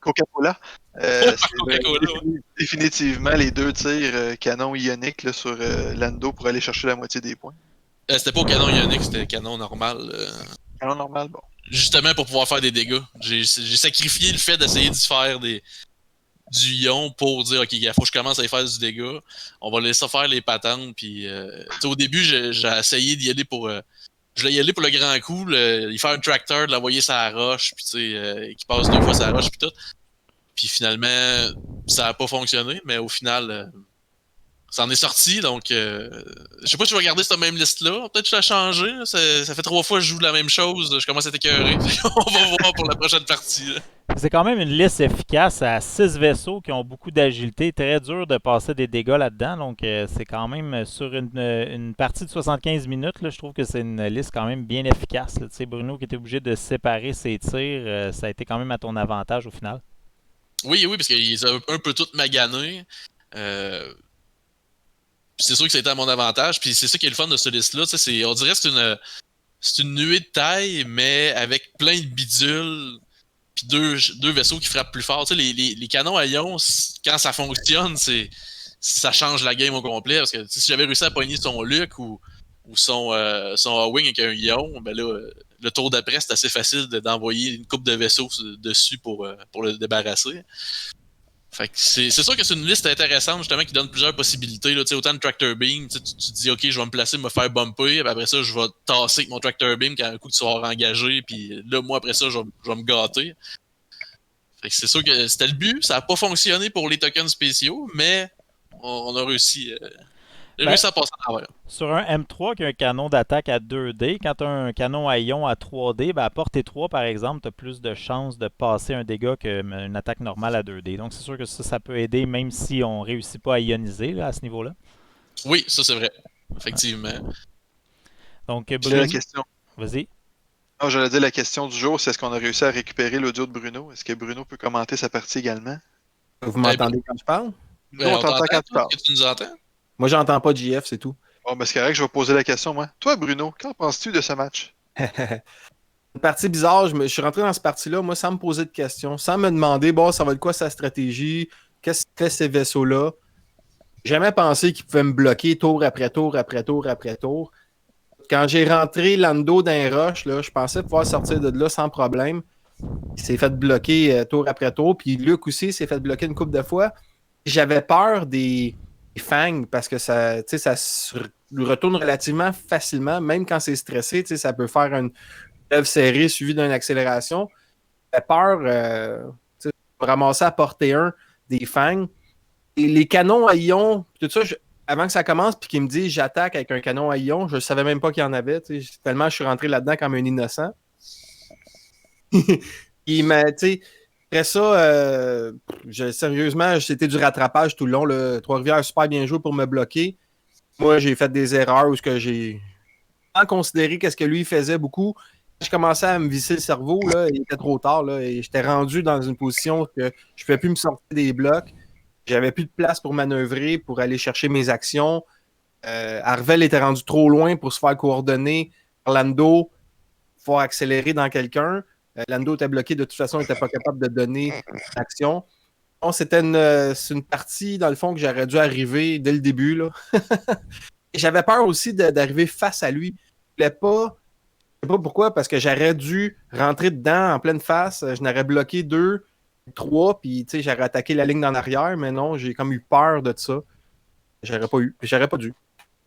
Coca-Cola. Coca-Cola, Définitivement les 2 tirs canon ionique là, sur Lando pour aller chercher la moitié des points. c'était pas au canon ionique, c'était canon normal. Canon normal, bon. Justement pour pouvoir faire des dégâts. J'ai sacrifié le fait d'essayer de faire du ion pour dire ok, il faut que je commence à y faire du dégât. On va laisser faire les patentes. Puis, au début, j'ai essayé d'y aller pour. Je voulais y aller pour le grand coup, y faire un tracteur, de l'envoyer sur la roche, puis qui passe 2 fois sur la roche, puis tout. Puis finalement, ça a pas fonctionné, mais au final, ça en est sorti. Donc, je sais pas si je vais garder cette même liste-là. Peut-être que je l'ai changé. Ça fait 3 fois que je joue la même chose. Je commence à être écœuré. On va voir pour la prochaine partie. Là. C'est quand même une liste efficace à 6 vaisseaux qui ont beaucoup d'agilité. Très dur de passer des dégâts là-dedans. Donc, c'est quand même sur une partie de 75 minutes. Là, je trouve que c'est une liste quand même bien efficace. Tu sais, Bruno qui était obligé de séparer ses tirs, ça a été quand même à ton avantage au final. Oui, parce qu'ils ont un peu tout magané. C'est sûr que c'était à mon avantage. Puis c'est ça qui est le fun de ce liste-là. On dirait que c'est une nuée de taille, mais avec plein de bidules. Puis deux vaisseaux qui frappent plus fort. Les canons à ion, quand ça fonctionne, ça change la game au complet. Parce que si j'avais réussi à pogner son Luke ou son A-Wing avec un ion, ben là, le tour d'après, c'est assez facile d'envoyer une coupe de vaisseaux dessus pour le débarrasser. Fait que c'est sûr que c'est une liste intéressante justement qui donne plusieurs possibilités. Là, autant de tractor beam, tu te dis ok, je vais me placer, me faire bumper, puis après ça, je vais tasser avec mon tractor beam quand un coup tu seras engagé, puis là, moi après ça, je vais me gâter. Fait que c'est sûr que c'était le but, ça n'a pas fonctionné pour les tokens spéciaux, mais on a réussi. J'ai réussi à passer à travers. Sur un M3 qui a un canon d'attaque à 2D, quand tu as un canon à ion à 3D, ben à portée 3 par exemple, tu as plus de chances de passer un dégât qu'une attaque normale à 2D. Donc c'est sûr que ça peut aider même si on ne réussit pas à ioniser là, à ce niveau-là. Oui, ça c'est vrai. Effectivement. Donc J'ai Bruno, la question. vas-y. Non, j'allais dire la question du jour, c'est est-ce qu'on a réussi à récupérer l'audio de Bruno? Est-ce que Bruno peut commenter sa partie également? Vous m'entendez quand je parle? Nous, on t'entend quand tu parles. Est-ce que tu nous entends? Moi, j'entends pas JF, c'est tout. Bon, ben c'est correct, je vais poser la question, moi. Toi, Bruno, qu'en penses-tu de ce match? Une partie bizarre, je suis rentré dans cette partie-là, moi, sans me poser de questions, sans me demander, bon, ça va être quoi sa stratégie, qu'est-ce que fait ces vaisseaux-là. J'ai jamais pensé qu'ils pouvaient me bloquer tour après tour après tour après tour. quand j'ai rentré Lando dans les roches, là, je pensais pouvoir sortir de là sans problème. Il s'est fait bloquer tour après tour. Puis Luc aussi s'est fait bloquer une couple de fois. J'avais peur des fangs parce que ça se retourne relativement facilement. Même quand c'est stressé, ça peut faire une lèvre serrée suivie d'une accélération. J'avais peur de me ramasser à portée 1 des fangs. Et les canons à ion, tout ça, avant que ça commence, puis qu'ils me disent j'attaque avec un canon à ion, je ne savais même pas qu'il y en avait. Tellement je suis rentré là-dedans comme un innocent. Après ça, sérieusement, c'était du rattrapage tout le long. Là. Trois-Rivières a super bien joué pour me bloquer. Moi, j'ai fait des erreurs où j'ai considéré qu'est-ce que lui faisait beaucoup. Je commençais à me visser le cerveau, là, il était trop tard, là, et j'étais rendu dans une position que je ne pouvais plus me sortir des blocs. J'avais plus de place pour manœuvrer, pour aller chercher mes actions. Arvel était rendu trop loin pour se faire coordonner. Lando, il faut accélérer dans quelqu'un. Lando était bloqué, de toute façon, il n'était pas capable de donner l'action. Bon, c'était une partie, dans le fond, que j'aurais dû arriver dès le début. Là. J'avais peur aussi d'arriver face à lui. Je ne sais pas pourquoi, parce que j'aurais dû rentrer dedans en pleine face. Je n'aurais bloqué 2, 3, puis j'aurais attaqué la ligne d'en arrière, mais non, j'ai comme eu peur de ça. J'aurais pas dû.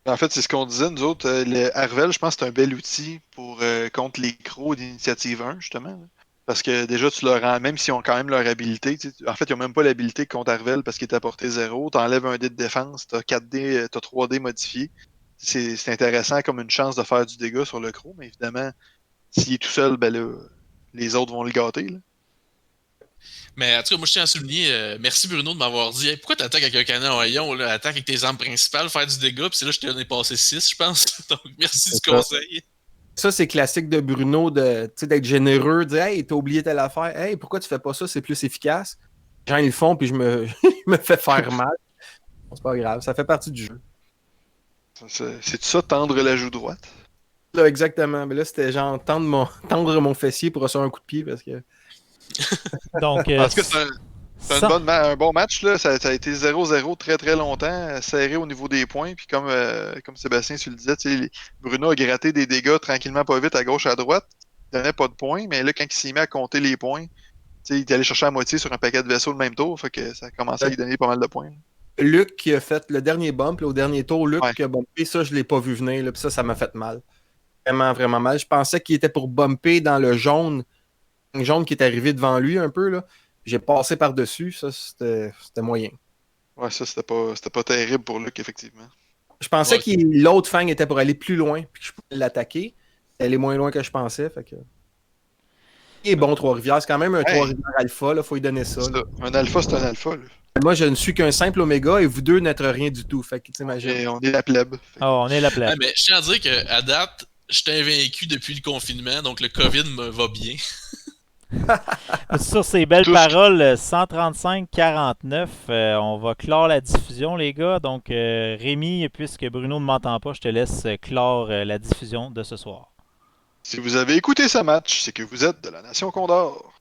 En fait, c'est ce qu'on disait, nous autres. Le Arvel, je pense que c'est un bel outil pour contre les crocs d'initiative 1, justement. Là. Parce que déjà, tu leur rends, même s'ils ont quand même leur habilité, en fait, ils n'ont même pas l'habilité contre Arvel parce qu'il est à portée 0. Tu enlèves un dé de défense, tu as 4D, tu as 3D modifiés. C'est intéressant comme une chance de faire du dégât sur le croc, mais évidemment, s'il est tout seul, ben là, les autres vont le gâter. Là. Mais en tout cas, moi je tiens à souligner, merci Bruno de m'avoir dit hey, pourquoi t'attaques avec un canon à rayon, là, attaque avec tes armes principales, faire du dégât, puis c'est là que je t'en ai passé 6, je pense. Donc merci du conseil. Ça, c'est classique de Bruno d'être généreux, de dire hey, t'as oublié telle affaire, hey, pourquoi tu fais pas ça, c'est plus efficace. Les gens ils le font, puis je me fais faire mal. Bon, c'est pas grave, ça fait partie du jeu. C'est ça, tendre la joue droite? Là, exactement. Mais là, c'était genre tendre mon fessier pour recevoir un coup de pied parce que. Donc, Parce que c'est un bon match. Là. Ça a été 0-0 très très longtemps, serré au niveau des points. Puis comme Sébastien tu le disais, Bruno a gratté des dégâts tranquillement pas vite à gauche à droite. Il donnait pas de points, mais là, quand il s'y met à compter les points, il est allé chercher la moitié sur un paquet de vaisseaux le même tour. Fait que ça a commencé à lui donner pas mal de points. Luc qui a fait le dernier bump, là, au dernier tour, Luc qui a bumpé, ça, je l'ai pas vu venir. Là, puis ça m'a fait mal. Vraiment, vraiment mal. Je pensais qu'il était pour bumper dans le jaune qui est arrivé devant lui un peu. Là. J'ai passé par-dessus. Ça, c'était moyen. Ouais, ça, c'était pas terrible pour Luc, effectivement. Je pensais que l'autre fang était pour aller plus loin puis que je pouvais l'attaquer. Elle est moins loin que je pensais. Fait que... Il est bon, Trois-Rivières. C'est quand même un Trois-Rivières alpha. Il faut lui donner ça. Un alpha, c'est un alpha. Là. Moi, je ne suis qu'un simple oméga et vous deux n'êtes rien du tout. Fait que, et on est la plèbe. Oh, on est la plèbe. Ouais, mais je tiens à dire qu'à date, je t'ai invaincu depuis le confinement, donc le COVID me va bien. Sur ces belles paroles, 135-49, on va clore la diffusion, les gars. Donc, Rémi, puisque Bruno ne m'entend pas, je te laisse clore la diffusion de ce soir. Si vous avez écouté ce match, c'est que vous êtes de la Nation Condor.